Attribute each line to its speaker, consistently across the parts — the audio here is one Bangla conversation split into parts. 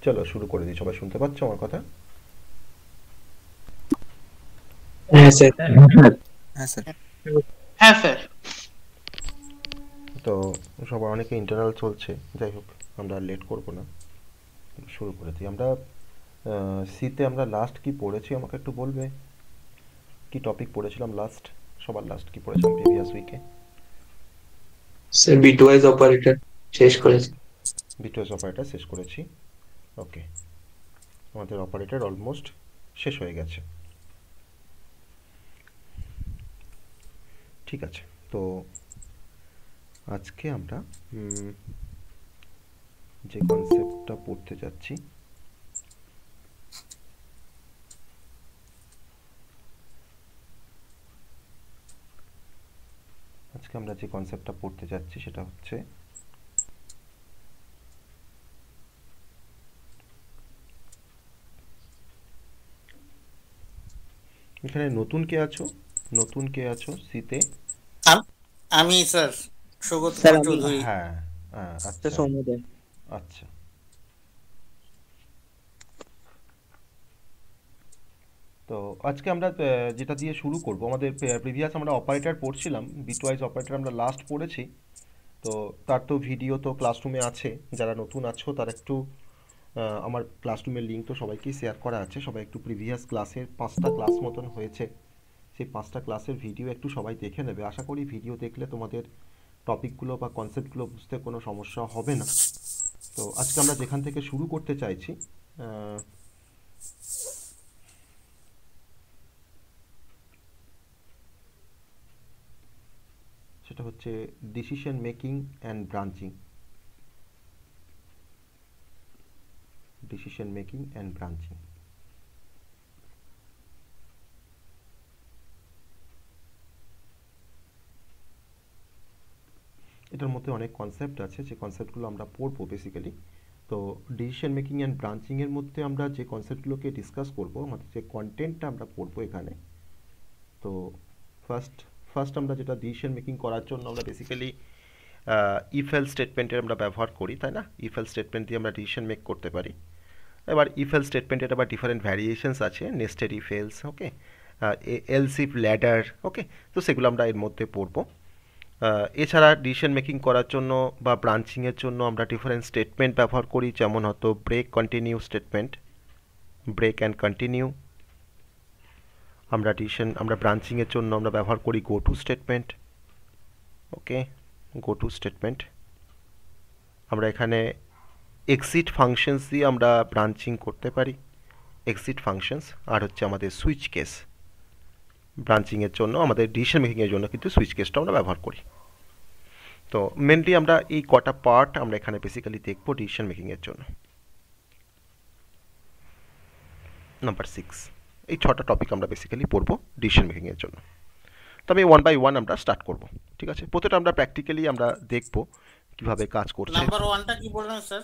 Speaker 1: চলো শুরু করে দিই। সবাই শুনতে পাচ্ছ আমার কথা?
Speaker 2: হ্যাঁ স্যার।
Speaker 3: হ্যাঁ স্যার।
Speaker 4: হ্যাঁ স্যার।
Speaker 1: তো সবার অনেকে ইন্টারনাল চলছে, যাই হোক আমরা আর লেট করবো না, শুরু করে দিই। আমরা সিতে আমরা লাস্ট কি পড়েছি আমাকে একটু বলবে? কি টপিক পড়েছিলাম লাস্ট? সবার লাস্ট কি পড়েছিলাম প্রিভিয়াস উইকে?
Speaker 2: স্যার বিটওয়াইজ অপারেটর শেষ করেছি।
Speaker 1: বিটওয়েজ অপারেটর শেষ করেছি। ওকে, আমাদের অপারেটর অলমোস্ট শেষ হয়ে গেছে। ঠিক আছে, তো আজকে আমরা যে কনসেপ্টটা পড়তে যাচ্ছি, সেটা হচ্ছে এখানে নতুন কে আছো সিতে?
Speaker 4: আম- আমি স্যার সৌগত
Speaker 2: স্যার
Speaker 4: কুমার
Speaker 2: আমি
Speaker 4: চৌধুরী।
Speaker 1: হ্যাঁ, হ্যাঁ,
Speaker 2: স্যার
Speaker 1: আচ্ছা,
Speaker 2: সৌম্যদয়।
Speaker 1: আচ্ছা। তো আজকে আমরা যেটা দিয়ে শুরু করব, আমাদের প্রিভিয়াস আমরা অপারেটর পড়ছিলাম, বিটওয়াইজ অপারেটর আমরা লাস্ট পড়েছি। তো তার তো ভিডিও তো ক্লাসরুমে আছে, যারা নতুন আছো তারা একটু আমার ক্লাসরুমের লিঙ্ক তো সবাইকেই শেয়ার করা আছে, সবাই একটু প্রিভিয়াস ক্লাসের 5টা ক্লাস মতন হয়েছে, সেই 5টা ক্লাসের ভিডিও একটু সবাই দেখে নেবে। আশা করি ভিডিও দেখলে তোমাদের টপিকগুলো বা কনসেপ্টগুলো বুঝতে কোনো সমস্যা হবে না। তো আজকে আমরা যেখান থেকে শুরু করতে চাইছি, আহ, সেটা হচ্ছে decision making and branching. Decision making and branching এটার মধ্যে অনেক কনসেপ্ট আছে, যে কনসেপ্টগুলো আমরা পড়বো বেসিক্যালি। তো ডিসিশন মেকিং অ্যান্ড ব্রাঞ্চিংয়ের মধ্যে আমরা যে কনসেপ্টগুলোকে ডিসকাস করব, আমাদের যে কন্টেন্টটা আমরা পড়বো এখানে, তো ফার্স্ট ফার্স্ট আমরা যেটা ডিসিশন মেকিং করার জন্য আমরা বেসিক্যালি ইফেল স্টেটমেন্টের আমরা ব্যবহার করি, তাই না? ইফেল স্টেটমেন্ট দিয়ে আমরা ডিসিশন মেক করতে পারি। এবার ইফেল স্টেটমেন্টের আবার ডিফারেন্ট ভ্যারিয়েশনস আছে, nested if else, okay, else if ladder, okay. তো সেগুলো আমরা এর মধ্যে পড়বো। এছাড়া ডিসিশন মেকিং করার জন্য বা ব্রাঞ্চিংয়ের জন্য আমরা ডিফারেন্ট স্টেটমেন্ট ব্যবহার করি, যেমন হয়তো break continue statement, break and continue. আমরা ব্রাঞ্চিংয়ের জন্য আমরা ব্যবহার করি go to statement, okay, go to statement. আমরা এখানে এক্সিট ফাংশনস দিয়ে আমরা ব্রাঞ্চিং করতে পারি, এক্সিট ফাংশনস। আর হচ্ছে আমাদের সুইচ কেস, ব্রাঞ্চিংয়ের জন্য আমাদের ডিসিশন মেকিংয়ের জন্য কিন্তু সুইচ কেসটা আমরা ব্যবহার করি। তো মেনলি আমরা এই কটা পার্ট আমরা এখানে বেসিক্যালি দেখবো ডিসিশন মেকিংয়ের জন্য। নাম্বার 6, এই 6টা টপিক আমরা বেসিক্যালি পড়বো ডিসিশন মেকিংয়ের জন্য। তবে ওয়ান বাই ওয়ান আমরা স্টার্ট করব, ঠিক আছে? প্রত্যেকটা আমরা প্র্যাকটিক্যালি আমরা দেখব কিভাবে কাজ করছে।
Speaker 4: নাম্বার ওয়ানটা কি বললেন স্যার?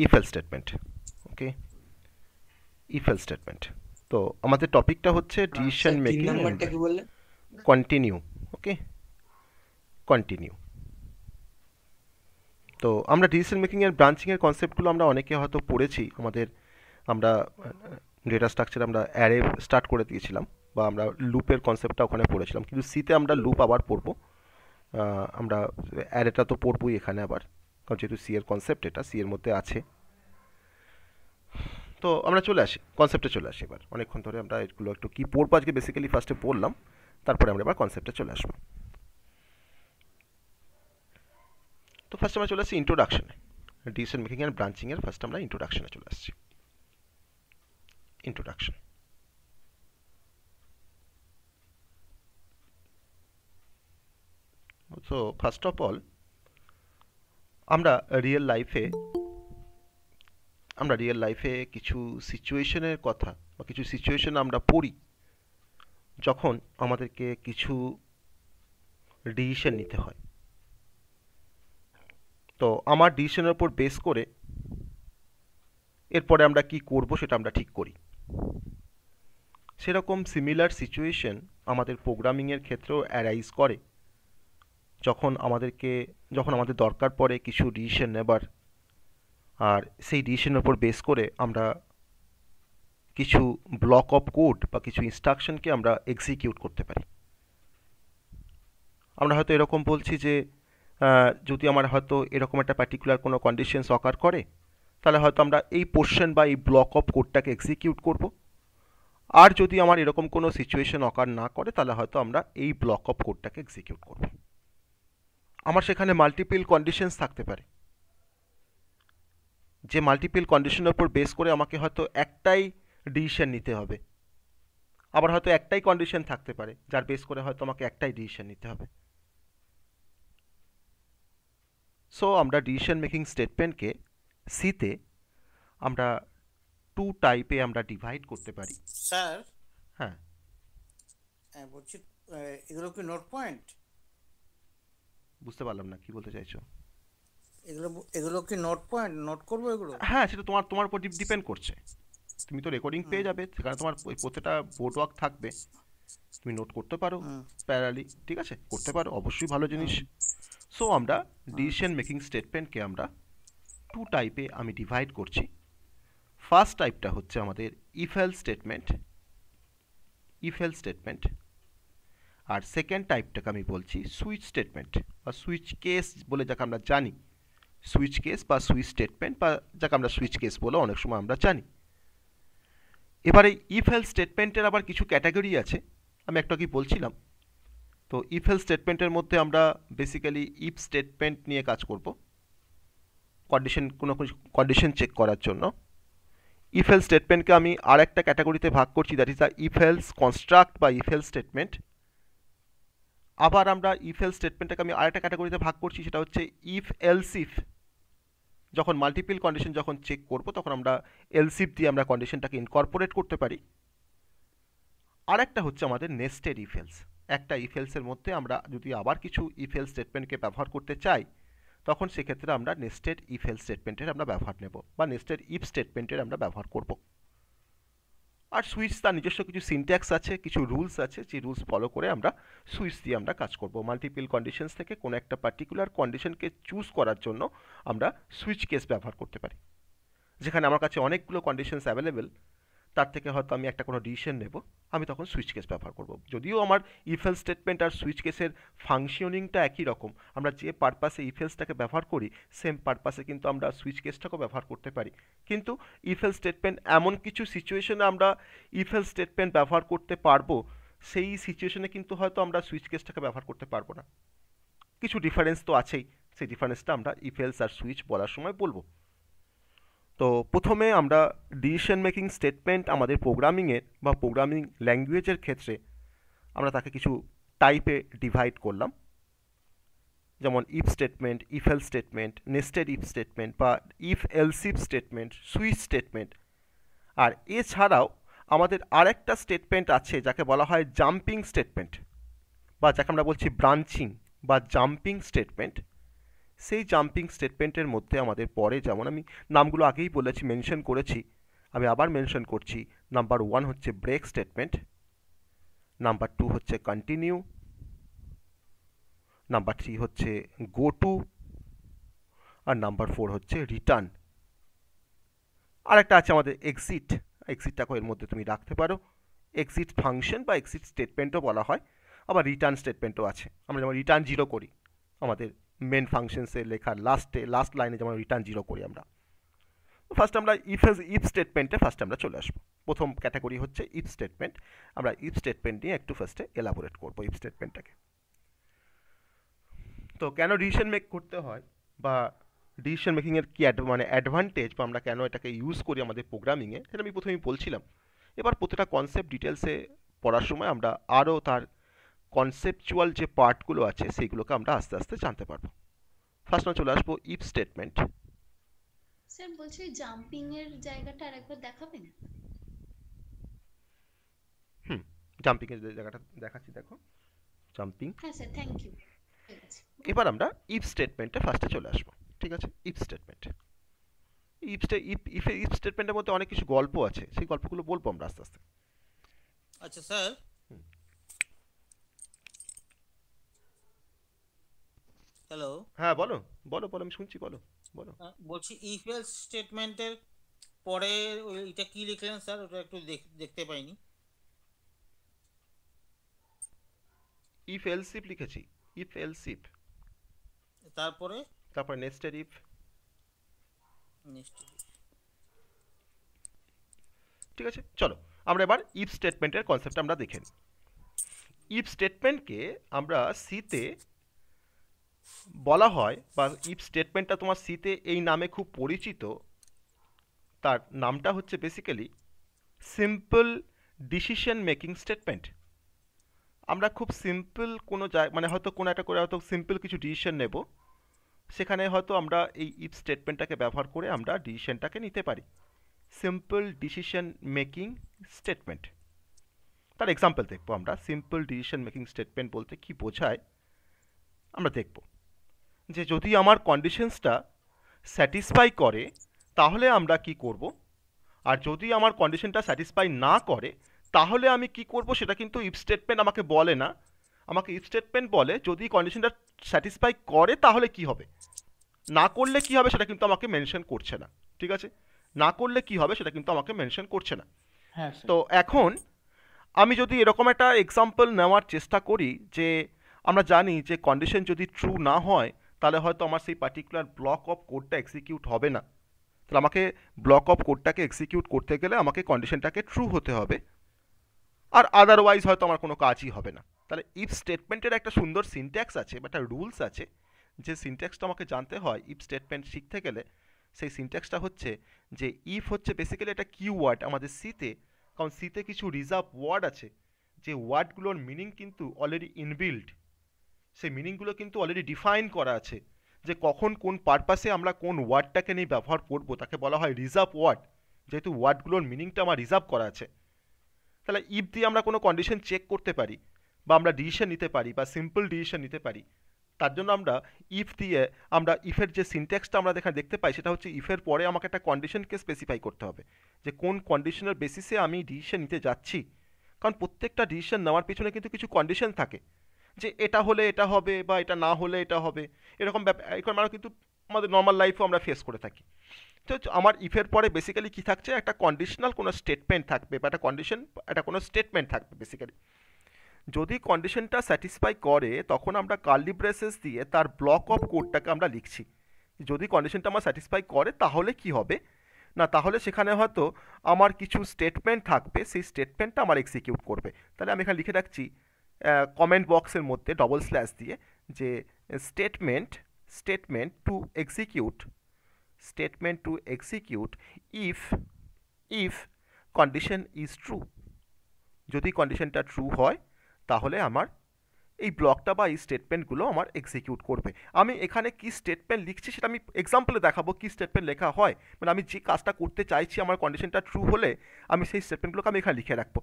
Speaker 1: ইফেল স্টেটমেন্ট, ওকে, ইফেল স্টেটমেন্ট। তো আমাদের টপিকটা হচ্ছে ডিসিশন
Speaker 2: স্যার তিন
Speaker 1: মেকিং অ্যান্ড
Speaker 2: নাম্বারটা কি বললেন?
Speaker 1: কন্টিনিউ, ওকে, কন্টিনিউ। তো আমরা ডিসিশন মেকিং এর ব্রাঞ্চিং এর কনসেপ্টগুলো আমরা অনেকে হয়তো পড়েছি। আমরা ডেটা স্ট্রাকচার আমরা অ্যারে স্টার্ট করে দিয়েছিলাম, বা আমরা লুপের কনসেপ্টটা ওখানে পড়েছিলাম, কিন্তু সিতে আমরা লুপ আবার পড়বো। আমরা অ্যারেটা তো পড়বই এখানে আবার, কারণ যেহেতু সি এর কনসেপ্ট, এটা সি এর মধ্যে আছে। তো আমরা চলে আসি কনসেপ্টে, চলে আসি এবার। অনেকক্ষণ ধরে আমরা এগুলো একটু কী পড়বো আজকে বেসিক্যালি ফার্স্টে বললাম, তারপরে আমরা এবার কনসেপ্টে চলে আসবো। তো ফার্স্ট আমরা চলে আসছি ইন্ট্রোডাকশনে। ডিসিশন মেকিং অ্যান্ড ব্রাঞ্চিং এর ফার্স্ট আমরা ইন্ট্রোডাকশনে চলে আসছি। Introduction. So first of all, আমরা রিয়েল লাইফে কিছু সিচুয়েশনের কথা বা কিছু সিচুয়েশন আমরা পড়ি, যখন আমাদেরকে কিছু ডিসিশন নিতে হয়। তো আমার ডিসিশনের উপর বেস করে এরপরে আমরা কি করব সেটা আমরা ঠিক করি। সেরকম সিমিলার সিচুয়েশন আমাদের প্রোগ্রামিংয়ের ক্ষেত্রেও অ্যারাইজ করে, যখন আমাদের দরকার পড়ে কিছু ডিসিশন নেবার, আর সেই ডিসিশনের উপর বেস করে আমরা কিছু ব্লক অফ কোড বা কিছু ইনস্ট্রাকশনকে আমরা এক্সিকিউট করতে পারি। আমরা হয়তো এরকম বলছি যে যদি আমার হয়তো এরকম একটা পার্টিকুলার কোনো কন্ডিশনস অকার করে, তাহলে হয়তো আমরা এই পোর্শন বা এই ব্লক অফ কোডটাকে এক্সিকিউট করব। আর যদি আমার এরকম কোনো সিচুয়েশন অকার না করে, তাহলে হয়তো আমরা এই ব্লক অফ কোডটাকে এক্সিকিউট করব। আমার সেখানে মাল্টিপল কন্ডিশনস থাকতে পারে, যে মাল্টিপল কন্ডিশনের উপর বেস করে আমাকে হয়তো একটাই ডিসিশন নিতে হবে। আবার হয়তো একটাই কন্ডিশন থাকতে পারে যার বেস করে হয়তো আমাকে একটাই ডিসিশন নিতে হবে। সো আমরা ডিসিশন মেকিং স্টেটমেন্টকে সিতে আমরা টু টাইপে আমরা ডিভাইড করতে পারি।
Speaker 4: স্যার
Speaker 1: হ্যাঁ,
Speaker 4: বলছি এগুলো কি নোট পয়েন্ট?
Speaker 1: বুঝতে পারলাম না কি বলতে চাইছো।
Speaker 4: এগুলো কি নোট পয়েন্ট? নোট করবো এগুলো?
Speaker 1: হ্যাঁ, সেটা তোমার উপর ডিপেন্ড করছে। তুমি তো রেকর্ডিং পেয়ে যাবে, সেখানে তোমার প্রত্যেকটা বোর্ড ওয়ার্ক থাকবে, তুমি নোট করতে পারো প্যারালি। ঠিক আছে, করতে পারো, অবশ্যই ভালো জিনিস। সো আমরা ডিসিশন মেকিং স্টেটমেন্টকে আমরা টু টাইপে আমি ডিভাইড করছি। ফার্স্ট টাইপটা হচ্ছে আমাদের ইফ এলস স্টেটমেন্ট, আর সেকেন্ড টাইপটাকে আমি বলছি সুইচ স্টেটমেন্ট বা সুইচ কেস বলে যাকে আমরা জানি। সুইচ কেস বা সুইচ স্টেটমেন্ট বা যাকে আমরা সুইচ কেস বলে অনেক সময় আমরা জানি। এবারে ইফ এলস স্টেটমেন্টের আবার কিছু ক্যাটাগরি আছে, আমি একটা কি বলছিলাম। তো ইফ এলস স্টেটমেন্টের মধ্যে আমরা বেসিক্যালি ইফ স্টেটমেন্ট নিয়ে কাজ করব, কোনো কন্ডিশন চেক করার জন্য। ইফ এলস স্টেটমেন্টকে আমি আর একটা ক্যাটাগরিতে ভাগ করছি, that is the if else construct বা ইফ এলস স্টেটমেন্ট। আবার আমরা ইফ এলস স্টেটমেন্টটাকে আমি আর একটা ক্যাটাগরিতে ভাগ করছি, সেটা হচ্ছে ইফ এলস ইফ। যখন মাল্টিপল কন্ডিশন যখন চেক করব, তখন আমরা এলস ইফ দিয়ে আমরা কন্ডিশনটাকে ইনকর্পোরেট করতে পারি। আর একটা হচ্ছে আমাদের নেস্টেড ইফ এলস। একটা ইফ এলসের মধ্যে আমরা যদি আবার কিছু ইফ এলস স্টেটমেন্টকে ব্যবহার করতে চাই, তখন সেক্ষেত্রে আমরা নেস্টেড ইফ এলস স্টেটমেন্টের আমরা ব্যবহার নেব বা নেস্টেড ইফ স্টেটমেন্টের আমরা ব্যবহার করব। আর সুইচ তার নিজস্ব কিছু সিনট্যাক্স আছে, কিছু রুলস আছে, যে রুলস ফলো করে আমরা সুইচ দিয়ে আমরা কাজ করব। মাল্টিপল কন্ডিশনস থেকে কোনো একটা পার্টিকুলার কন্ডিশনকে চুজ করার জন্য আমরা সুইচ কেস ব্যবহার করতে পারি। যেখানে আমার কাছে অনেকগুলো কন্ডিশনস অ্যাভেলেবেল, তার থেকে হয়তো আমি একটা কোনো ডিসিশন নেব, আমি তখন সুইচ কেস ব্যবহার করব। যদিও আমার ইফ এলস স্টেটমেন্ট আর সুইচ কেসের ফাংশনিংটা একই রকম, আমরা যে পারপাসে ইফ এলসটাকে ব্যবহার করি, সেম পারপাসে কিন্তু আমরা সুইচ কেসটাকেও ব্যবহার করতে পারি। কিন্তু ইফ এলস স্টেটমেন্ট এমন কিছু সিচুয়েশনে আমরা ইফ এলস স্টেটমেন্ট ব্যবহার করতে পারবো, সেই সিচুয়েশনে কিন্তু হয়তো আমরা সুইচ কেসটাকে ব্যবহার করতে পারবো না। কিছু ডিফারেন্স তো আছেই, সেই ডিফারেন্সটা আমরা ইফ এলস আর সুইচ বলার সময় বলবো। তো প্রথমে আমরা ডিসিশন মেকিং স্টেটমেন্ট আমাদের প্রোগ্রামিংয়ের বা প্রোগ্রামিং ল্যাঙ্গুয়েজের ক্ষেত্রে আমরা তাকে কিছু টাইপে ডিভাইড করলাম, যেমন if statement, if else statement, nested if statement বা if else if statement, switch statement. আর এছাড়াও আমাদের আরেকটা স্টেটমেন্ট আছে যাকে বলা হয় জাম্পিং স্টেটমেন্ট, বা যাকে আমরা বলছি ব্রাঞ্চিং বা জাম্পিং স্টেটমেন্ট। সেই জাম্পিং স্টেটমেন্টের মধ্যে আমাদের পরে, যেমন আমি নামগুলো আগেই বলেছি, মেনশন করেছি, আমি আবার মেনশন করছি। নাম্বার 1 হচ্ছে ব্রেক স্টেটমেন্ট, নাম্বার 2 হচ্ছে কন্টিনিউ, নাম্বার 3 হচ্ছে গো টু, আর নাম্বার 4 হচ্ছে রিটার্ন। আর একটা আছে আমাদের এক্সিট। এক্সিটটাকে এর মধ্যে তুমি রাখতে পারো। এক্সিট ফাংশন বা এক্সিট স্টেটমেন্টও বলা হয়, আবার রিটার্ন স্টেটমেন্টও আছে। আমরা যেমন রিটার্ন 0 করি, আমাদের মেন ফাংশনসে লেখার লাস্ট লাইনে যেমন রিটার্ন 0 করি আমরা। ফার্স্ট আমরা ইফ স্টেটমেন্টে ফার্স্ট আমরা চলে আসবো। প্রথম ক্যাটাগরি হচ্ছে ইফ স্টেটমেন্ট। আমরা ইফ স্টেটমেন্ট নিয়ে একটু ফার্স্টে এলাবোরেট করবো ইফ স্টেটমেন্টটাকে। তো কেন ডিসিশন মেক করতে হয় বা ডিসিশন মেকিংয়ের কী মানে অ্যাডভান্টেজ বা আমরা কেন এটাকে ইউজ করি আমাদের প্রোগ্রামিংয়ে, সেটা আমি প্রথমেই বলছিলাম। এবার প্রতিটা কনসেপ্ট ডিটেলসে পড়ার সময় আমরা আরও তার কনসেপচুয়াল যে পার্টগুলো আছে সেইগুলোকে আমরা আস্তে আস্তে জানতে পারবো। ফার্স্ট আমরা চলে আসবো ইফ স্টেটমেন্ট।
Speaker 3: স্যার বলছি জাম্পিং এর জায়গাটা আরেকবার দেখাবেন?
Speaker 1: জাম্পিং এর জায়গাটা দেখাচ্ছি, দেখো জাম্পিং।
Speaker 3: হ্যাঁ স্যার, থ্যাংক ইউ। ঠিক আছে,
Speaker 1: এবার আমরা ইফ স্টেটমেন্টে ফার্স্টে চলে আসবো। ঠিক আছে, ইফ স্টেটমেন্ট। ইফ স্টেটমেন্টের মধ্যে অনেক কিছু গল্প আছে, সেই গল্পগুলো বলবো আমরা আস্তে আস্তে।
Speaker 4: আচ্ছা স্যার, হ্যালো।
Speaker 1: হ্যাঁ বলো বলো বলো, আমি শুনছি, বলো। বলো।
Speaker 4: বলছি ইফ এলস স্টেটমেন্টের পরে এটা কি লিখলেন স্যার, ওটা একটু দেখতে পাইনি।
Speaker 1: ইফ এলস ইফ লিখেছি, ইফ এলস ইফ,
Speaker 4: তারপরে
Speaker 1: তারপর নেস্টেড ইফ।
Speaker 4: নেক্সট।
Speaker 1: ঠিক আছে, চলো আমরা এবার ইফ স্টেটমেন্টের কনসেপ্ট আমরা দেখে নিই। ইফ স্টেটমেন্টকে আমরা সিতে বলা হয়, বা ইফ স্টেটমেন্টটা তোমার সিতে এই নামে খুব পরিচিত, তার নামটা হচ্ছে basically simple decision making statement. আমরা খুব সিম্পল কোনো মানে হয়তো কোনো একটা করে হয়তো সিম্পল কিছু ডিসিশন নেব, সেখানে হয়তো আমরা এই ইফ স্টেটমেন্টটাকে ব্যবহার করে আমরা ডিসিশনটাকে নিতে পারি। সিম্পল ডিসিশন মেকিং স্টেটমেন্ট, তার এক্সাম্পল দেখবো আমরা। সিম্পল ডিসিশন মেকিং স্টেটমেন্ট বলতে কি বোঝায় আমরা দেখব। যে যদি আমার কন্ডিশনসটা স্যাটিসফাই করে তাহলে আমরা কি করব, আর যদি আমার কন্ডিশনটা স্যাটিসফাই না করে তাহলে আমি কি করব, সেটা কিন্তু ইফ স্টেটমেন্ট আমাকে বলে না। আমাকে ইফ স্টেটমেন্ট বলে যদি কন্ডিশনটা স্যাটিসফাই করে তাহলে কি হবে, না করলে কি হবে সেটা কিন্তু আমাকে মেনশন করছে না। ঠিক আছে, না করলে কি হবে সেটা কিন্তু আমাকে মেনশন করছে না।
Speaker 2: হ্যাঁ স্যার।
Speaker 1: তো এখন আমি যদি এরকম একটা এক্সাম্পল নেওয়ার চেষ্টা করি, যে আমরা জানি যে কন্ডিশন যদি ট্রু না হয় তাহলে হয়তো আমার সেই পার্টিকুলার ব্লক অফ কোডটা এক্সিকিউট হবে না। তাহলে আমাকে ব্লক অফ কোডটাকে এক্সিকিউট করতে গেলে আমাকে কন্ডিশনটাকে ট্রু হতে হবে, আর আদারওয়াইজ হয়তো আমার কোনো কাজই হবে না। তাহলে ইফ স্টেটমেন্টের একটা সুন্দর সিনট্যাক্স আছে বা একটা রুলস আছে, যে সিনট্যাক্সটা আমাকে জানতে হয় ইফ স্টেটমেন্ট শিখতে গেলে। সেই সিনট্যাক্সটা হচ্ছে যে ইফ হচ্ছে বেসিক্যালি একটা কিওয়ার্ড আমাদের সিতে, কারণ সিতে কিছু রিজার্ভ ওয়ার্ড আছে, যে ওয়ার্ডগুলোর মিনিং কিন্তু অলরেডি ইনবিল্ড, সেই মিনিংগুলো কিন্তু অলরেডি ডিফাইন করা আছে, যে কখন কোন পারপাসে আমরা কোন ওয়ার্ডটাকে নিয়ে ব্যবহার করব তাকে বলা হয় রিজার্ভ ওয়ার্ড, যেহেতু ওয়ার্ডগুলোর মিনিংটা আমার রিজার্ভ করা আছে। তাহলে ইফ দিয়ে আমরা কোনো কন্ডিশন চেক করতে পারি, বা আমরা ডিসিশন নিতে পারি, বা সিম্পল ডিসিশন নিতে পারি। তার জন্য আমরা ইফ দিয়ে আমরা ইফের যে সিনট্যাক্সটা আমরা দেখতে পাই সেটা হচ্ছে ইফের পরে আমাকে একটা কন্ডিশনকে স্পেসিফাই করতে হবে, যে কোন কন্ডিশনের বেসিসে আমি ডিসিশন নিতে যাচ্ছি। কারণ প্রত্যেকটা ডিসিশন নেওয়ার পিছনে কিন্তু কিছু কন্ডিশন থাকে, যে এটা হলে এটা হবে বা এটা না হলে এটা হবে, এরকম ব্যাপার এখন আমরা কিন্তু আমাদের নর্মাল লাইফেও আমরা ফেস করে থাকি। তো আমার ইফের পরে বেসিক্যালি কী থাকছে, একটা কন্ডিশনাল কোনো স্টেটমেন্ট থাকবে, বা একটা কন্ডিশন, একটা কোনো স্টেটমেন্ট থাকবে বেসিক্যালি। যদি কন্ডিশনটা স্যাটিসফাই করে তখন আমরা কার্লি ব্রেসেস দিয়ে তার ব্লক অফ কোডটাকে আমরা লিখছি। যদি কন্ডিশনটা আমার স্যাটিসফাই করে তাহলে কি হবে না, তাহলে সেখানে হয়তো আমার কিছু স্টেটমেন্ট থাকবে, সেই স্টেটমেন্টটা আমার এক্সিকিউট করবে। তাহলে আমি এখানে লিখে রাখছি কমেন্ট বক্সের মধ্যে ডবল স্ল্যাশ দিয়ে, যে statement statement two execute statement two execute if if condition is true. যদি কন্ডিশনটা ট্রু হয় তাহলে আমার এই ব্লকটা বা এই স্টেটমেন্টগুলো আমার এক্সিকিউট করবে। আমি এখানে কি স্টেটমেন্ট লিখছি সেটা আমি এক্সাম্পলে দেখাবো কি স্টেটমেন্ট লেখা হয়, মানে আমি যে কাজটা করতে চাইছি আমার কন্ডিশনটা ট্রু হলে আমি সেই স্টেটমেন্টগুলোকে আমি এখানে লিখে রাখবো।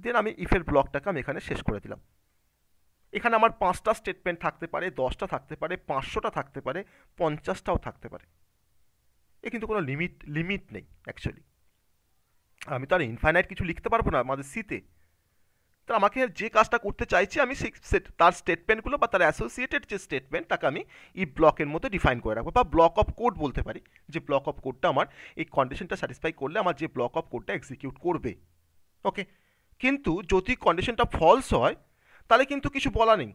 Speaker 1: দেন আমি ইফের ব্লকটাকে আমি এখানে শেষ করে দিলাম। এখানে আমার 5টা স্টেটমেন্ট থাকতে পারে, 10টা থাকতে পারে, 500টা থাকতে পারে, 50টাও থাকতে পারে। এ কিন্তু কোনো লিমিট নেই অ্যাকচুয়ালি। আমি তো আর ইনফাইনাইট কিছু লিখতে পারবো না আমাদের সিতে। তো আমাকে যে কাজটা করতে চাইছি আমি সেই তার স্টেটমেন্টগুলো বা তার অ্যাসোসিয়েটেড যে স্টেটমেন্ট তাকে আমি এই ব্লকের মধ্যে ডিফাইন করে রাখবো, বা ব্লক অফ কোড বলতে পারি, যে ব্লক অফ কোডটা আমার এই কন্ডিশনটা স্যাটিসফাই করলে আমার যে ব্লক অফ কোডটা এক্সিকিউট করবে। ওকে, কিন্তু যদি কন্ডিশনটা ফলস হয় তাহলে কিন্তু কিছু বলা নেই।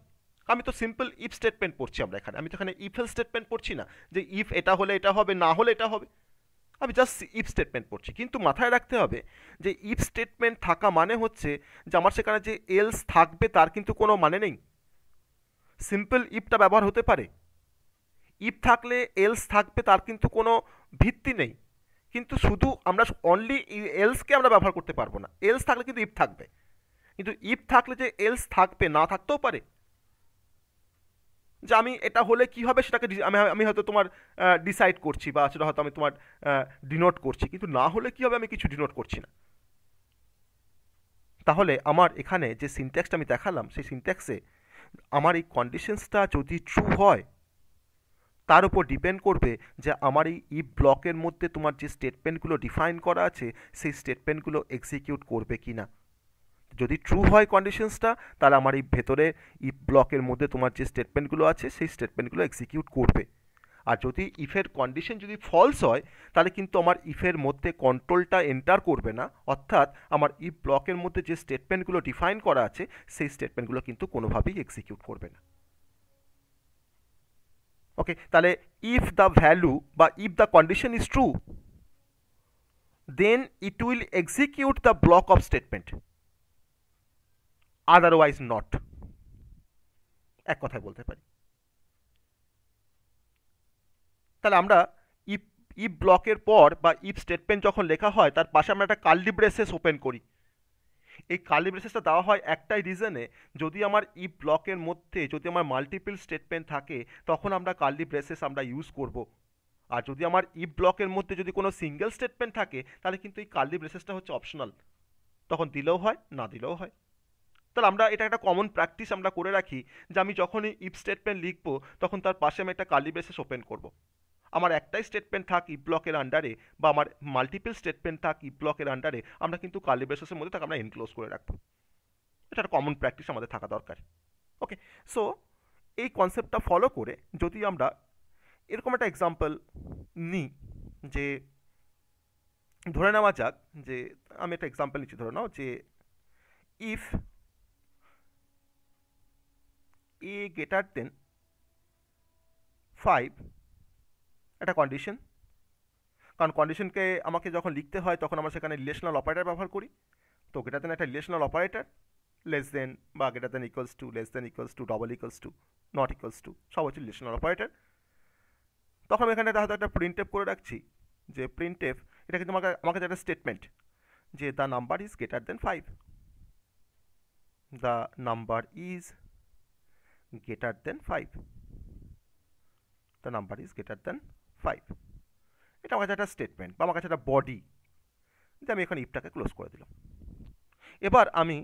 Speaker 1: আমি তো সিম্পল ইফ স্টেটমেন্ট পড়ছি আমরা এখানে, আমি তো এখানে ইফ এলস স্টেটমেন্ট পড়ছি না, যে ইফ এটা হলে এটা হবে, না হলে এটা হবে। আমি জাস্ট ইফ স্টেটমেন্ট পড়ছি। কিন্তু মাথায় রাখতে হবে যে ইফ স্টেটমেন্ট থাকা মানে হচ্ছে যে আমার সেখানে যে এলস থাকবে তার কিন্তু কোনো মানে নেই। সিম্পল ইফটা ব্যবহার হতে পারে, ইফ থাকলে এলস থাকবে তার কিন্তু কোনো ভিত্তি নেই। কিন্তু শুধু আমরা অনলি এলসকে আমরা ব্যবহার করতে পারবো না, এলস থাকলে কিন্তু ইফ থাকবে। কিন্তু ইফ থাকলে যে এলস থাকবে না থাকতেও পারে, যে আমি এটা হলে কি হবে সেটাকে আমি হয়তো তোমার ডিসাইড করছি, বা সেটা হয়তো আমি তোমার ডিনোট করছি, কিন্তু না হলে কি হবে আমি কিছু ডিনোট করছি না। তাহলে আমার এখানে যে সিনট্যাক্সটা আমি দেখালাম সেই সিনট্যাক্সে আমার এই কন্ডিশনসটা যদি ট্রু হয় তার উপর ডিপেন্ড করবে যে আমার এই ইফ ব্লকের মধ্যে তোমার যে স্টেটমেন্টগুলো ডিফাইন করা আছে সেই স্টেটমেন্টগুলো এক্সিকিউট করবে কি না। যদি ট্রু হয় কন্ডিশনসটা তাহলে আমার এই ভেতরে ইফ ব্লকের মধ্যে তোমার যে স্টেটমেন্টগুলো আছে সেই স্টেটমেন্টগুলো এক্সিকিউট করবে। আর যদি ইফের কন্ডিশন যদি ফলস হয় তাহলে কিন্তু আমার ইফের মধ্যে কন্ট্রোলটা এন্টার করবে না, অর্থাৎ আমার ইফ ব্লকের মধ্যে যে স্টেটমেন্টগুলো ডিফাইন করা আছে সেই স্টেটমেন্টগুলো কিন্তু কোনোভাবেই এক্সিকিউট করবে না। ওকে, তাহলে ইফ দ্য ভ্যালু বা if the condition is true then it will execute the block of statement, otherwise not. এক কথায় বলতে পারি। তাহলে আমরা ইফ ইফ ব্লকের পর বা ইফ স্টেটমেন্ট যখন লেখা হয় তার পাশে আমরা একটা কার্লি ব্রেসেস ওপেন করি। এই কার্লি ব্রেসেসটা দেওয়া হয় একটাই রিজনে, যদি আমার ইফ ব্লকের মধ্যে যদি আমার মাল্টিপল স্টেটমেন্ট থাকে তখন আমরা কার্লি ব্রেসেস আমরা ইউজ করব। আর যদি আমার ইফ ব্লকের মধ্যে যদি কোনো সিঙ্গেল স্টেটমেন্ট থাকে তাহলে কিন্তু এই কার্লি ব্রেসেসটা হচ্ছে অপশনাল, তখন দিলেও হয় না দিলেও হয়। তাহলে আমরা এটা একটা কমন প্র্যাকটিস আমরা করে রাখি যে আমি যখনই ইফ স্টেটমেন্ট লিখবো তখন তার পাশে আমি একটা কার্লি ব্রেসেস ওপেন করব। আমার একটাই স্টেটমেন্ট থাক ইফ ব্লকের আন্ডারে বা আমার মাল্টিপল স্টেটমেন্ট থাক ইফ ব্লকের আন্ডারে, আমরা কিন্তু কার্লি ব্রেসেসের মধ্যে তাকে আমরা এনক্লোজ করে রাখবো। এটা একটা কমন প্র্যাকটিস আমাদের থাকা দরকার। ওকে, সো এই কনসেপ্টটা ফলো করে যদি আমরা এরকম একটা এক্সাম্পল নিই, যে ধরে নেওয়া যাক যে আমি একটা এক্সাম্পল নিচ্ছি, ধরে নাও যে ইফ এ গ্রেটার দেন 5 একটা কন্ডিশন, কারণ কন্ডিশনকে আমাকে যখন লিখতে হয় তখন আমরা সেখানে রিলেশনাল অপারেটর ব্যবহার করি। তো গ্রেটার দেন একটা রিলেশনাল অপারেটর, লেস দেন বা greater than equals to, less than equals to, double equals two, not equals to, সব হচ্ছে রিলেশনাল অপারেটর। তখন আমি এখানে হয়তো একটা প্রিন্ট এফ করে রাখছি, যে প্রিন্ট এফ এটা কিন্তু আমাকে একটা স্টেটমেন্ট যে the number is greater then 5, the number is greater then 5, the number is greater দেন 5। এটা আমার কাছে একটা স্টেটমেন্ট বা আমার কাছে একটা বডি, যে আমি এখন ইফটাকে ক্লোজ করে দিলাম। এবার আমি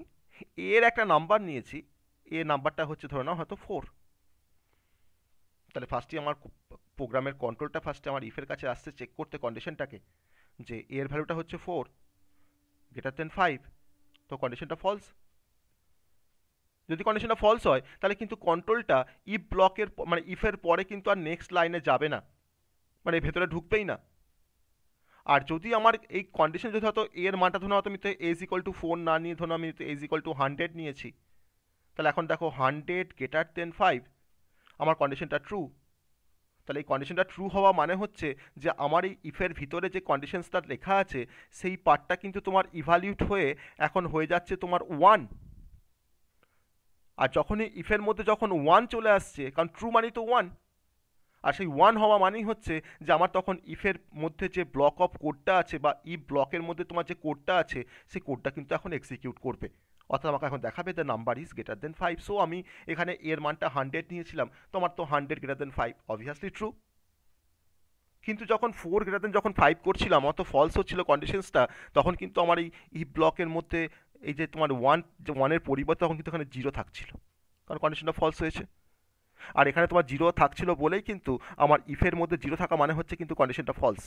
Speaker 1: এর একটা নাম্বার নিয়েছি, এর নাম্বারটা হচ্ছে ধরে নাও হয়তো 4। তাহলে ফার্স্টে আমার প্রোগ্রামের কন্ট্রোলটা ফার্স্টে আমার ইফের কাছে আসছে চেক করতে কন্ডিশনটাকে, যে এর ভ্যালুটা হচ্ছে 4 গ্রেটার দেন 5, তো কন্ডিশনটা ফলস। যদি কন্ডিশনটা ফলস হয় তাহলে কিন্তু কন্ট্রোলটা ইফ ব্লকের মানে ইফের পরে কিন্তু আর নেক্সট লাইনে যাবে না, মানে ভেতরে ঢুকবেই না। আর যদি আমার এই কন্ডিশন যদি হয়তো এর মানটা ধরুন হয়তো আমি তো এজ ইকুয়াল টু 4 না নিয়ে ধরুন আমি তো এজ ইকুয়াল টু 100 নিয়েছি, তাহলে এখন দেখো 100 গ্রেটার দেন 5 আমার কন্ডিশনটা ট্রু। তাহলে এই কন্ডিশনটা ট্রু হওয়া মানে হচ্ছে যে আমার এই ইফের ভিতরে যে কন্ডিশনসটা লেখা আছে সেই পার্টটা কিন্তু তোমার ইভ্যালিউট হয়ে এখন হয়ে যাচ্ছে তোমার 1। আর যখনই ইফের মধ্যে যখন 1 চলে আসছে, কারণ ট্রু মানেই তো 1, আর সেই 1 হওয়া মানেই হচ্ছে যে আমার তখন ইফের মধ্যে যে ব্লক অফ কোডটা আছে বা ইফ ব্লকের মধ্যে তোমার যে কোডটা আছে সেই কোডটা কিন্তু এখন এক্সিকিউট করবে, অর্থাৎ আমাকে এখন দেখাবে the number is greater then 5। So আমি এখানে এর মানটা 100 নিয়েছিলাম, তো আমার তো 100 গ্রেটার দেন 5 অবভিয়াসলি ট্রু। কিন্তু যখন 4 গ্রেটার দেন যখন 5 করছিলাম আমার তো ফলস হচ্ছিল কন্ডিশনসটা, তখন কিন্তু আমার এই ইফ ব্লকের মধ্যে এই যে তোমার 1 যে 1-এর পরিবর্তে তখন কিন্তু এখানে 0 থাকছিল, কারণ কন্ডিশনটা ফলস হয়েছে। আর এখানে তোমার 0 থাকছিল বলেই কিন্তু আমার ইফের মধ্যে 0 থাকা মানে হচ্ছে কিন্তু কন্ডিশনটা ফলস।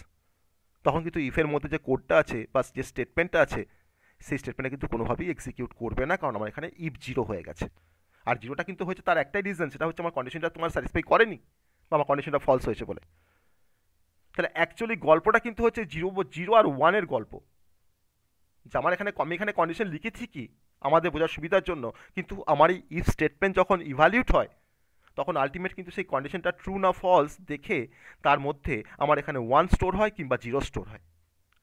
Speaker 1: তখন কিন্তু ইফের মধ্যে যে কোডটা আছে বা যে স্টেটমেন্টটা আছে সেই স্টেটমেন্টটা কিন্তু কোনোভাবেই এক্সিকিউট করবে না, কারণ আমার এখানে ইফ 0 হয়ে গেছে। আর 0টা কিন্তু হয়েছে তার একটাই রিজন, সেটা হচ্ছে আমার কন্ডিশনটা তোমার স্যাটিসফাই করেনি বা আমার কন্ডিশনটা ফলস হয়েছে বলে। তাহলে অ্যাকচুয়ালি গল্পটা কিন্তু হচ্ছে 0 আর 1-এর গল্প, যে আমার এখানে আমি এখানে কন্ডিশন লিখেছি কি আমাদের বোঝার সুবিধার জন্য, কিন্তু আমার এই ইফ স্টেটমেন্ট যখন ইভ্যালিউট হয় তখন আলটিমেট কিন্তু সেই কন্ডিশনটা ট্রু না ফলস দেখে তার মধ্যে আমার এখানে 1 স্টোর হয় কিংবা 0 স্টোর হয়।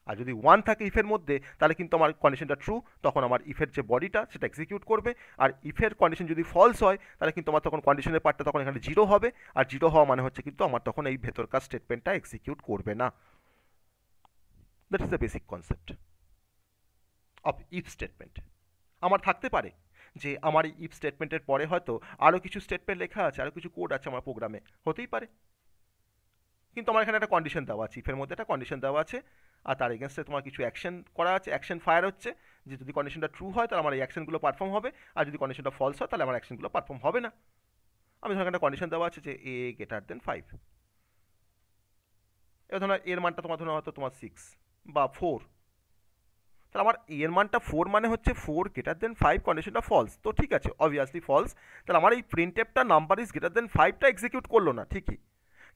Speaker 1: আর যদি 1 থাকে ইফের মধ্যে তাহলে কিন্তু আমার কন্ডিশনটা ট্রু, তখন আমার ইফের যে বডিটা সেটা এক্সিকিউট করবে। আর ইফের কন্ডিশন যদি ফলস হয় তাহলে কিন্তু আমার তখন কন্ডিশনের পার্টটা তখন এখানে 0 হবে, আর 0 হওয়া মানে হচ্ছে কিন্তু আমার তখন এই ভেতরকার স্টেটমেন্টটা এক্সিকিউট করবে না। That is the basic concept of if statement. আমার থাকতে পারে যে আমার এই ইফ স্টেটমেন্টের পরে হয়তো আরও কিছু স্টেটমেন্ট লেখা আছে, আরও কিছু কোড আছে আমার প্রোগ্রামে, হতেই পারে, কিন্তু আমার এখানে একটা কন্ডিশন দেওয়া আছে, ইফের মধ্যে একটা কন্ডিশন দেওয়া আছে, আর তার এগেনস্টে তোমার কিছু অ্যাকশন করা আছে, অ্যাকশন ফায়ার হচ্ছে, যে যদি কন্ডিশনটা ট্রু হয় তাহলে আমার এই অ্যাকশনগুলো পারফর্ম হবে, আর যদি কন্ডিশনটা ফলস হয় তাহলে আমার অ্যাকশনগুলো পারফর্ম হবে না। আমি ধরুন একটা কন্ডিশন দেওয়া আছে যে এ গ্রেটার দেন 5, এবার ধরো এর মানটা তোমার ধরো হয়তো তোমার 6 বা 4, তাহলে আমার এর মানটা 4 মানে হচ্ছে 4 গ্রেটার দেন 5, কন্ডিশনটা ফলস, তো ঠিক আছে অবভিয়াসলি ফলস। তাহলে আমার এই প্রিন্ট এফটা নাম্বার ইজ গ্রেটার দেন 5টা এক্সিকিউট করলো না ঠিকই,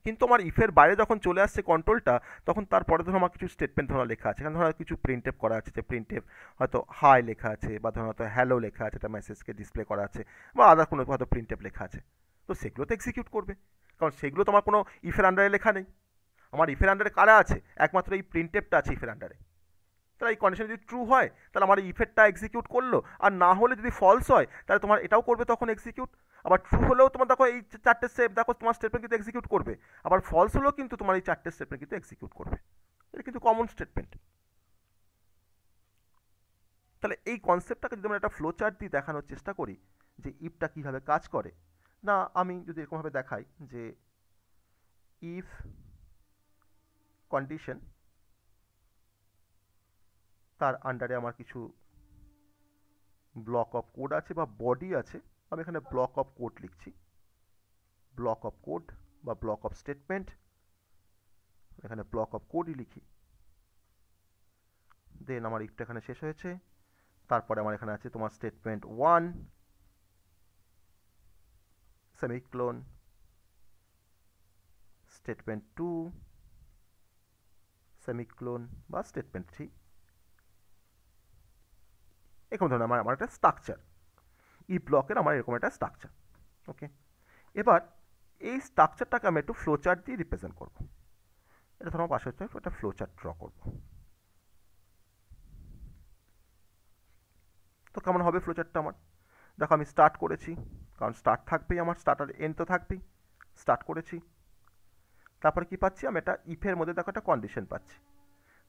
Speaker 1: কিন্তু আমার ইফের বাইরে যখন চলে আসছে কন্ট্রোলটা, তখন তারপরে ধরো আমার কিছু স্টেটমেন্ট ধরো লেখা আছে, এখানে ধরো কিছু প্রিন্ট এফ করা আছে, যে প্রিন্ট এফ হয়তো হাই লেখা আছে, বা ধরো হয়তো হ্যালো লেখা আছে, একটা মেসেজকে ডিসপ্লে করা আছে, বা আদার কোনো হয়তো প্রিন্ট এফ লেখা আছে। তো সেগুলো তো এক্সিকিউট করবে, কারণ সেগুলো তো আমার কোনো ইফের আন্ডারে লেখা নেই। আমার ইফের আন্ডারে কারা আছে? একমাত্র এই প্রিন্ট এফটা আছে ইফের আন্ডারে। তাহলে এই কন্ডিশন যদি ট্রু হয় তাহলে আমার ইফেক্টটা এক্সিকিউট করলো, আর না হলে যদি ফলস হয় তাহলে তোমার এটাও করবে তখন এক্সিকিউট। আবার ট্রু হলেও তোমার দেখো এই চারটে স্টেপ, দেখো তোমার স্টেটমেন্ট কিন্তু এক্সিকিউট করবে, আবার ফলস হলেও কিন্তু তোমার এই চারটে স্টেটমেন্ট কিন্তু এক্সিকিউট করবে। এটা কিন্তু কমন স্টেটমেন্ট। তাহলে এই কনসেপ্টটাকে যদি আমরা একটা ফ্লো চার্ট দিয়ে দেখানোর চেষ্টা করি যে ইফটা কীভাবে কাজ করে, না আমি যদি এরকমভাবে দেখাই যে ইফ কন্ডিশন, তার আন্ডারে আমার কিছু ব্লক অফ কোড আছে বা বডি আছে, আমি এখানে ব্লক অফ কোড লিখছি, ব্লক অফ কোড বা ব্লক অফ স্টেটমেন্ট, এখানে ব্লক অফ কোডই লিখি। দেন আমার ইফটা এখানে শেষ হয়েছে, তারপরে আমার এখানে আছে তোমার স্টেটমেন্ট 1 সেমিক্লোন, স্টেটমেন্ট 2 সেমিক্লোন বা স্টেটমেন্ট 3। এরকম ধরনের আমার একটা স্ট্রাকচার, ই ব্লকের আমার এরকম একটা স্ট্রাকচার। ওকে, এবার এই স্ট্রাকচারটাকে আমি একটু ফ্লো চার্ট দিয়ে রিপ্রেজেন্ট করব। এটা ধরো পাশে হচ্ছে একটা ফ্লো চার্ট ড্র করব। তো কেমন হবে ফ্লো চার্টটা আমার? দেখো আমি স্টার্ট করেছি, কারণ স্টার্ট থাকবেই, আমার স্টার্ট আর এন্ড তো থাকবেই। স্টার্ট করেছি, তারপরে কি পাচ্ছি আমি? একটা ইফের মধ্যে দেখো একটা কন্ডিশন পাচ্ছি।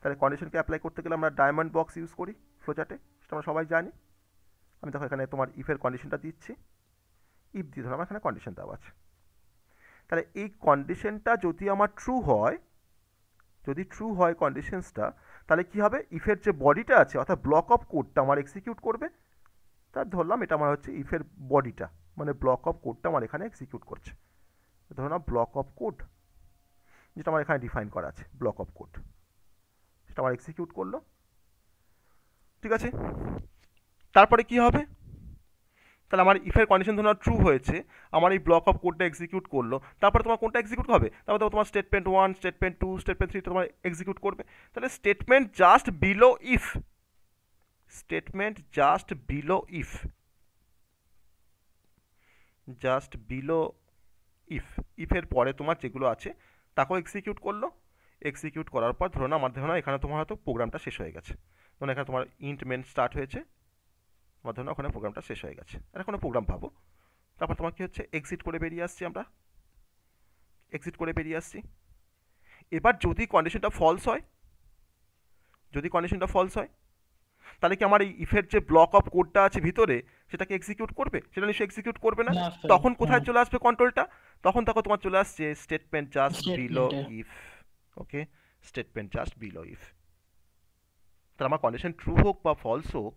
Speaker 1: তাহলে কন্ডিশনকে অ্যাপ্লাই করতে গেলে আমরা ডায়মন্ড বক্স ইউজ করি ফ্লো চার্টে, সেটা আমরা সবাই জানি। আমি দেখো এখানে তোমার ইফের কন্ডিশনটা দিচ্ছি, ইফ দিয়ে ধরো আমার এখানে কন্ডিশন দেওয়া আছে। তাহলে এই কন্ডিশনটা যদি আমার ট্রু হয়, যদি ট্রু হয় কন্ডিশনসটা, তাহলে কি হবে? ইফের যে বডিটা আছে অর্থাৎ ব্লক অফ কোডটা আমার এক্সিকিউট করবে। তার ধরলাম এটা আমার হচ্ছে ইফের বডিটা, মানে ব্লক অফ কোডটা আমার এখানে এক্সিকিউট করছে। ধরলাম ব্লক অফ কোড, যেটা আমার এখানে ডিফাইন করা আছে ব্লক অফ কোড, সেটা আমার এক্সিকিউট করলো। ঠিক আছে, তারপরে কি হবে? তাহলে আমার ইফের কন্ডিশন ধরুন ট্রু হয়েছে, আমার এই ব্লক অফ কোডটা এক্সিকিউট করলো, তারপরে তোমার কোনটা এক্সিকিউট হবে? তারপরে তোমার স্টেটমেন্ট 1, স্টেটমেন্ট 2, স্টেটমেন্ট 3 তোমার এক্সিকিউট করবে। তাহলে statement just below if, statement just below if, just below if, ইফের পরে তোমার যেগুলো আছে তাকেও এক্সিকিউট করলো। এক্সিকিউট করার পর ধরো না আমার ধরো না এখানে তোমার হয়তো প্রোগ্রামটা শেষ হয়ে গেছে, ধরুন এখানে তোমার ইন্ট মেন স্টার্ট হয়েছে, আমার ধরো ওখানে প্রোগ্রামটা শেষ হয়ে গেছে, আর কোনো প্রোগ্রাম পাবো। তারপর তোমার কি হচ্ছে? এক্সিট করে বেরিয়ে আসছি, আমরা এক্সিট করে বেরিয়ে আসছি। এবার যদি কন্ডিশনটা ফলস হয়, যদি কন্ডিশনটা ফলস হয়, তাহলে কি আমার এই ইফের যে ব্লক অফ কোডটা আছে ভিতরে সেটাকে এক্সিকিউট করবে? সেটা নিশ্চয়ই এক্সিকিউট করবে না। তখন কোথায় চলে আসবে কন্ট্রোলটা? তখন দেখো তোমার চলে আসছে statement just below if. Okay, statement just below if. তাহলে আমার কন্ডিশন ট্রু হোক বা ফলস হোক,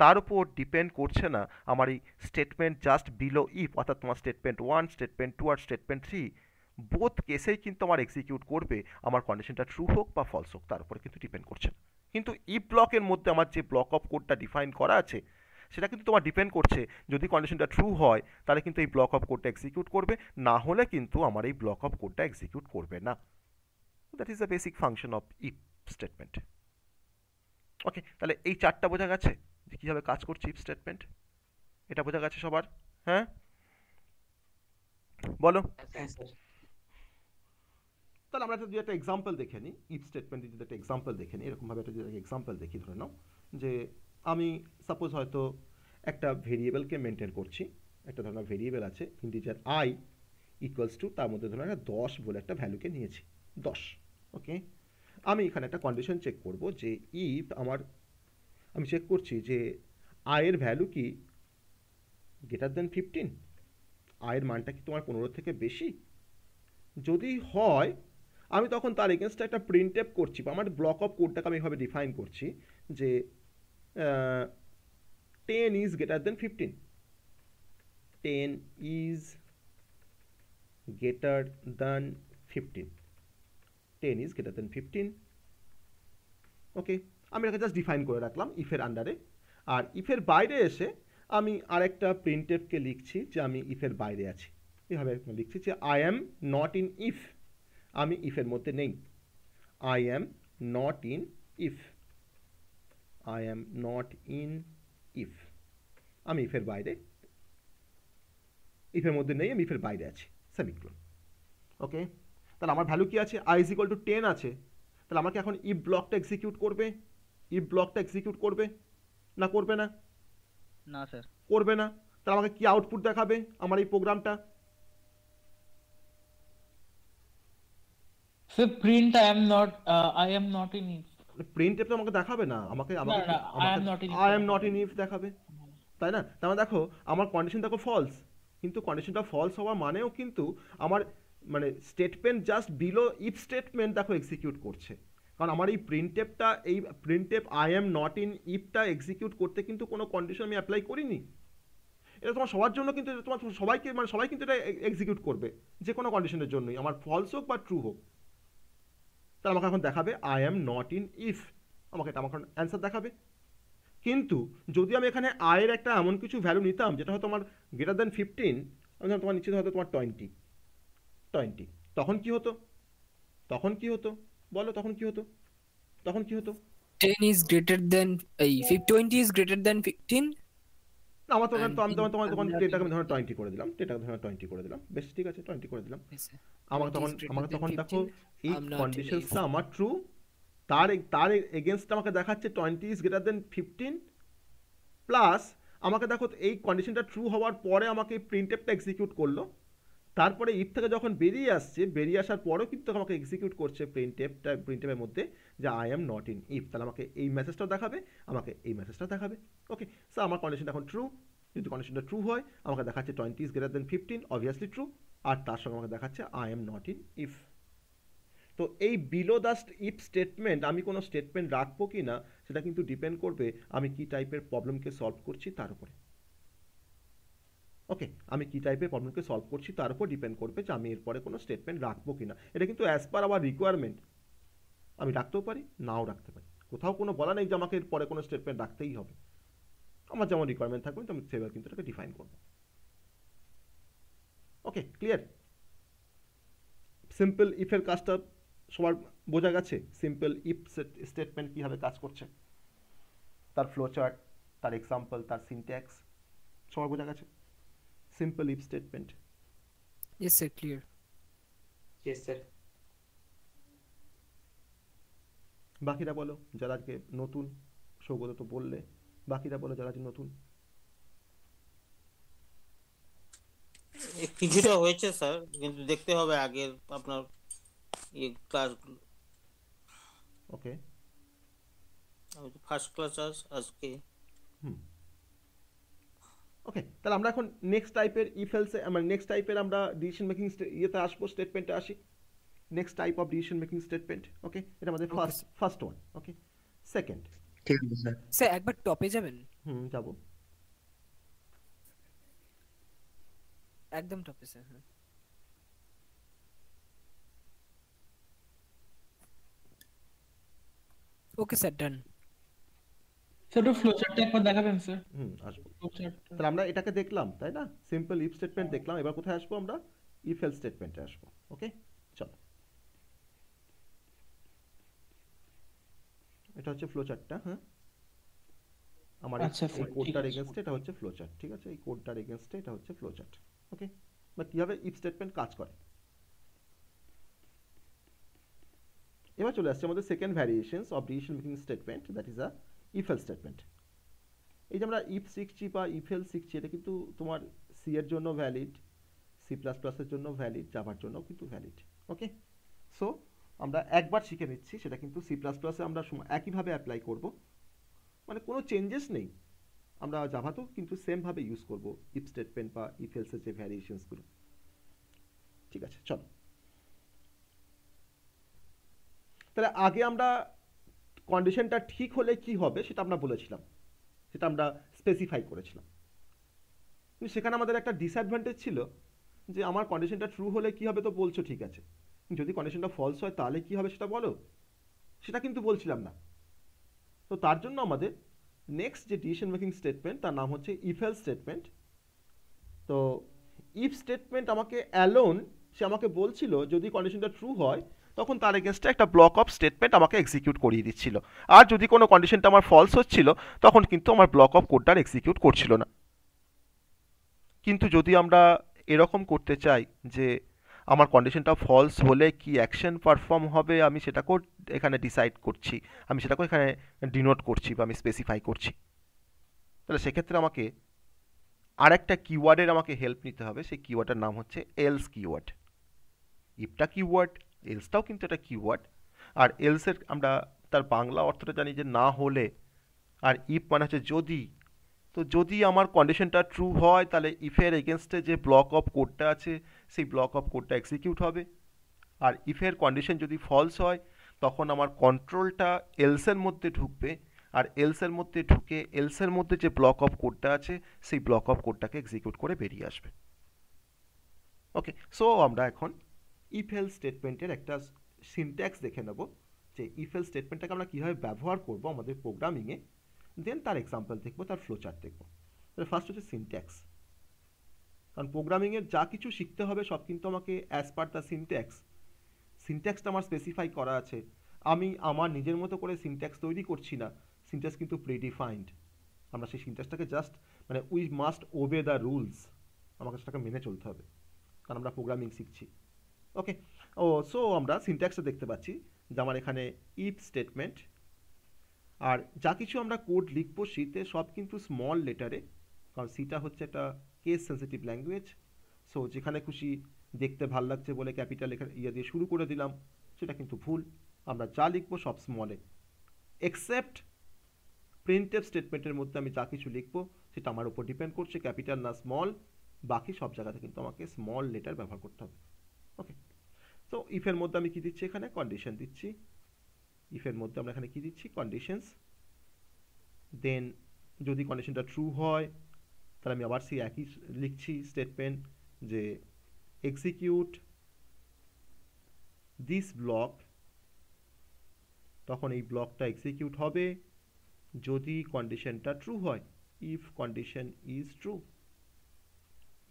Speaker 1: তার উপর ডিপেন্ড করছে না আমার এই স্টেটমেন্ট জাস্ট বিলো ইফ, অর্থাৎ তোমার স্টেটমেন্ট 1, স্টেটমেন্ট 2 আর স্টেটমেন্ট 3 বোথ কেসেই কিন্তু আমার এক্সিকিউট করবে, আমার কন্ডিশনটা ট্রু হোক বা ফলস হোক তার উপরে কিন্তু ডিপেন্ড করছে না। কিন্তু ইফ ব্লকের মধ্যে আমার যে ব্লক অফ কোডটা ডিফাইন করা আছে সেটা কিন্তু তোমার ডিপেন্ড করছে, যদি কন্ডিশনটা ট্রু হয় তাহলে কিন্তু এই ব্লক অফ কোডটা এক্সিকিউট করবে, না হলে কিন্তু আমার এই ব্লক অফ কোডটা এক্সিকিউট করবে না। That is the basic function of if statement. Okay, তাহলে এই চারটা বোঝা গেছে যে কীভাবে কাজ করছে ইফ স্টেটমেন্ট, এটা বোঝা গেছে সবার? হ্যাঁ বলো। তাহলে আমরা যদি একটা এক্সাম্পল দেখে নিই, ইফ স্টেটমেন্টে যদি একটা এক্সাম্পল দেখে নিই, এরকমভাবে একটা যদি এক্সাম্পল দেখি, ধরে নাও যে আমি সাপোজ হয়তো একটা ভেরিয়েবলকে মেনটেন করছি, একটা ধরনের ভেরিয়েবল আছে ইন্টিজার আই ইকুয়ালস টু, তার মধ্যে ধরুন 10 বলে একটা ভ্যালুকে নিয়েছি, 10। ওকে, আমি এখানে একটা কন্ডিশন চেক করব যে ইফ আমি চেক করছি যে আয়ের ভ্যালু কি গ্রেটার দেন 15, আয়ের মানটা কি তোমার 15 থেকে বেশি? যদি হয় আমি তখন তার এগেনস্টে একটা প্রিন্ট এফ করছি, বা আমার ব্লক অফ কোডটাকে আমি এভাবে ডিফাইন করছি যে 10 is greater than 15, 10 is greater than 15, 10 is greater than 15। ওকে, আমি এটাকে জাস্ট ডিফাইন করে রাখলাম ইফের আন্ডারে। আর ইফের বাইরে এসে আমি আরেকটা প্রিন্ট এফকে লিখছি যে আমি ইফের বাইরে আছি, এভাবে লিখছি যে I am not in if, আমি ইফের মধ্যে নেই। I am not in if, I am not in if, আমি ইফের বাইরে, ইফের মধ্যে নেই, আমি ইফের বাইরে আছি, সেমিকোলন। ওকে, তাহলে আমার ভ্যালু কি আছে? আই ইজ ইকুয়াল টু 10 আছে। তাহলে আমাকে এখন ইফ ব্লকটা এক্সিকিউট করবে, ইফ ব্লকটা এক্সিকিউট করবে না করবে না?
Speaker 5: না স্যার।
Speaker 1: করবে না। তাহলে আমাকে কি আউটপুট দেখাবে আমার এই প্রোগ্রামটা?
Speaker 6: Sir, print I am not in if.
Speaker 1: Print তো আমাকে দেখাবে না, আমাকে
Speaker 6: না,
Speaker 1: আমাকে
Speaker 6: না, I am not in if
Speaker 1: I am not
Speaker 6: দেখাবে।
Speaker 1: ইন ইফ দেখাবে, তাই না? তার মানে দেখো আমার কন্ডিশন দেখো ফলস, কিন্তু কন্ডিশনটা ফলস হওয়া মানেও কিন্তু আমার মানে statement just below if statement দেখো এক্সিকিউট করছে, কারণ আমার এই প্রিন্টএফটা, এই printf I am not in ইফটা এক্সিকিউট করতে কিন্তু কোনো কন্ডিশন আমি অ্যাপ্লাই করিনি। এটা তোমার সবার জন্য কিন্তু, এটা তোমার সবাইকে মানে সবাই কিন্তু এটা এক্সিকিউট করবে যে কোনো কন্ডিশনের জন্যই, আমার ফলস হোক বা ট্রু হোক। তাহলে আমাকে এখন দেখাবে I am not in if, আমাকে এটা আমাকে অ্যান্সার দেখাবে। কিন্তু যদি আমি এখানে আয়ের একটা এমন কিছু ভ্যালু নিতাম যেটা হয়তো আমার গ্রেটার দেন 15, আমি ধরো তোমার নিচে হয়তো তোমার 20, তখন কি হতো? তখন কি হতো বলো? তখন কি হতো? তখন কি হতো?
Speaker 7: 10 is greater than 20 is greater than 15.
Speaker 1: না, আমার তো
Speaker 7: And
Speaker 1: আমি তখন
Speaker 7: in
Speaker 1: ডেটাকে আমি ধরো 20 করে দিলাম, ডেটাকে ধরো 20 করে দিলাম, বেশ ঠিক আছে 20 করে দিলাম। আমাকে তখন দেখো এই কন্ডিশনসটা আমার ট্রু, তার এগেনস্ট আমাকে দেখাচ্ছে 20 ইজ গ্রেটার দেন 15, প্লাস আমাকে দেখো এই কন্ডিশনটা ট্রু হওয়ার পরে আমাকে প্রিন্টএফটা এক্সিকিউট করলো, তারপরে ইফ থেকে যখন বেরিয়ে আসছে, বেরিয়ে আসার পরেও কিন্তু আমাকে এক্সিকিউট করছে প্রিন্টএফের মধ্যে যে I am not in if. তাহলে আমাকে এই মেসেজটাও দেখাবে, আমাকে এই মেসেজটা দেখাবে। ওকে, স্যার আমার কন্ডিশনটা এখন ট্রু, যদি কন্ডিশনটা ট্রু হয় আমাকে দেখাচ্ছে 20 is greater than 15, obviously true, আর তার সঙ্গে আমাকে দেখাচ্ছে I am not in if. তো এই বিলো দ্য ইফ স্টেটমেন্ট আমি কোনো স্টেটমেন্ট রাখবো কি না সেটা কিন্তু ডিপেন্ড করবে আমি কি টাইপের প্রবলেমকে সলভ করছি তার উপরে। ওকে, আমি কি টাইপের প্রবলেমকে সলভ করছি তার উপর ডিপেন্ড করবে যে আমি এরপরে কোনো স্টেটমেন্ট রাখবো কি না। এটা কিন্তু অ্যাজ পার আওয়ার রিকোয়ারমেন্ট আমি রাখতেও পারি, নাও রাখতে পারি, কোথাও কোনো বলা নেই যে আমাকে এরপরে কোনো স্টেটমেন্ট রাখতেই হবে। আমার যেমন রিকোয়ারমেন্ট থাকবে তো আমি সেভাবে কিন্তু এটাকে ডিফাইন করবো। ওকে, ক্লিয়ার? সিম্পল ইফের কাজটা সবার বোঝা গেছে? সিম্পল ইফ স্টেটমেন্ট কীভাবে কাজ করছে, তার ফ্লো চার্ট, তার এক্সাম্পল, তার সিনট্যাক্স সবার বোঝা গেছে? Simple if statement.
Speaker 7: Yes sir, clear.
Speaker 2: Yes, sir.
Speaker 1: বাকিরা বলো যারা আজকে নতুন, সৌগত তো বললে, বাকিরা বলো যারা আজকে নতুন।
Speaker 4: কিছুটা হয়েছে স্যার, কিন্তু দেখতে হবে আগের আপনার ক্লাসগুলো।
Speaker 1: ওকে,
Speaker 4: ফার্স্ট ক্লাস আজকে।
Speaker 1: ওকে, তাহলে আমরা এখন নেক্সট টাইপের ইফ এলসে মানে নেক্সট টাইপের আমরা ডিসিশন মেকিং ইয়েতে আসবো, স্টেটমেন্টে আসি। Next type of decision making statement. Okay, এটা আমাদের ফার্স্ট ওয়ান। ওকে, সেকেন্ড।
Speaker 2: ঠিক আছে স্যার।
Speaker 7: স্যার একবার টপে যাবেন,
Speaker 1: যাবো
Speaker 7: একদম টপে স্যার। হ্যাঁ ওকে স্যার, ডান।
Speaker 6: স্যার একটু ফ্লো চার্টটা একবার দেখাবেন স্যার।
Speaker 1: আসবো।
Speaker 6: Flow chart.
Speaker 1: তাহলে আমরা এটাকে দেখলাম তাই না, সিম্পল ইফ স্টেটমেন্ট দেখলাম, এবার কোথায় আসবো আমরা? ইফ এলস স্টেটমেন্টে আসবো। ওকে, চলো, এটা হচ্ছে ফ্লো চার্টটা। হ্যাঁ, আমার
Speaker 6: আচ্ছা
Speaker 1: এই
Speaker 6: স্যার, ঠিক
Speaker 1: কোডটার
Speaker 6: আছে।
Speaker 1: এগেইনস্টে এটা হচ্ছে ফ্লো চার্ট, ঠিক আছে? এই কোডটার এগেইনস্টে এটা হচ্ছে ফ্লো চার্ট। ওকে, বা কিভাবে ইফ স্টেটমেন্ট কাজ করে। এবার চলে আসছে আমাদের second variations of decision making statement, that is a if else statement. এই যে আমরা ইফ শিখছি বা ইফ এলস শিখছি, এটা কিন্তু তোমার সি এর জন্য ভ্যালিড, সি প্লাস প্লাসের জন্য ভ্যালিড, জাভার জন্য কিন্তু ভ্যালিড। ওকে, সো আমরা একবার শিখে নিচ্ছি, সেটা কিন্তু সি প্লাস প্লাসে আমরা একইভাবে অ্যাপ্লাই করব, মানে কোনো চেঞ্জেস নেই। আমরা জাভাতেও কিন্তু সেমভাবে ইউজ করব ইফ স্টেটমেন্ট বা ইফ এলসের যে ভ্যারিয়েশনসগুলো। ঠিক আছে, চলো। তাহলে আগে আমরা কন্ডিশনটা ঠিক হলে কি হবে সেটা আমরা বলেছিলাম, সেটা আমরা স্পেসিফাই করেছিলাম। কিন্তু সেখানে আমাদের একটা ডিসঅ্যাডভান্টেজ ছিল যে আমার কন্ডিশনটা ট্রু হলে কি হবে, তো বলছো ঠিক আছে, যদি কন্ডিশনটা ফলস হয় তাহলে কি হবে সেটা বলো, সেটা কিন্তু বলছিলাম না। তো তার জন্য আমাদের নেক্সট যে ডিসিশন মেকিং স্টেটমেন্ট তার নাম হচ্ছে ইফ এলস স্টেটমেন্ট। তো ইফ স্টেটমেন্ট আমাকে অ্যালোন সে আমাকে বলছিল যদি কন্ডিশনটা ট্রু হয় তখন তার এগেনস্টে একটা ব্লক অফ স্টেটমেন্ট আমাকে এক্সিকিউট করিয়ে দিচ্ছিল, আর যদি কোনো কন্ডিশনটা আমার ফলস হচ্ছিল তখন কিন্তু আমার ব্লক অফ কোডটা এক্সিকিউট করছিল না। কিন্তু যদি আমরা এরকম করতে চাই যে আমার কন্ডিশনটা ফলস হলে কি অ্যাকশন পারফর্ম হবে আমি সেটাকেও এখানে ডিসাইড করছি, আমি সেটাকেও এখানে ডিনোট করছি বা আমি স্পেসিফাই করছি, তাহলে সেক্ষেত্রে আমাকে আরেকটা কিওয়ার্ডের আমাকে হেল্প নিতে হবে। সেই কিওয়ার্ডের নাম হচ্ছে এলস কিওয়ার্ড। ইফটা কিওয়ার্ড, এলসটাও কিন্তু একটা কিওয়ার্ড। আর এলসের আমরা তার বাংলা অর্থটা জানি যে না হলে, আর ইফ মানে হচ্ছে যদি। তো যদি আমার কন্ডিশনটা ট্রু হয় তাহলে ইফের এগেনস্টে যে ব্লক অফ কোডটা আছে সেই ব্লক অফ কোডটা এক্সিকিউট হবে, আর ইফের কন্ডিশন যদি ফলস হয় তখন আমার কন্ট্রোলটা এলসের মধ্যে ঢুকবে, আর এলসের মধ্যে ঢুকে এলসের মধ্যে যে ব্লক অফ কোডটা আছে সেই ব্লক অফ কোডটাকে এক্সিকিউট করে বেরিয়ে আসবে। ওকে, সো আমরা এখন ইফ এলস স্টেটমেন্টের একটা সিনট্যাক্স দেখে নেব যে ইফ এলস স্টেটমেন্টটাকে আমরা কীভাবে ব্যবহার করব আমাদের প্রোগ্রামিংয়ে, দেন তার এক্সাম্পল দেখব, তার ফ্লোচার্ট দেখব। তাহলে ফার্স্ট হচ্ছে সিনট্যাক্স, কারণ প্রোগ্রামিংয়ের যা কিছু শিখতে হবে সব কিন্তু আমাকে অ্যাজ পার দ্য সিনট্যাক্স, সিনট্যাক্সটা আমার স্পেসিফাই করা আছে, আমি আমার নিজের মতো করে সিনট্যাক্স তৈরি করছি না, সিনট্যাক্স কিন্তু প্রিডিফাইন্ড, আমরা সেই সিনট্যাক্সটাকে জাস্ট মানে উই মাস্ট ওবে দ্য রুলস, আমাকে সেটাকে মেনে চলতে হবে কারণ আমরা প্রোগ্রামিং শিখছি। ওকে, সো আমরা সিনট্যাক্সটা দেখতে পাচ্ছি যে আমার এখানে ইফ স্টেটমেন্ট, আর যা কিছু আমরা কোড লিখবো শীতে সব কিন্তু স্মল লেটারে, কারণ সিটা হচ্ছে একটা কেস সেন্সিটিভ ল্যাঙ্গুয়েজ। সো যেখানে খুশি দেখতে ভাল লাগছে বলে ক্যাপিটাল লেখার দিয়ে শুরু করে দিলাম, সেটা কিন্তু ভুল, আমরা যা লিখবো সব স্মলে, এক্সেপ্ট প্রিন্টএফ স্টেটমেন্টের মধ্যে আমি যা কিছু লিখবো সেটা আমার উপর ডিপেন্ড করছে ক্যাপিটাল না স্মল, বাকি সব জায়গাতে কিন্তু আমাকে স্মল লেটার ব্যবহার করতে হবে। ওকে, তো ইফের মধ্যে আমি কি দিচ্ছি, এখানে কন্ডিশন দিচ্ছি, ইফের মধ্যে আমরা এখানে কি দিচ্ছি, কন্ডিশনস। দেন যদি কন্ডিশনটা ট্রু হয় তাহলে আমি আবার সেই একই লিখছি স্টেটমেন্ট যে এক্সিকিউট দিস ব্লক, তখন এই ব্লকটা এক্সিকিউট হবে যদি কন্ডিশনটা ট্রু হয়, if condition is true,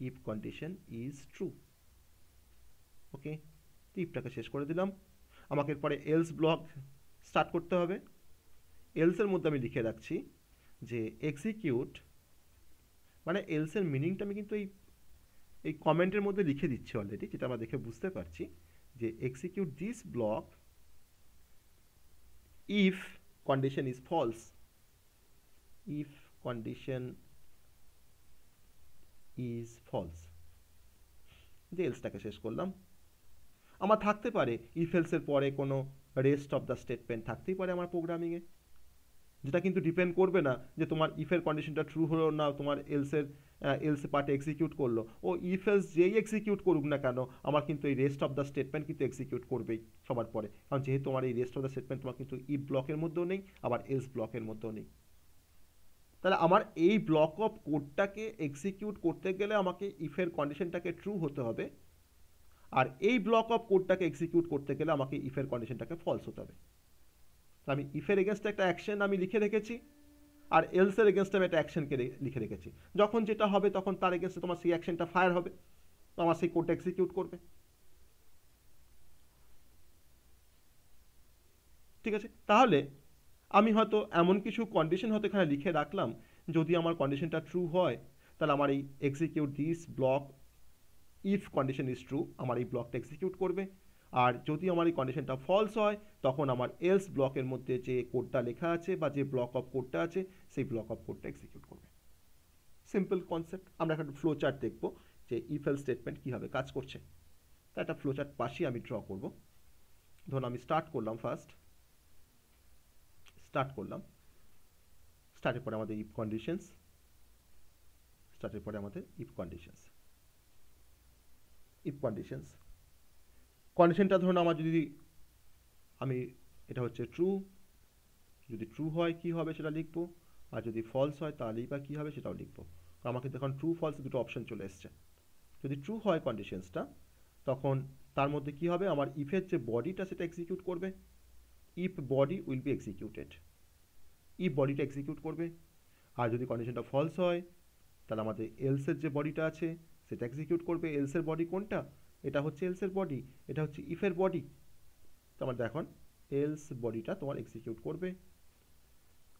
Speaker 1: if condition is true. Okay, ইফটাকে শেষ করে দিলাম, আমাকে এরপরে এলস ব্লক স্টার্ট করতে হবে। এলসের মধ্যে আমি লিখে রাখছি যে এক্সিকিউট, মানে এলসের মিনিংটা আমি কিন্তু এই কমেন্টের মধ্যে লিখে দিচ্ছি অলরেডি, যেটা আমরা দেখে বুঝতে পারছি যে execute this block if condition is false, if condition is false, যে এলসটাকে শেষ করলাম। আমার থাকতে পারে ইফ এলসের পরে কোনো রেস্ট অফ দ্য স্টেটমেন্ট থাকতেই পারে আমার প্রোগ্রামিংয়ে, যেটা কিন্তু ডিপেন্ড করবে না যে তোমার ইফের কন্ডিশনটা ট্রু হলো না তোমার এলস পার্টে এক্সিকিউট করলো, ও ইফ এলস যেই এক্সিকিউট করুক না কেন আমার কিন্তু এই রেস্ট অফ দ্য স্টেটমেন্ট কিন্তু এক্সিকিউট করবেই সবার পরে, কারণ যেহেতু তোমার এই রেস্ট অফ দ্য স্টেটমেন্ট তোমার কিন্তু ইফ ব্লকের মধ্যেও নেই আবার এলস ব্লকের মধ্যেও নেই, তাহলে আমার এই ব্লক অফ কোডটাকে এক্সিকিউট করতে গেলে আমাকে ইফের কন্ডিশনটাকে ট্রু হতে হবে, আর এই ব্লক অফ কোডটাকে এক্সিকিউট করতে গেলে আমাকে ইফের কন্ডিশনটাকে ফলস হতে হবে। আমি ইফের এগেনস্টে একটা অ্যাকশন আমি লিখে রেখেছি, আর এলসের এগেনস্টে আমি একটা অ্যাকশনকে লিখে রেখেছি, যখন যেটা হবে তখন তার এগেনস্টে তোমার সেই অ্যাকশনটা ফায়ার হবে, আমার সেই কোডটা এক্সিকিউট করবে। ঠিক আছে, তাহলে আমি হয়তো এমন কিছু কন্ডিশন হয়তো এখানে লিখে রাখলাম, যদি আমার কন্ডিশনটা ট্রু হয় তাহলে আমার এই execute this block if condition is true আমার এই ব্লকটা এক্সিকিউট করবে, আর যদি আমার এই কন্ডিশনটা ফলস হয় তখন আমার এলস ব্লকের মধ্যে যে কোডটা লেখা আছে বা যে ব্লক অফ কোডটা আছে সেই ব্লক অফ কোডটা এক্সিকিউট করবে। Simple concept. আমরা একটা ফ্লো চার্ট দেখবো যে ইফ এলস স্টেটমেন্ট কীভাবে কাজ করছে, তা একটা ফ্লো চার্ট পাশেই আমি ড্র করব। ধরুন আমি স্টার্ট করলাম, স্টার্টের পরে আমাদের ইফ কন্ডিশনস, স্টার্টের পরে আমাদের ইফ কন্ডিশনস, কন্ডিশনটা ধরুন আমার যদি আমি এটা হচ্ছে ট্রু, যদি ট্রু হয় কি হবে সেটা লিখবো, আর যদি ফলস হয় তাহলেই বা কী হবে সেটাও লিখবো। আমাকে দেখুন ট্রু ফলস দুটো অপশন চলে এসছে। যদি ট্রু হয় কন্ডিশনসটা তখন তার মধ্যে কি হবে, আমার ইফের যে বডিটা সেটা এক্সিকিউট করবে, if body will be executed, if বডিটা এক্সিকিউট করবে। আর যদি কন্ডিশনটা ফলস হয় তাহলে আমাদের এলসের যে বডিটা আছে সেটা এক্সিকিউট করবে। এলসের বডি কোনটা, এটা হচ্ছে এলসের বডি, এটা হচ্ছে ইফের বডি। তো আমার দেখো এলস বডিটা তোমার এক্সিকিউট করবে।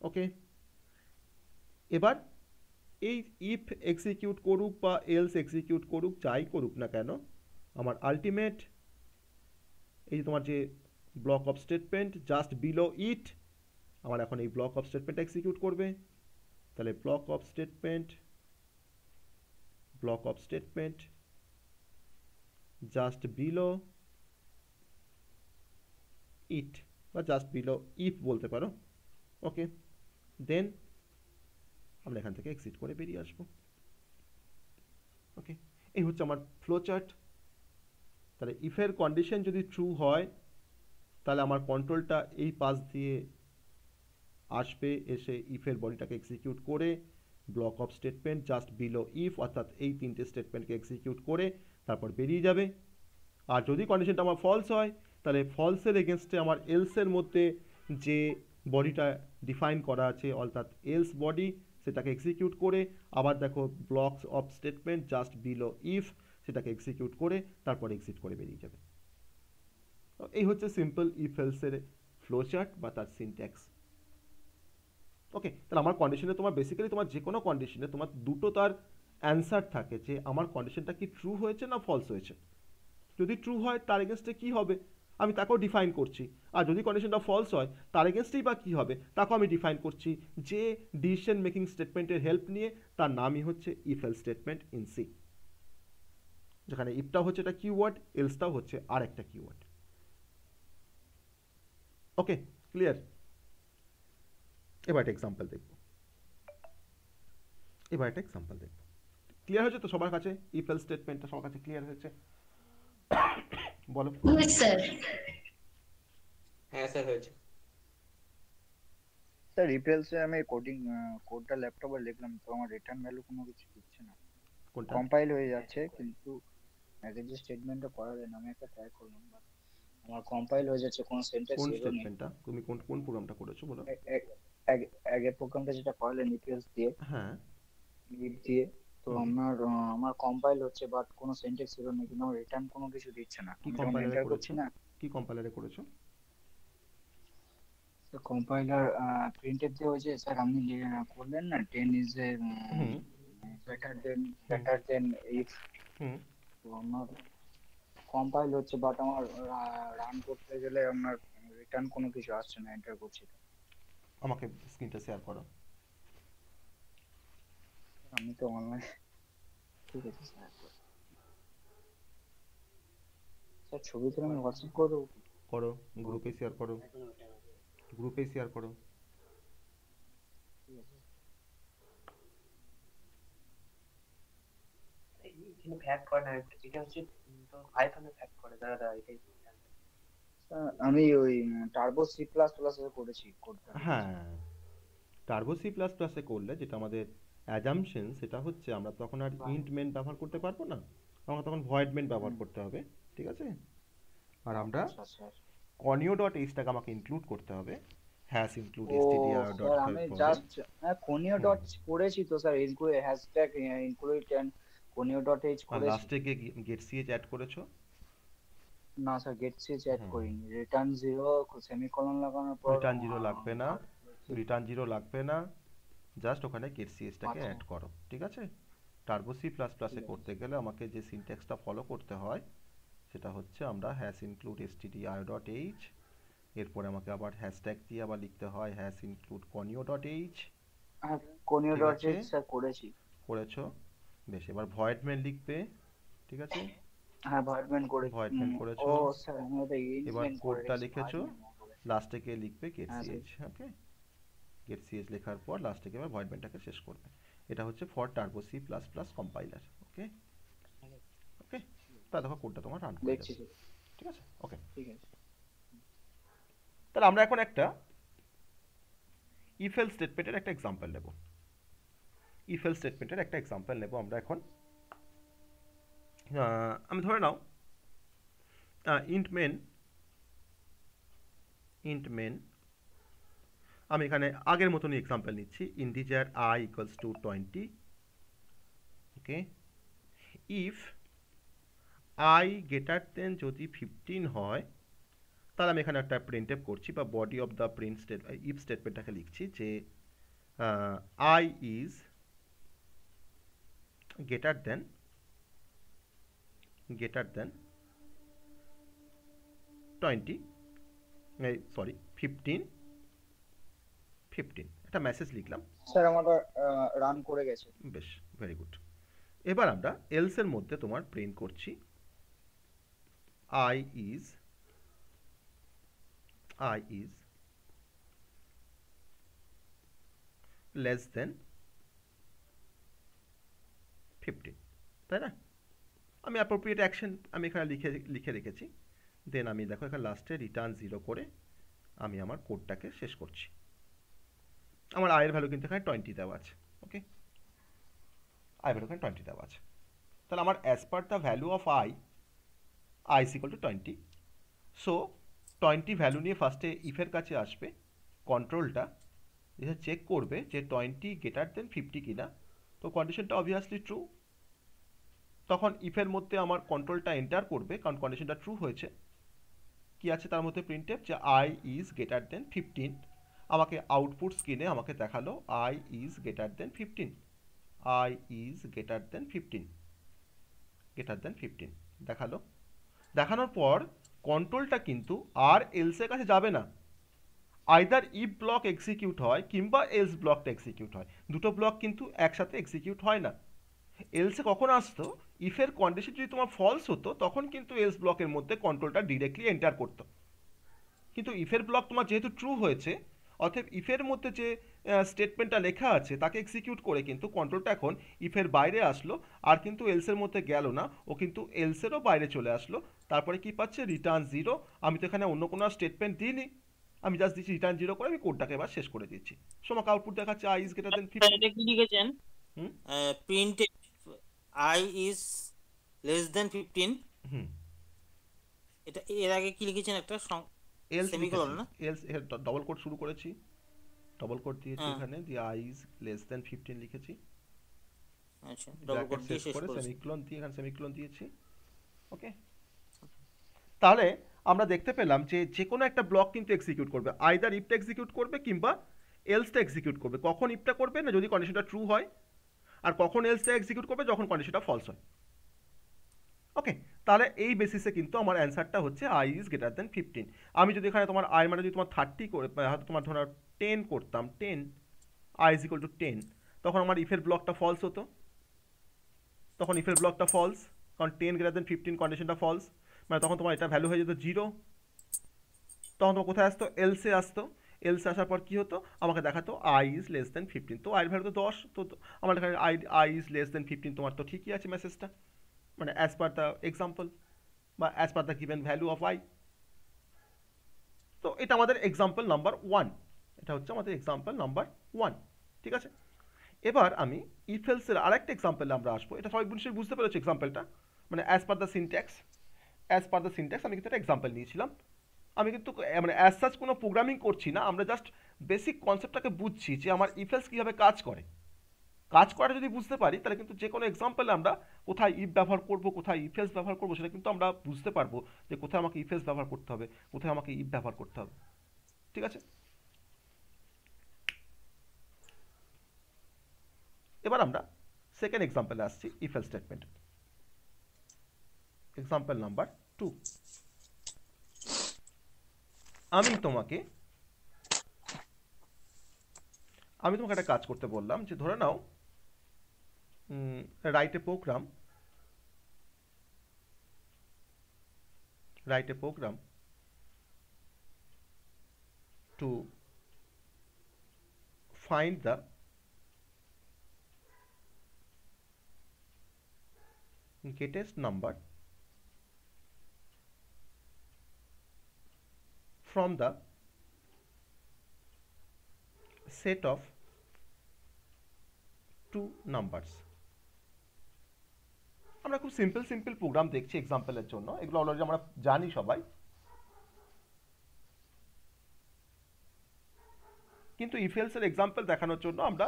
Speaker 1: ওকে, এবার এই ইফ এক্সিকিউট করুক বা এলস এক্সিকিউট করুক, যাই করুক না কেন, আমার আলটিমেট এই যে তোমার যে block of statement just below it, আমার এখন এই ব্লক অফ স্টেটমেন্ট এক্সিকিউট করবে। তাহলে block of statement just below it বা জাস্ট বিলো ইফ বলতে পারো। ওকে, দেন আমরা এখান থেকে এক্সিট করে বেরিয়ে আসবো। ওকে, এই হচ্ছে আমার ফ্লো চার্ট। তাহলে ইফের কন্ডিশন যদি ট্রু হয় তাহলে আমার কন্ট্রোলটা এই পাশ দিয়ে আসবে, এসে ইফের বডিটাকে এক্সিকিউট করে block of statement just below if অর্থাৎ এই তিনটে স্টেটমেন্টকে এক্সিকিউট করে তারপর বেরিয়ে যাবে। আর যদি কন্ডিশনটা আমার ফলস হয় তাহলে ফলসের এগেনস্টে আমার এলসের মধ্যে যে বডিটা ডিফাইন করা আছে অর্থাৎ এলস বডি, সেটাকে এক্সিকিউট করে আবার দেখো blocks of statement just below if, সেটাকে এক্সিকিউট করে তারপর এক্সিট করে বেরিয়ে যাবে। এই হচ্ছে সিম্পল ইফ এলসের ফ্লো চার্ট বা তার সিনট্যাক্স। ওকে, তাহলে আমার কন্ডিশনে তোমার বেসিক্যালি তোমার যে কোনো কন্ডিশনে তোমার দুটো তার অ্যান্সার থাকে যে আমার কন্ডিশনটা কি ট্রু হয়েছে না ফলস হয়েছে। যদি ট্রু হয় তার এগেনস্টে কী হবে আমি তাকেও ডিফাইন করছি, আর যদি কন্ডিশনটা ফলস হয় তার এগেনস্টেই বা কী হবে তাকেও আমি ডিফাইন করছি, যে ডিসিশন মেকিং স্টেটমেন্টের হেল্প নিয়ে। তার নামই হচ্ছে if else statement in C, যেখানে ইফটাও হচ্ছে একটা কিওয়ার্ড, এলসটাও হচ্ছে আর একটা কিওয়ার্ড। ওকে, ক্লিয়ার? এবার একটা এক্সাম্পল দেখব, ক্লিয়ার হয়েছে তো সবার কাছে? ইফ এলস স্টেটমেন্টটা সবার কাছে ক্লিয়ার হয়েছে? বলো।
Speaker 3: স্যার
Speaker 2: হ্যাঁ স্যার হয়েছে।
Speaker 5: স্যার রিপেলসে আমি কোডটা ল্যাপটপে লিখলাম তো আমার রিটার্ন ভ্যালু কোনো কিছু দিচ্ছে না,
Speaker 1: কোনটা?
Speaker 5: কম্পাইল হয়ে যাচ্ছে কিন্তু যে স্টেটমেন্টটা করা যায় না। আমি একটা ট্রাই করলাম বাট আমার কম্পাইল হয়ে যাচ্ছে, কোনো সেন্টেন্স
Speaker 1: কোন
Speaker 5: এরর নেই।
Speaker 1: স্টেটমেন্টটা তুমি কোন প্রোগ্রামটা করেছো বলো?
Speaker 5: আগের প্রোগ্রামটা যেটা করালেন রিপেলস দিয়ে,
Speaker 1: হ্যাঁ,
Speaker 5: লিভ দিয়ে, তো আমার কম্পাইল হচ্ছে বাট কোনো সেন্টেন্স এরর নেই, কিন্তু আমার রিটার্ন কোনো কিছু দিচ্ছে না।
Speaker 1: কি
Speaker 5: আমি যখন
Speaker 1: কম্পাইলারে
Speaker 5: এন্টার
Speaker 1: করেছো?
Speaker 5: করছি না,
Speaker 1: কি কম্পাইলারে করেছো?
Speaker 5: তো কম্পাইলার প্রিন্টেড দিয়ে হয়েছে স্যার। আপনি করলেন না 10 is a
Speaker 1: hmm
Speaker 5: better than if,
Speaker 1: hmm
Speaker 5: তো আমার কম্পাইল হচ্ছে বাট আমার রান করতে গেলে আমার রিটার্ন কোনো কিছু আসছে না, এন্টার করছি তো।
Speaker 1: আমাকে স্ক্রিনটা শেয়ার করো।
Speaker 5: আমি তো অনলাইন, ঠিক আছে স্যার। স্যার ছবি তুলে আমি হোয়াটসঅ্যাপ করবো?
Speaker 1: করো, গ্রুপে শেয়ার করো, গ্রুপে শেয়ার করো।
Speaker 5: ঠিক আছে
Speaker 2: এখানে ফ্যাক্ট করে না, এটা হচ্ছে তো পাইথনে ফ্যাক্ট করে দাদা, এটাই
Speaker 5: স্যার। আমি ওই টার্বো সি প্লাস প্লাস এ করেছি কোডটা।
Speaker 1: হ্যাঁ, টার্বো সি প্লাস প্লাসে করলে যেটা আমাদের অ্যাজাম্পশন, সেটা হচ্ছে আমরা তখন আর ইন্ট মেন ব্যবহার করতে পারবো না, আমাকে তখন ভয়েড মেন ব্যবহার করতে হবে, ঠিক আছে? আর আমরা
Speaker 5: আচ্ছা স্যার।
Speaker 1: কনিও ডট এইচটাকে আমাকে ইনক্লুড করতে হবে, হ্যাশ ইনক্লুড
Speaker 5: ও
Speaker 1: stdr ডট
Speaker 5: স্যার আমি জাস্ট কোনিও ডট করেছি তো sir, include hashtag include and conio dot h
Speaker 1: আর
Speaker 5: করেছি।
Speaker 1: লাস্টে গিয়ে গেট সিএচ অ্যাড করেছো?
Speaker 5: না স্যার গেট সিএচ অ্যাড করিনি। রিটার্ন 0 সেমিকোলন লাগানোর পর
Speaker 1: রিটার্ন জিরো লাগবে না, রিটার্ন জিরো লাগবে না, জাস্ট ওখানে গেট সিএসটাকে
Speaker 5: আচ্ছা।
Speaker 1: অ্যাড করো, ঠিক আছে? টার্বো সি প্লাস প্লাসে করতে গেলে আমাকে যে সিনট্যাক্সটা ফলো করতে হয় সেটা হচ্ছে আমরা hash include stdr dot H, এরপরে আমাকে আবার হ্যাশট্যাগ দিয়ে আবার লিখতে হয় hash include conio dot H.
Speaker 5: হ্যাঁ কোনিও
Speaker 1: ঠিক
Speaker 5: ডট
Speaker 1: আছে।
Speaker 5: এইচ স্যার করেছি।
Speaker 1: করেছো? বেশ, এবার ভয়েড মেন লিখবে, ঠিক আছে?
Speaker 5: হ্যাঁ ভয়েডমেন্ট করেছি।
Speaker 1: ভয়েড মেন করেছো,
Speaker 5: ও স্যার আমি ওটা
Speaker 1: এবার
Speaker 5: ইনক্লুড
Speaker 1: কোডটা
Speaker 5: করেছি
Speaker 1: লিখেছো, লাস্টে গিয়ে লিখবে গেট
Speaker 5: হ্যাঁ স্যার।
Speaker 1: সিএচ। ওকে, গেট সিএচ লেখার পর লাস্টে গিয়ে ভয়েড মেনটাকে শেষ করবে। এটা হচ্ছে for turbo C plus plus compiler. Okay okay, তা দেখো কোডটা তোমার রান করে
Speaker 5: দেখছি
Speaker 1: যাবে, ঠিক আছে? ওকে,
Speaker 5: ঠিক আছে।
Speaker 1: তাহলে আমরা এখন একটা ইফ এলস স্টেটমেন্টের একটা এক্সাম্পল নেব। ইফ এলস স্টেটমেন্টের একটা এক্সাম্পল নেব আমরা এখন। আমি ধরে নাও ইন্ট মেন, আমি এখানে আগের মতনই এক্সাম্পল নিচ্ছি, integer I = 20। Okay, if I greater than যদি 15 হয় তাহলে আমি এখানে একটা প্রিন্টএফ করছি বা body of the print if স্টেটমেন্টটাকে লিখছি যে I is greater than 20 sorry 15 একটা মেসেজ লিখলাম।
Speaker 5: স্যার আমাদের রান করে গেছে।
Speaker 1: বেশ, ভেরি গুড। এবার আমরা এলস এর মধ্যে তোমার প্রিন্ট করছি আই ইজ লেস দেন 15, তাই না? আমি অ্যাপ্রোপ্রিয়েট অ্যাকশন আমি এখানে লিখে রেখেছি। দেন আমি দেখো এখানে লাস্টে রিটার্ন 0 করে আমি আমার কোডটাকে শেষ করছি। আমার আয়ের ভ্যালু কিন্তু এখানে 20 দেওয়া আছে। ওকে, আই ভ্যালু এখানে 20 দেওয়া আছে। তাহলে আমার as per the value of I is equal to 20। So 20 value নিয়ে ফার্স্টে ইফের কাছে আসবে, কন্ট্রোলটা এসে চেক করবে যে 20 গ্রেটার দেন 50 কিনা। তো কন্ডিশনটা অবভিয়াসলি ট্রু। তখন ইফের মধ্যে আমার কন্ট্রোলটা এন্টার করবে, কারণ কন্ডিশনটা ট্রু হয়েছে। কি আছে তার মধ্যে প্রিন্টএফ যে আই ইজ গ্রেটার দেন 15। আমাকে আউটপুট স্ক্রিনে আমাকে দেখালো I is greater than 15, I is greater than 15 দেখালো। দেখানোর পর কন্ট্রোলটা কিন্তু আর এলসের কাছে যাবে না। আইদার ইফ ব্লক এক্সিকিউট হয় কিংবা এলস ব্লকটা এক্সিকিউট হয়, দুটো ব্লক কিন্তু একসাথে এক্সিকিউট হয় না। এলসে কখন আসতো, ইফের কন্ডিশন যদি তোমার ফলস হতো তখন কিন্তু এলস ব্লকের মধ্যে কন্ট্রোলটা ডিরেক্টলি এন্টার করতো। কিন্তু ইফের ব্লক তোমার যেহেতু ট্রু হয়েছে, অতএব ইফের মধ্যে যে স্টেটমেন্টটা লেখা আছে তাকে এক্সিকিউট করে কিন্তু কন্ট্রোলটা এখন ইফের বাইরে আসলো, আর কিন্তু এলসের মধ্যে গেল না, ও কিন্তু এলসেরও বাইরে চলে আসলো। তারপরে কি পাচ্ছে, রিটার্ন 0। আমি তো এখানে অন্য কোনো স্টেটমেন্ট দিইনি, আমি জাস্ট দিচ্ছি রিটার্ন 0 করে আমি কোডটাকে এবার শেষ করে দিচ্ছি। সোমাকে আউটপুট দেখাচ্ছে আই ইজ গ্রেটার দেন 15।
Speaker 4: এটা কি লিখেছেন? Print I is less than 15। এটা এর আগে কি লিখেছেন? একটা সেমিকোলন না,
Speaker 1: এলস ডবল কোড শুরু করেছি, ডবল কোড দিয়েছি এখানে, দিয়ে আই ইজ লেস দেন 15 লিখেছি।
Speaker 4: আচ্ছা, ডবল কোড দিয়ে শেষ করেছি,
Speaker 1: সেমিকোলন দিয়ে এখানে সেমিকোলন দিয়েছি। ওকে, তাহলে আমরা দেখতে পেলাম যে যে কোনো একটা ব্লক কিন্তু এক্সিকিউট করবে, আইদার ইফটা এক্সিকিউট করবে কিংবা এলসটা এক্সিকিউট করবে। কখন ইফটা করবে না যদি কন্ডিশনটা ট্রু হয়, আর কখন এলসটা এক্সিকিউট করবে যখন কন্ডিশনটা ফলস হয়। ওকে, তাহলে এই বেসিসে কিন্তু আমার অ্যান্সারটা হচ্ছে আই ইজ গ্রেটার দেন 15। আমি যদি এখানে তোমার আই মানে যদি তোমার 30 করে হয়তো তোমার ধরো 10 করতাম, 10 আই ইজ ইকুয়াল টু 10, তখন আমার ইফের ব্লকটা ফলস হতো। তখন ইফের ব্লকটা ফলস, কারণ 10 গ্রেটার দেন 15 কন্ডিশনটা ফলস, মানে তখন তোমার এটা ভ্যালু হয়ে যেত 0। তখন তোমার কোথায় আসতো, এলসে আসতো। এলসে আসার পর কি হতো, আমাকে দেখাতো আই ইজ লেস দেন 15। তো আইয়ের ভ্যালু তো 10, তো আমার এখানে আই ইজ লেস দেন 15 তোমার তো ঠিকই আছে মেসেজটা, মানে অ্যাজ পার দ্য এক্সাম্পল বা as per the given value of I. তো এটা আমাদের এক্সাম্পল নাম্বার 1, এটা হচ্ছে আমাদের এক্সাম্পল নাম্বার 1। ঠিক আছে, এবার আমি ইফ এলসের আরেকটা এক্সাম্পলে আমরা আসবো। এটা সবাই নিশ্চয়ই বুঝতে পেরেছো এক্সাম্পলটা, মানে অ্যাজ পার দ্য সিনট্যাক্স আমি কিন্তু একটা এক্সাম্পল নিয়েছিলাম। আমি কিন্তু মানে অ্যাজ সাচ কোনো প্রোগ্রামিং করছি না, আমরা জাস্ট বেসিক কনসেপ্টটাকে বুঝছি যে আমার ইফ এলস কীভাবে কাজ করাটা যদি বুঝতে পারি তাহলে কিন্তু যে কোনো এক্সাম্পলে আমরা কোথায় ইফ ব্যবহার করব, কোথায় ইফ এলস ব্যবহার করবো, সেটা কিন্তু আমরা বুঝতে পারবো যে কোথায় আমাকে ইফ এলস ব্যবহার করতে হবে, কোথায় আমাকে ইফ ব্যবহার করতে হবে। ঠিক আছে, এবার আমরা সেকেন্ড এক্সাম্পলে আসছি if else statement. Example number 2। আমি তোমাকে একটা কাজ করতে বললাম যে ধরে নাও write a program to find the greatest number from the set of two numbers। আমরা খুব সিম্পল প্রোগ্রাম দেখছি এক্সাম্পলের জন্য, এগুলো অলরেডি আমরা জানি সবাই, কিন্তু ইফ এলস এর এক্সাম্পল দেখানোর জন্য আমরা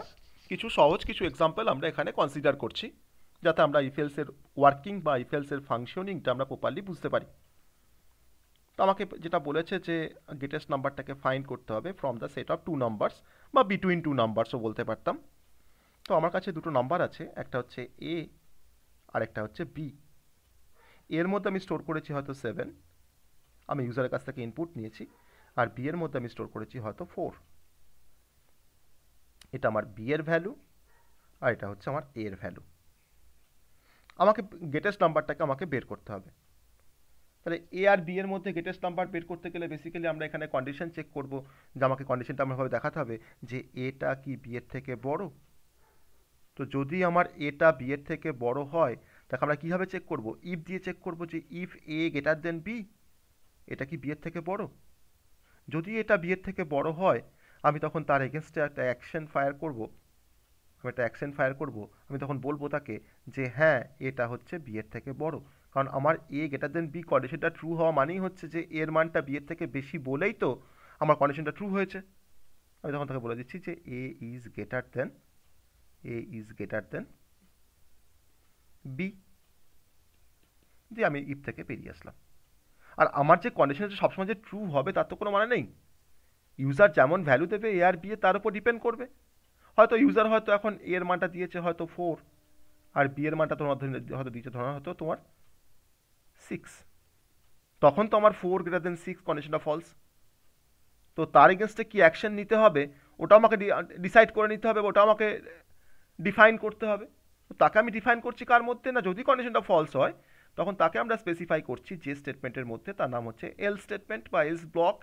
Speaker 1: কিছু সহজ কিছু এক্সাম্পল আমরা এখানে কনসিডার করছি। যাতে আমরা ইফ এলসের ওয়ার্কিং বা ইফ এলসের ফাংশনিংটা আমরা প্রপারলি বুঝতে পারি। তো আমাকে যেটা বলেছে যে গ্রেটেস্ট নাম্বারটাকে ফাইন্ড করতে হবে from the set of two numbers বা বিটুইন টু নাম্বারসও বলতে পারতাম। তো আমার কাছে দুটো নাম্বার আছে, একটা হচ্ছে এ আর একটা হচ্ছে বি। এর মধ্যে আমি স্টোর করেছি হয়তো 7, আমি ইউজারের কাছ থেকে ইনপুট নিয়েছি, আর বি এর মধ্যে আমি স্টোর করেছি হয়তো 4। এটা আমার বি এর ভ্যালু আর এটা হচ্ছে আমার এ এর ভ্যালু। আমাকে গ্রেটেস্ট নাম্বারটাকে আমাকে বের করতে হবে। তাহলে এ আর বি এর মধ্যে গ্রেটেস্ট নাম্বার বের করতে গেলে বেসিক্যালি আমরা এখানে কন্ডিশন চেক করব, যে আমাকে কন্ডিশনটা আমাভাবে দেখাতে হবে যে এটা কি বি এর থেকে বড়। তো যদি আমার এটা বি এর থেকে বড় হয়, তাকে আমরা কীভাবে চেক করব? ইফ দিয়ে চেক করব যে if A greater than B, এটা কি বি এর থেকে বড়। যদি এটা বি এর থেকে বড় হয়, আমি তখন তার এগেনস্টে একটা অ্যাকশন ফায়ার করব। আমি তখন বলবো তাকে যে হ্যাঁ এটা হচ্ছে বি এর থেকে বড়, কারণ আমার এ গ্রেটার দেন বি কন্ডিশনটা ট্রু হওয়া মানেই হচ্ছে যে এর মানটা বি এর থেকে বেশি বলেই তো আমার কন্ডিশনটা ট্রু হয়েছে। আমি তখন তাকে বলে দিচ্ছি যে এ ইজ গ্রেটার দেন বি, দিয়ে আমি ইফ থেকে বেরিয়ে আসলাম। আর আমার যে কন্ডিশন সবসময় যে ট্রু হবে তার তো কোনো মানে নেই। ইউজার যেমন ভ্যালু দেবে এ আর বি এ তার উপর ডিপেন্ড করবে। হয়তো ইউজার হয়তো এখন এ এর মানটা দিয়েছে হয়তো 4, আর বি এর মানটা তোমার হয়তো দিয়েছে ধরো হয়তো তোমার 6, তখন তো আমার 4 গ্রেটার দেন 6 কন্ডিশনটা ফলস। তো তার এগেনস্টে কি অ্যাকশন নিতে হবে ওটাও আমাকে ডিসাইড করে নিতে হবে, ওটা আমাকে ডিফাইন করতে হবে। তো তাকে আমি ডিফাইন করছি কার মধ্যে না, যদি কন্ডিশনটা ফলস হয় তখন তাকে আমরা স্পেসিফাই করছি যে স্টেটমেন্টের মধ্যে, তার নাম হচ্ছে এলস স্টেটমেন্ট বা এলস ব্লক।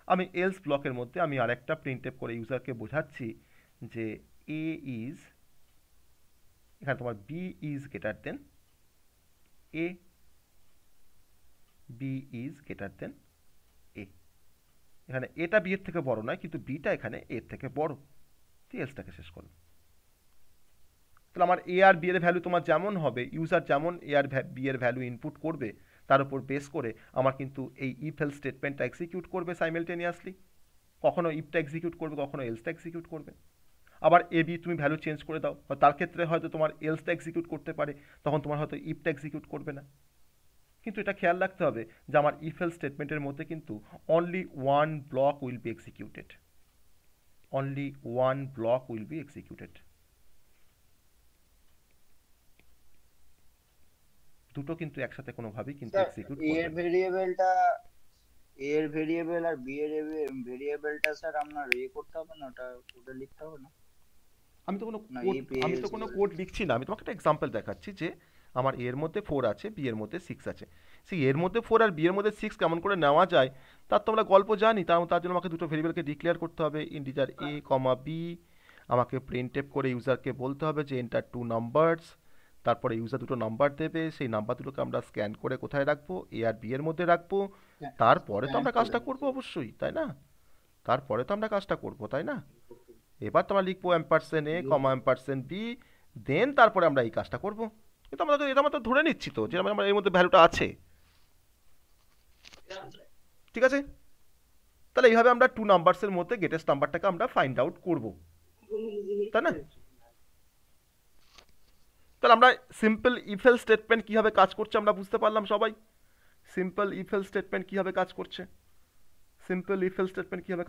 Speaker 1: আমি এলস ব্লকের মধ্যে আমি আরেকটা প্রিন্টএফ করে ইউজারকে বোঝাচ্ছি যে এ ইজ, এখানে তোমার b is greater than a, b is greater than a. এখানে এটা বি এর থেকে বড় নয়, কিন্তু বিটা এখানে এর থেকে বড়। তুই এলসটাকে শেষ করো। তাহলে আমার এ আর বি এর ভ্যালু তোমার যেমন হবে, ইউজার যেমন এ আর বি এর ভ্যালু ইনপুট করবে তার উপর বেস করে আমার কিন্তু এই ইফ এলস স্টেটমেন্টটা এক্সিকিউট করবে সাইমেলটেনিয়াসলি। কখনো ইফটা এক্সিকিউট করবে, কখনো এলসটা এক্সিকিউট করবে। আবার এ বি তুমি ভ্যালু চেঞ্জ করে দাও, তার ক্ষেত্রে হয়তো তোমার এলসটা এক্সিকিউট করতে পারে, তখন তোমার হয়তো ইফটা এক্সিকিউট করবে না। কিন্তু এটা খেয়াল রাখতে হবে যে আমার ইফ এলস স্টেটমেন্টের মধ্যে কিন্তু only one block will be executed. দুটো কিন্তু একসাথে কোনোভাবেই কিন্তু এক্সিকিউট করবে না।
Speaker 5: এর ভেরিয়েবল আর বি এর ভেরিয়েবলটা স্যার আপনার করতে হবে না, ওটা কোডে লিখতে হবে না।
Speaker 1: আমি তো কোনো কোড লিখছি না, আমি তোমাকে একটা এক্সাম্পল দেখাচ্ছি যে আমার এর মধ্যে 4 আছে, বি এর মধ্যে 6 আছে। সেই এর মধ্যে 4 আর বি এর মধ্যে 6 কেমন করে নেওয়া যায় তার তো আমরা গল্প জানি। তার জন্য আমাকে দুটো ভেরিয়েবলকে ডিক্লেয়ার করতে হবে, ইন্টিজার এ কমা বি। আমাকে প্রিন্টএফ করে ইউজারকে বলতে হবে যে এন্টার 2 নাম্বারস, তারপরে ইউজার দুটো নাম্বার দেবে, সেই নাম্বার দুটোকে আমরা স্ক্যান করে কোথায় রাখবো, এ আর বি এর মধ্যে রাখবো। তারপরে তো আমরা কাজটা করবো অবশ্যই, তাই না? এবার তো আমরা লিখবো এম্পারসেন্ট এ কমা এম্পারসেন্ট বি, দেন তারপরে আমরা এই কাজটা করবো। এটা আমরা তো ধরে নিচ্ছি তো যে আমরা এর মধ্যে ভ্যালুটা আছে, ঠিক আছে? তাহলে এইভাবে আমরা 2 নাম্বারসের মধ্যে গ্রেটেস্ট নাম্বারটাকে আমরা ফাইন্ড আউট করবো, তাই না? তাহলে আমরা সিম্পল ইফ এলস স্টেটমেন্ট কিভাবে কাজ করছে আমরা বুঝতে পারলাম সবাই। সিম্পল ইফ এলস স্টেটমেন্ট কিভাবে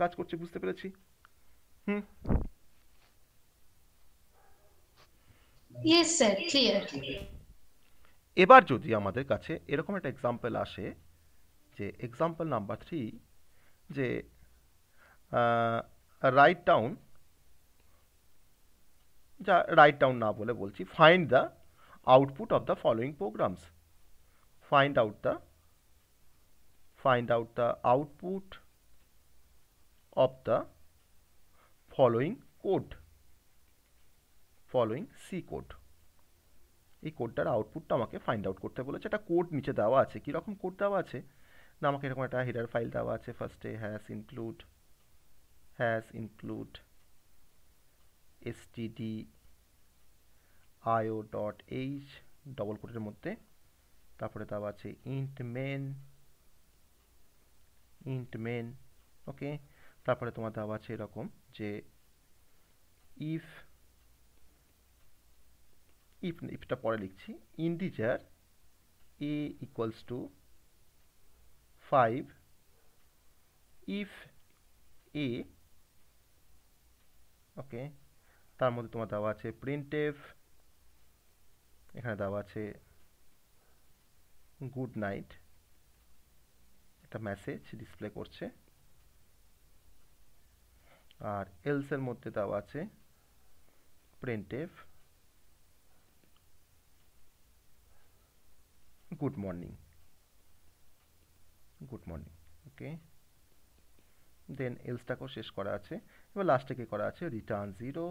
Speaker 1: কাজ করছে বুঝতে পেরেছি।
Speaker 3: Yes, sir. Clear.
Speaker 1: এবার যদি আমাদের কাছে এরকম একটা এক্সাম্পল আসে, যে এক্সাম্পল নাম্বার 3, যে রাইট ডাউন না বলে বলছি find the output of the following programs. Find out the output of the following C code. এই কোডটার আউটপুটটা আমাকে ফাইন্ড আউট করতে বলেছে। একটা কোড নিচে দেওয়া আছে, কীরকম কোড দেওয়া আছে না, আমাকে এরকম একটা হেডার ফাইল দেওয়া আছে। ফার্স্টে হ্যাশ ইনক্লুড stdio.h ডবল কোটের মধ্যে, তারপরে দেওয়া আছে ইন্ট মেন, ওকে। তারপরে তোমার দেওয়া আছে এরকম যে ইফটা পরে লিখছি, integer a equals to 5 if a, okay, তার মধ্যে তোমার দেওয়া আছে প্রিন্টএফ, এখানে দেওয়া আছে গুড নাইট, একটা মেসেজ ডিসপ্লে করছে, আর এলস এর মধ্যে দেওয়া আছে printf good morning, good morning, okay. Then এলসটাকেও শেষ করা আছে। এবার লাস্টে কি করা আছে, রিটার্ন 0,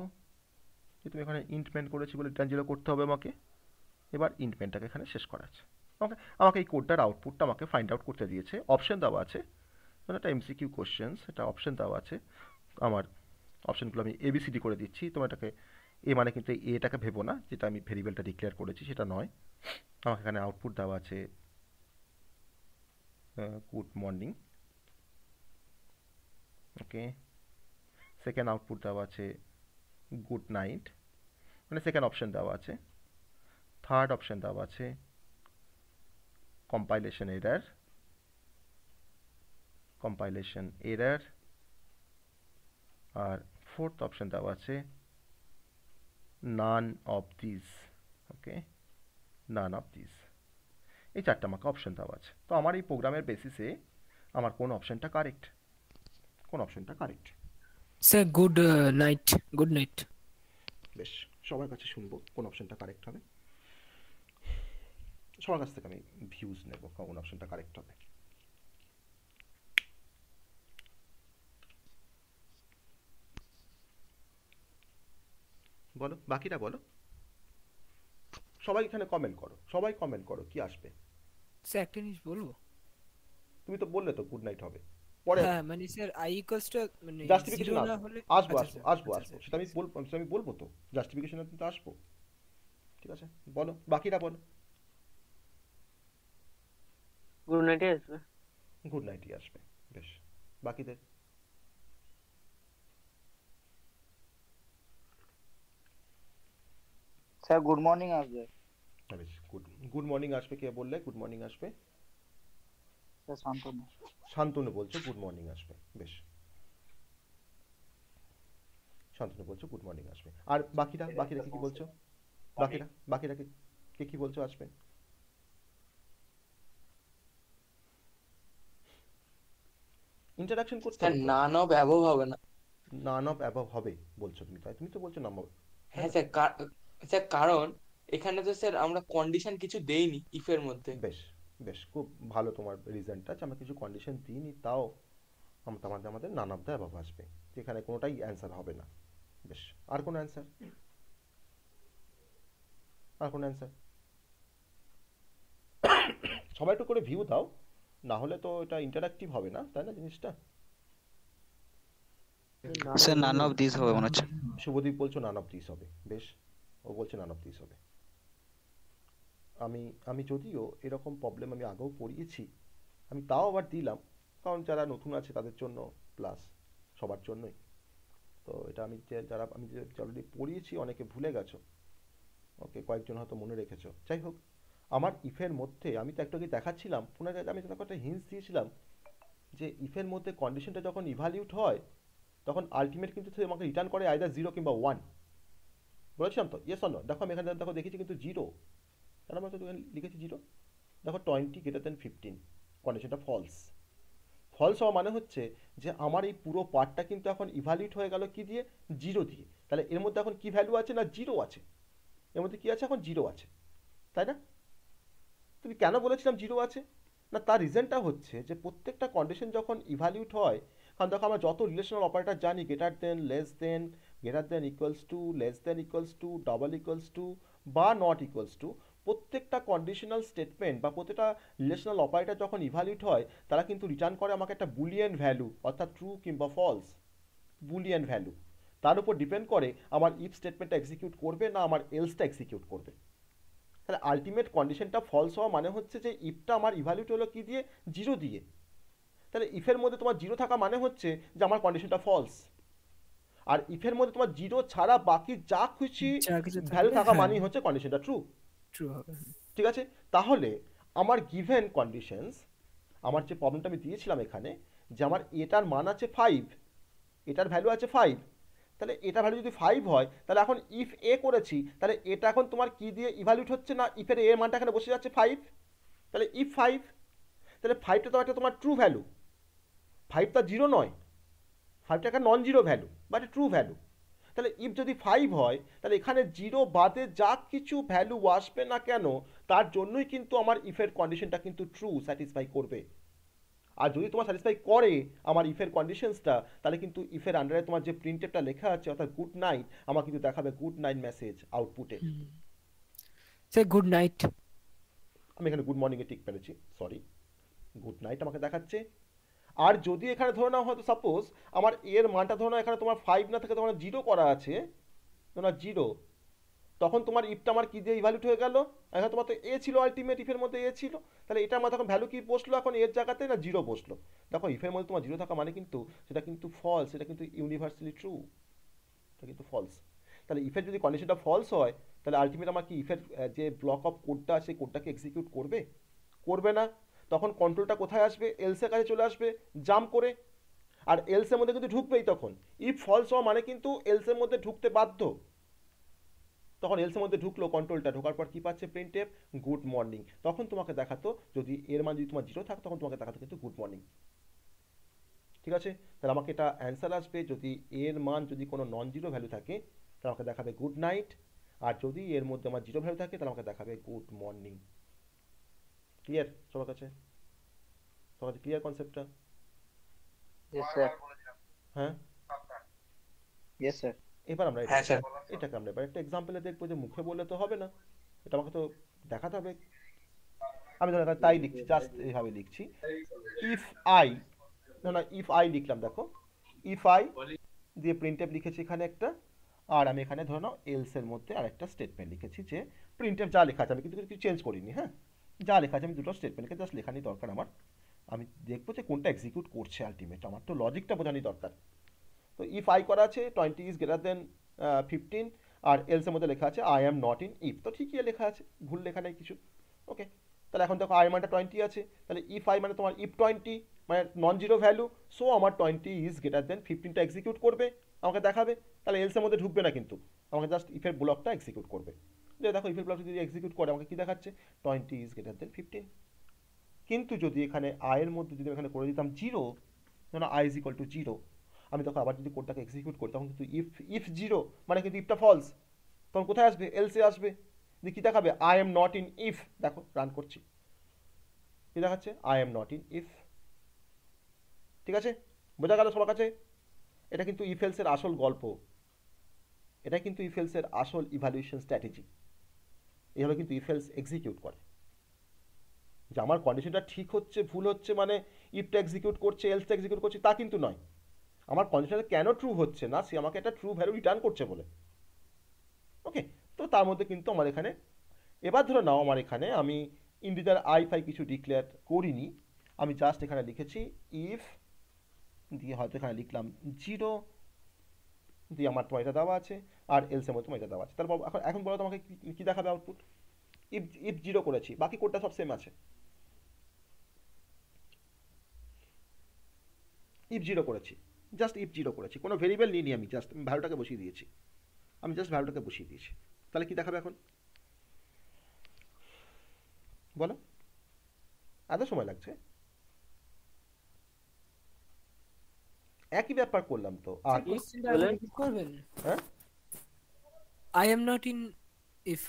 Speaker 1: যে তুমি এখানে ইন্টমেন্ট করেছি বলে রিটার্ন 0 করতে হবে আমাকে। এবার ইন্টমেন্টটাকে এখানে শেষ করা আছে, ওকে। আমাকে এই কোডটার আউটপুটটা আমাকে ফাইন্ড আউট করতে দিয়েছে, অপশন দেওয়া আছে, একটা এমসিকিউ কোশ্চেন্স, এটা অপশন দেওয়া আছে। আমার অপশনগুলো আমি এবিসিডি করে দিচ্ছি, তোমার এটাকে এ মানে কিন্তু এটাকে ভেবো না, যেটা আমি ভেরিয়েবলটা ডিক্লেয়ার করেছি সেটা নয়। আমাকে এখানে আউটপুট দেওয়া আছে গুড মর্নিং, ওকে। সেকেন্ড আউটপুট দেওয়া আছে গুড নাইট, মানে সেকেন্ড অপশন দেওয়া আছে। থার্ড অপশন দেওয়া আছে কম্পাইলেশন এরার, কম্পাইলেশন এরার, আর ফোর্থ অপশন দেওয়া আছে none of this, okay, none of this. এই চারটা আমাকে অপশন দেওয়া আছে। তো আমার এই প্রোগ্রামের বেসিসে আমার কোন অপশনটা কারেক্ট, কোন অপশনটা correct.
Speaker 7: Sir, good night. Good night.
Speaker 1: বেশ, সবার কাছে শুনবো কোন অপশনটা কারেক্ট হবে, সবার কাছ থেকে আমি ভিউজ নেব কোন অপশনটা কারেক্ট হবে। বলো, বাকিরা বলো, সবাই এখানে কমেন্ট করো, সবাই কমেন্ট করো কি আসবে।
Speaker 7: স্যার একটা জিনিস বলবো?
Speaker 1: তুমি তো বললে তো গুড নাইট হবে, পরে
Speaker 7: হ্যাঁ মানে স্যার i equals to মানে
Speaker 1: জাস্টিফিকেশন
Speaker 7: 0 না হলে
Speaker 1: আসবো
Speaker 7: আচ্ছা
Speaker 1: আসবো
Speaker 7: স্যার,
Speaker 1: আসবো
Speaker 7: আচ্ছা
Speaker 1: আসবো,
Speaker 7: স্যার,
Speaker 1: সেটা আমি
Speaker 7: আচ্ছা।
Speaker 1: বলবো, সেটা আমি বলবো তো, জাস্টিফিকেশনে কিন্তু আসবো, ঠিক আছে। বলো, বাকিরা বলো।
Speaker 2: গুড নাইটে আসবে।
Speaker 1: গুড নাইটই আসবে, বেশ। বাকিদের
Speaker 5: স্যার গুড মর্নিং আসবে।
Speaker 1: বেশ, গুড গুড মর্নিং আসবে। কে বললে গুড মর্নিং আসবে?
Speaker 5: স্যার শান্তনু।
Speaker 1: শান্তনু বলছো গুড মর্নিং আসবে, বেশ। শান্তনু বলছো গুড মর্নিং আসবে। আর বাকিরা, বাকিরা কি বলছো? বাকিরা, বাকিরা কে কি বলছো আসবে? ইন্টারাকশন করতে
Speaker 8: স্যার
Speaker 1: হবে।
Speaker 8: নান অফ অ্যাবভ হবে না।
Speaker 1: নান অফ অ্যাবভ হবে বলছো তুমি, তাই? তুমি তো বলছো নাম।
Speaker 8: হ্যাঁ স্যার, স্যার কারণ এখানে তো স্যার আমরা কন্ডিশন কিছু দেইনি ইফের মধ্যে।
Speaker 1: বেশ বেশ, খুব ভালো তোমার রিজনটা, যে আমরা কিছু কন্ডিশন দিইনি, তাও আমাদের নান অফ দ্য অ্যাবভ আসবে, যেখানে কোনোটাই অ্যান্সার হবে না। বেশ, আর কোনো অ্যান্সার? আর কোনো অ্যান্সার? সবাই একটু করে ভিউ দাও, না হলে তো এটা ইন্টারাক্টিভ হবে না, তাই না জিনিসটা?
Speaker 9: স্যার নান অফ দিস হবে মনে হচ্ছে।
Speaker 1: শুভদীপ বলছো নান অফ দিস হবে, বেশ। ও বলছে নান অফ দিস হবে। আমি যদিও এরকম প্রবলেম আমি আগেও পড়িয়েছি, আমি তাও আবার দিলাম, কারণ যারা নতুন আছে তাদের জন্য, প্লাস সবার জন্যই। তো এটা আমি যে অলরেডি পড়িয়েছি, অনেকে ভুলে গেছো, ওকে, কয়েকজন হয়তো মনে রেখেছো। যাই হোক, আমার ইফের মধ্যে আমি তো একটু আগে দেখাচ্ছিলাম, আমি তোমাকে একটা হিন্টস দিয়েছিলাম যে ইফের মধ্যে কন্ডিশনটা যখন ইভ্যালিউট হয়, তখন আলটিমেট কিন্তু সে আমাকে রিটার্ন করে আইদার 0 কিংবা 1। বলেছিলাম তো, ইয়েস অর নো? দেখো আমি এখানে দেখো দেখেছি কিন্তু 0, তার মানে তো এখানে লিখেছি 0। দেখো 20 greater than 15, কন্ডিশনটা ফলস। ফলস হওয়া মানে হচ্ছে যে আমার এই পুরো পার্টটা কিন্তু এখন ইভ্যালিউট হয়ে গেল কি দিয়ে? 0 দিয়ে। তাহলে এর মধ্যে এখন কি ভ্যালু আছে? না 0 আছে। এর মধ্যে কি আছে? এখন 0 আছে, তাই না? তুমি কেন বলেছিলাম 0 আছে? না, তার রিজনটা হচ্ছে যে প্রত্যেকটা কন্ডিশন যখন ইভ্যালিউট হয়, কারণ দেখো আমরা যত রিলেশনাল অপারেটর জানি, greater than, less than, greater than equals to, less than equals to, double equals to বা নট ইকুয়ালস টু, প্রত্যেকটা কন্ডিশনাল স্টেটমেন্ট বা প্রত্যেকটা রিলেশনাল অপারেটর যখন ইভ্যালিউট হয়, তারা কিন্তু রিটার্ন করে আমাকে একটা বুলিয়ান ভ্যালু, অর্থাৎ ট্রু কিংবা ফলস, বুলিয়ান ভ্যালু। তার উপর ডিপেন্ড করে আমার ইফ স্টেটমেন্টটা এক্সিকিউট করবে না আমার এলসটা এক্সিকিউট করবে। তাহলে আলটিমেট কন্ডিশনটা ফলস হওয়া মানে হচ্ছে যে ইফটা আমার ইভ্যালিউট হলো কি দিয়ে? 0 দিয়ে। তাহলে ইফের মধ্যে তোমার 0 থাকা মানে হচ্ছে যে আমার কন্ডিশনটা ফলস। আর ইফের মধ্যে তোমার জিরো ছাড়া বাকি যা খুশি
Speaker 7: যা কিছু
Speaker 1: ভ্যালু
Speaker 7: থাকবে,
Speaker 1: থাকা
Speaker 7: হ্যাঁ।
Speaker 1: মানেই হচ্ছে কন্ডিশনটা ট্রু।
Speaker 7: ট্রু হবে।
Speaker 1: ঠিক আছে, তাহলে আমার গিভেন কন্ডিশনস, আমার যে প্রবলেমটা আমি দিয়েছিলাম এখানে, যে আমার এটার মান আছে 5, এটার ভ্যালু আছে 5, তাহলে এটা ভ্যালু যদি 5 হয়, তাহলে এখন ইফ এ করেছি, তাহলে এটা এখন তোমার কি দিয়ে ইভ্যালুয়েট হচ্ছে না, ইফের এর মানটা এখানে বসে যাচ্ছে 5, তাহলে ইফ 5, তাহলে 5টা তো একটা তোমার ট্রু ভ্যালু, 5 তো জিরো নয়, 5টা একটা non zero value but true value. তাহলে ইফ যদি 5 হয়, তাহলে এখানে জিরো বাদে যা কিছু ভ্যালু আসবে না কেন, তার জন্যই কিন্তু আমার ইফের কন্ডিশনটা কিন্তু ট্রু স্যাটিসফাই করবে। আর যদি তোমার স্যাটিসফাই করে আমার ইফের কন্ডিশনসটা, তাহলে কিন্তু ইফের আন্ডারে তোমার যে প্রিন্টেডটা লেখা আছে অর্থাৎ গুড নাইট, আমার কিন্তু দেখাবে গুড নাইট মেসেজ আউটপুটে।
Speaker 7: Sir good night.
Speaker 1: আমি এখানে গুড মর্নিংয়ে টিক পেরেছি, সরি, গুড নাইট আমাকে দেখাচ্ছে। আর যদি এখানে ধরে নাও হয়তো সাপোজ আমার এর মানটা ধরে নাও এখানে তোমার 5 না থেকে তোমার 0 করা আছে, তোমার 0, তখন তোমার ইফটা আমার কি দিয়ে ইভ্যালুয়েট হয়ে গেল, এখানে তোমার তো এ ছিল, আলটিমেট ইফের মধ্যে এ ছিল, তাহলে এটা আমার তখন ভ্যালু কি বসলো, এখন এর জায়গাতে না 0 বসলো। দেখো ইফের মধ্যে তোমার 0 থাকা মানে কিন্তু সেটা কিন্তু ফলস, সেটা কিন্তু ইউনিভার্সালি ট্রু, এটা কিন্তু ফলস। তাহলে ইফের যদি কন্ডিশনটা ফলস হয়, তাহলে আলটিমেট আমার কি ইফের যে ব্লক অফ কোডটা আছে কোডটাকে এক্সিকিউট করবে? করবে না। তখন কন্ট্রোলটা কোথায় আসবে? এলসের কাছে চলে আসবে জাম্প করে, আর এলসের মধ্যে কিন্তু ঢুকবেই। তখন ইফ ফলস হওয়া মানে কিন্তু এলসের মধ্যে ঢুকতে বাধ্য। তখন এলসের মধ্যে ঢুকলো, কন্ট্রোলটা ঢোকার পর কি পাচ্ছে? Printf good morning. তখন তোমাকে দেখাতো, যদি এর মান যদি তোমার 0 থাকতো, তখন তোমাকে দেখাতো কিন্তু গুড মর্নিং। ঠিক আছে, তাহলে আমাকে এটা অ্যান্সার আসবে, যদি এর মান যদি কোনো নন জিরো ভ্যালু থাকে তাহলে আমাকে দেখাবে গুড নাইট, আর যদি এর মধ্যে আমার 0 ভ্যালু থাকে তাহলে আমাকে দেখাবে গুড মর্নিং। ক্লিয়ার সবার কাছে? সবার কাছে ক্লিয়ার কনসেপ্টটা?
Speaker 5: Yes sir.
Speaker 1: হ্যাঁ,
Speaker 5: ইয়েস স্যার।
Speaker 1: এবার আমরা
Speaker 8: হ্যাঁ স্যার।
Speaker 1: এটাকে আমরা এবার একটা এক্সাম্পলে দেখবো, যে মুখে বললে তো হবে না, এটা আমাকে তো দেখাতে হবে। আমি ধরো তাই লিখছি, জাস্ট এইভাবে লিখছি, ইফ আই, না ইফ আই লিখলাম, দেখো ইফ আই দিয়ে প্রিন্টএফ লিখেছি এখানে একটা, আর আমি এখানে ধরে নাও এলস এর মধ্যে আরেকটা স্টেটমেন্ট লিখেছি, যে প্রিন্টএফ যা লেখা আছে, আমি কিন্তু কিছু চেঞ্জ করিনি, হ্যাঁ, যা লেখা আছে আমি দুটো স্টেটমেন্ট লিখে জাস্ট লেখানি দরকার আমার, আমি দেখবো যে কোনটা এক্সিকিউট করছে আলটিমেট, আমার তো লজিকটা বোঝানি দরকার। তো ইফ আই করা আছে 20 ইজ গ্রেটার দেন 15, আর এলস এর মধ্যে লেখা আছে I am not in if, তো ঠিকই লেখা আছে, ভুল লেখা নেই কিছু। ওকে, তাহলে এখন দেখো আই মানটা 20 আছে, তাহলে ইফ আই মানে তোমার ইফ 20 মানে নন জিরো ভ্যালু, সো আমার 20 ইজ গ্রেটার দেন 15টা এক্সিকিউট করবে, আমাকে দেখাবে। তাহলে এলস এর মধ্যে ঢুকবে না কিন্তু, আমাকে জাস্ট ইফের ব্লকটা এক্সিকিউট করবে। যে দেখো ইফের ব্লকটা যদি এক্সিকিউট করে আমাকে কি দেখাচ্ছে? 20 ইজ গ্রেটার দেন 15। কিন্তু যদি এখানে আয়ের মধ্যে যদি এখানে করে দিতাম 0, যেন আই ইজ ইকুয়াল টু 0, আমি তখন আবার যদি কোডটাকে এক্সিকিউট করি, তখন কিন্তু ইফ 0 মানে কিন্তু ইফটা ফলস, তখন কোথায় আসবে? এলসে আসবে। দিয়ে কি দেখাবে? I am not in if. দেখো রান করছি, কি দেখাচ্ছে? I am not in if. ঠিক আছে, বোঝা গেল সবার কাছে? এটা কিন্তু ইফ এলসের আসল গল্প, এটা কিন্তু ইফ এলসের আসল ইভ্যালুয়েশন স্ট্র্যাটেজি। এইভাবে কিন্তু ইফ এলস এক্সিকিউট করে, যে আমার কন্ডিশনটা ঠিক হচ্ছে ভুল হচ্ছে মানে ইফটা এক্সিকিউট করছে এলসটা এক্সিকিউট করছে তা কিন্তু নয়, আমার কন্ডিশনটা কেন ট্রু হচ্ছে না, সে আমাকে একটা ট্রু ভ্যালু রিটার্ন করছে বলে। ওকে, তো তার মধ্যে কিন্তু আমার এখানে, এবার ধরে নাও আমার এখানে আমি ইন্টিজার আই ফাই কিছু ডিক্লেয়ার করিনি, আমি জাস্ট এখানে লিখেছি ইফ, দিয়ে হয়তো এখানে লিখলাম 0, দিয়ে আমার তোমার এটা দেওয়া আছে, আর এলসের মধ্যে তোমার এটা দেওয়া আছে। তারপর এখন বলো তোমাকে কি দেখাবে আউটপুট? ইফ 0 করেছি, বাকি কোডটা সব সেম আছে। ইফ 0 করেছি, জাস্ট ইফ 0 করেছি, কোনো ভেরিয়েবল নিইনি, আমি জাস্ট ভ্যালুটাকে বসিয়ে দিয়েছি, আমি জাস্ট ভ্যালুটাকে বসিয়ে দিয়েছি। তাহলে কি দেখাবে এখন বলো? এত সময় লাগছে? একই ব্যাপার করলাম তো। আর
Speaker 7: করবেন,
Speaker 1: হ্যাঁ,
Speaker 7: I am not in if,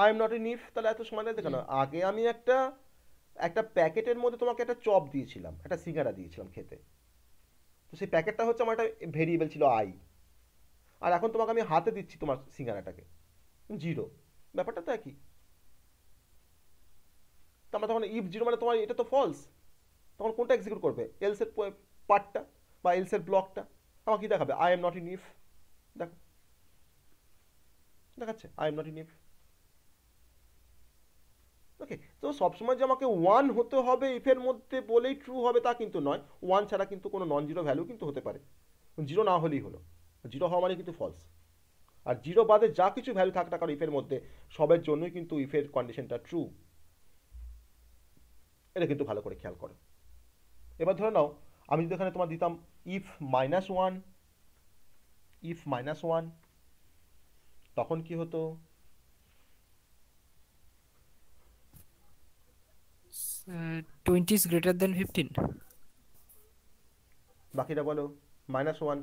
Speaker 1: I am not in if, তাহলে এত সময় লাগছে কেন? আগে আমি একটা প্যাকেটের মধ্যে তোমাকে একটা চপ দিয়েছিলাম, একটা সিঙ্গারা দিয়েছিলাম খেতে, তো সেই প্যাকেটটা হচ্ছে আমার একটা ভেরিয়েবল ছিল আই, আর এখন তোমাকে আমি হাতে দিচ্ছি তোমার সিঙ্গারাটাকে 0, ব্যাপারটা তো একই। তো আমরা তখন ইফ 0 মানে তোমার এটা তো ফলস, তখন কোনটা এক্সিকিউট করবে? এলসের পার্টটা বা এলসের ব্লকটা। আমাকে কি দেখাবে? I am not in if. দেখো দেখাচ্ছে I am not in if. Okay, তো সবসময় যে আমাকে 1 হতে হবে ইফের মধ্যে বলেই ট্রু হবে তা কিন্তু নয়, 1 ছাড়া কিন্তু কোনো নন জিরো ভ্যালু কিন্তু হতে পারে। জিরো না হলেই হলো, জিরো হওয়া মানে কিন্তু ফলস। আর জিরো বাদে যা কিছু ভ্যালু থাক না কারণ ইফের মধ্যে সবের জন্যই কিন্তু ইফের কন্ডিশনটা ট্রু, এটা কিন্তু ভালো করে খেয়াল করো। এবার ধরে নাও আমি যদি এখানে তোমার দিতাম ইফ -1, ইফ -1, তখন কি হতো?
Speaker 7: Uh, 20 is greater than 15.
Speaker 1: বাকিটা বলো। -1,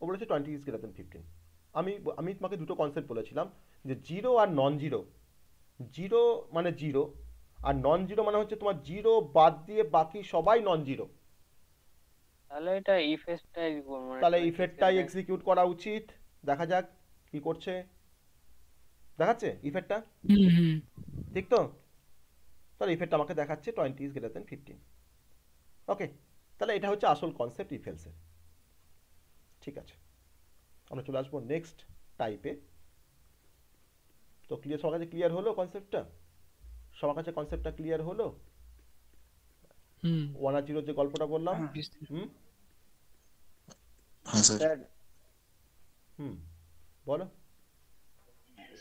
Speaker 1: ও বলেছে 20 ইজ গ্রেটার দেন 15। আমি তোমাকে দুটো কনসেপ্ট বলেছিলাম, যে জিরো আর নন জিরো। জিরো মানে জিরো, আর নন জিরো মানে হচ্ছে তোমার জিরো বাদ দিয়ে বাকি সবাই নন জিরো।
Speaker 10: তাহলে এটা
Speaker 1: তাহলে ইফেক্টটাই এক্সিকিউট করা উচিত। দেখা যাক কি করছে, দেখাচ্ছে ইফেক্টটা ঠিক তো? তাহলে ইফেক্ট আমাকে দেখাচ্ছে 20 ইজ গ্রেটার দেন 15। ওকে, তাহলে এটা হচ্ছে আসল কনসেপ্ট ইফ এলসের। ঠিক আছে, আমরা চলে আসবো নেক্সট টাইপে। তো সবার কাছে ক্লিয়ার হলো কনসেপ্টটা? সবার কাছে কনসেপ্টটা ক্লিয়ার হলো? 1 আর 0 যে গল্পটা বললাম।
Speaker 5: স্যার
Speaker 1: বলো।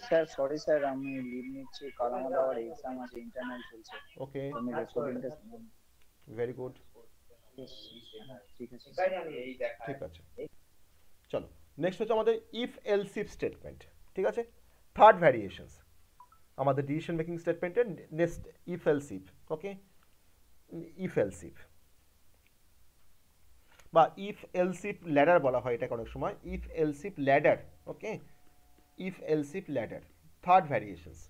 Speaker 5: স্যার সরি স্যার, আমি লিভ নিচ্ছি, কাল আমার আবার এক্সাম আছে, ইন্টারনাল চলছে।
Speaker 1: ওকে,
Speaker 5: আমি রেকর্ডিংটা
Speaker 1: ভেরি গুড।
Speaker 5: ঠিক আছে
Speaker 1: ঠিক আছে, চলো নেক্সট হচ্ছে আমাদের ইফ এলস ইফ স্টেটমেন্ট। ঠিক আছে, থার্ড ভ্যারিয়েশনস আমাদের ডিসিশন মেকিং স্টেটমেন্টের next if else if. Okay, if else if বা ইফ এলস ইফ ল্যাডার বলা হয় এটাকে অনেক সময়, if else if ladder. Okay, if else if ladder third variations.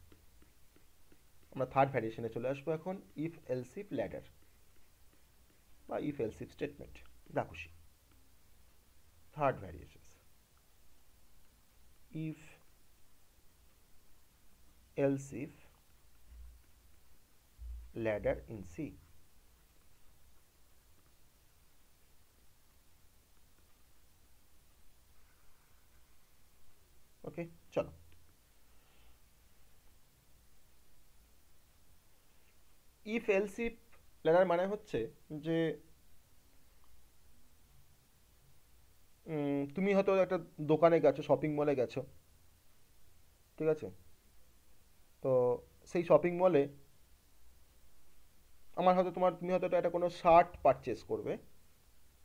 Speaker 1: আমরা থার্ড ভ্যারিয়েশনে চলে আসবো এখন, ইফ এলস ইফ ল্যাডার বা ইফ এলস ইফ স্টেটমেন্ট, যা খুশি। Third variations, if else if ladder in C। Okay, চলো ইফ এলস ইফ ল্যাডার মানে হচ্ছে যে তুমি হয়তো একটা দোকানে গেছো, শপিং মলে গেছো, ঠিক আছে? তো সেই শপিং মলে তুমি হয়তো একটা কোনো শার্ট পারচেস করবে,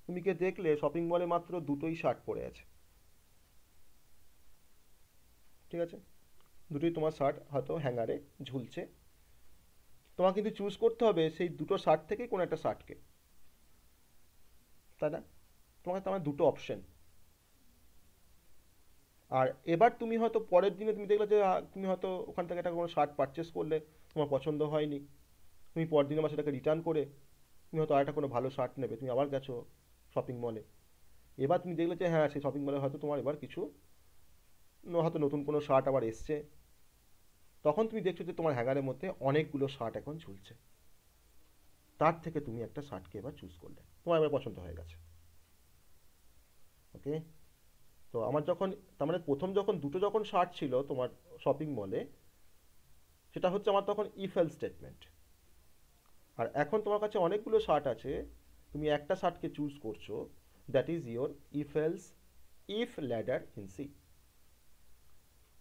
Speaker 1: তুমি কি দেখলে শপিং মলে মাত্র দুটোই শার্ট পরে আছে, ঠিক আছে? দুটোই তোমার শার্ট হয়তো হ্যাঙ্গারে ঝুলছে, তোমার কিন্তু চুজ করতে হবে সেই দুটো শার্ট থেকেই কোনো একটা শার্টকে, তাই না? তোমার দুটো অপশন। আর এবার তুমি হয়তো পরের দিনে তুমি দেখলে যে তুমি হয়তো ওখান থেকে একটা কোনো শার্ট পারচেস করলে, তোমার পছন্দ হয়নি, তুমি পরের দিন আবার সেটাকে রিটার্ন করে তুমি হয়তো আরেকটা কোনো ভালো শার্ট নেবে, তুমি আবার গেছো শপিং মলে। এবার তুমি দেখলে যে হ্যাঁ, সেই শপিং মলে হয়তো তোমার এবার কিছু হয়তো নতুন কোনো শার্ট আবার এসছে, তখন তুমি দেখছো যে তোমার হ্যাঙ্গারের মধ্যে অনেকগুলো শার্ট এখন ঝুলছে, তার থেকে তুমি একটা শার্টকে এবার চুজ করলে, তোমার এবার পছন্দ হয়ে গেছে। ওকে, তো আমার যখন তার মানে প্রথম দুটো যখন শার্ট ছিল তোমার শপিং মলে, সেটা হচ্ছে আমার তখন ইফ এলস স্টেটমেন্ট। আর এখন তোমার কাছে অনেকগুলো শার্ট আছে, তুমি একটা শার্টকে চুজ করছো, that is your if else if ladder in C.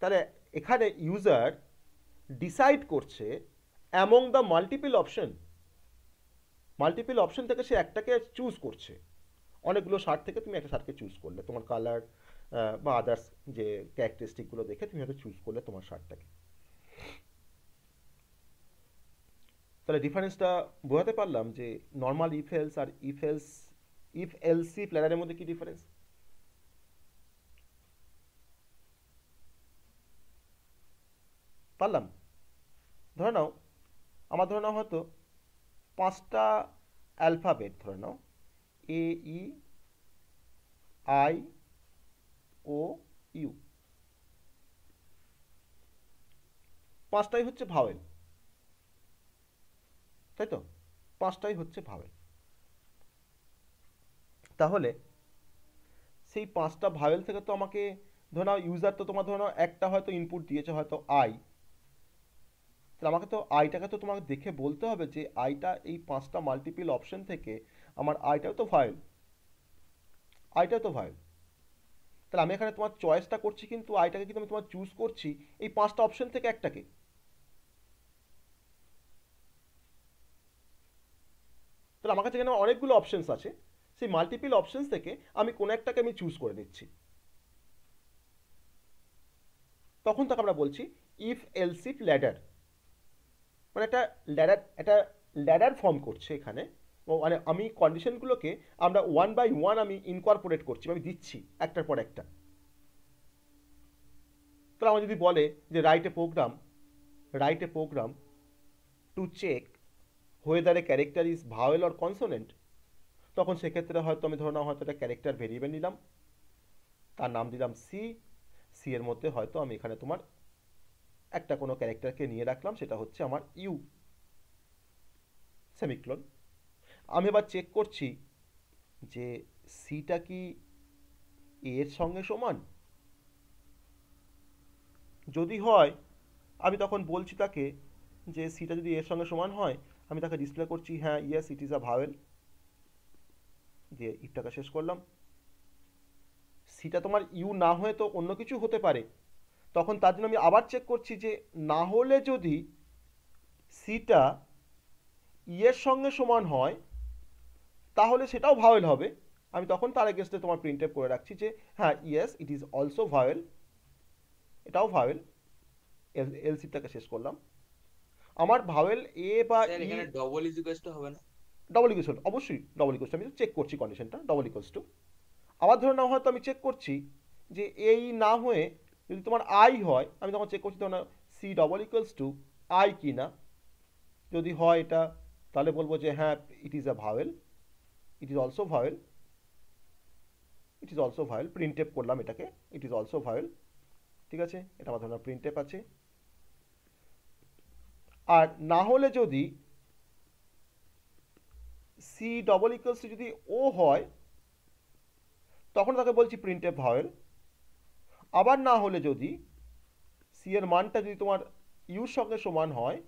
Speaker 1: তাহলে এখানে ইউজার ডিসাইড করছে অ্যামং দ্য মাল্টিপল অপশন থেকে সে একটাকে চুজ করছে। অনেকগুলো শার্ট থেকে তুমি একটা শার্টকে চুজ করলে, তোমার কালার বা আদার্স যে ক্যারেক্টারিস্টিকগুলো দেখে তুমি হয়তো চুজ করলে তোমার শার্টটাকে। তাহলে ডিফারেন্সটা বোঝাতে পারলাম যে নর্মাল ইফ এলস আর ইফ এলস ইফ ল্যাডারের মধ্যে কি ডিফারেন্স? পারলাম? ধরে নাও হয়তো 5টা অ্যালফাবেট, ধরে নাও AEIOU, 5টাই হচ্ছে ভাওয়েল, তাই তো? 5টাই হচ্ছে ভাওয়েল। তাহলে সেই 5টা ভাওয়েল থেকে তো আমাকে ধরে নাও ইউজার তো তোমার ধরে নাও একটা হয়তো ইনপুট দিয়েছে, হয়তো আই, তাহলে আমাকে তো আইটাকে তো তোমাকে দেখে বলতে হবে যে আইটা এই 5টা মাল্টিপল অপশন থেকে আমার আইটাও তো ভায়োল, আইটাও তো ভায়োল। তাহলে আমি এখানে তোমার চয়েসটা করছি, কিন্তু আইটাকে কিন্তু আমি তোমার চুজ করছি এই 5টা অপশন থেকে একটাকে। তাহলে আমার কাছে এখানে অনেকগুলো অপশনস আছে, সেই মাল্টিপল অপশনস থেকে আমি কোনো একটাকে আমি চুজ করে নিচ্ছি। তখন তাকে আমরা বলছি ইফ এলস ইফ ল্যাডার, মানে একটা ল্যাডার ফর্ম করছে এখানে। মানে আমি কন্ডিশনগুলোকে আমরা 1 বাই 1 আমি ইনকর্পোরেট করছি, আমি দিচ্ছি একটার পর একটা। তাহলে আমার যদি বলে যে write a program to check whether a character is vowel or consonant, তখন সেক্ষেত্রে হয়তো আমি ধরে নাও হয়তো একটা ক্যারেক্টার ভেরিয়েবল নিলাম, তার নাম দিলাম সি এর মধ্যে হয়তো আমি এখানে তোমার একটা কোনো ক্যারেক্টারকে নিয়ে রাখলাম, সেটা হচ্ছে আমার ইউ সেমিক্লোন। আমি এবার চেক করছি যে সিটা কি এর সঙ্গে সমান। যদি হয় আমি তখন বলছি তাকে যে সিটা যদি এর সঙ্গে সমান হয়, আমি তাকে ডিসপ্লে করছি হ্যাঁ yes it is a vowel, দিয়ে ইফটাকে শেষ করলাম। সিটা তোমার ইউ না হয়ে তো অন্য কিছু হতে পারে, তখন তার জন্য আমি আবার চেক করছি যে না হলে যদি সিটা এর সঙ্গে সমান হয় তাহলে সেটাও ভাওয়েল হবে। আমি তখন তার এগেনস্টে তোমার প্রিন্টএফ করে রাখছি যে হ্যাঁ yes it is also vowel, এটাও ভাওয়েল। এলসিটাকে শেষ করলাম। আমার ভাওয়েল এ বা ই
Speaker 8: এখানে ডবল ইকুয়ালস টু হবে না?
Speaker 1: ডবল ইকুয়ালস, অবশ্যই ডবল ইকুয়ালস, আমি চেক করছি কন্ডিশনটা ডবল ইকুয়ালস টু। আবার ধরে নাও হয়তো আমি চেক করছি যে এই না হয়ে যদি তোমার আই হয়, আমি তখন চেক করছি তখন C double equals to I কি না। যদি হয় এটা তাহলে বলবো যে হ্যাঁ it is a vowel, it is also vowel, it is also vowel. Printf করলাম এটাকে, ইট ইজ অলসো ভাওয়েল, ঠিক আছে, এটা আমার ধরনের প্রিন্টএফ আছে। আর না হলে যদি সি ডবল ইকুয়ালস টু যদি ও হয় তখন তাকে বলছি প্রিন্টএফ ভাওয়েল। আবার না হলে যদি সি এর মানটা যদি তোমার ইউর সঙ্গে সমান হয়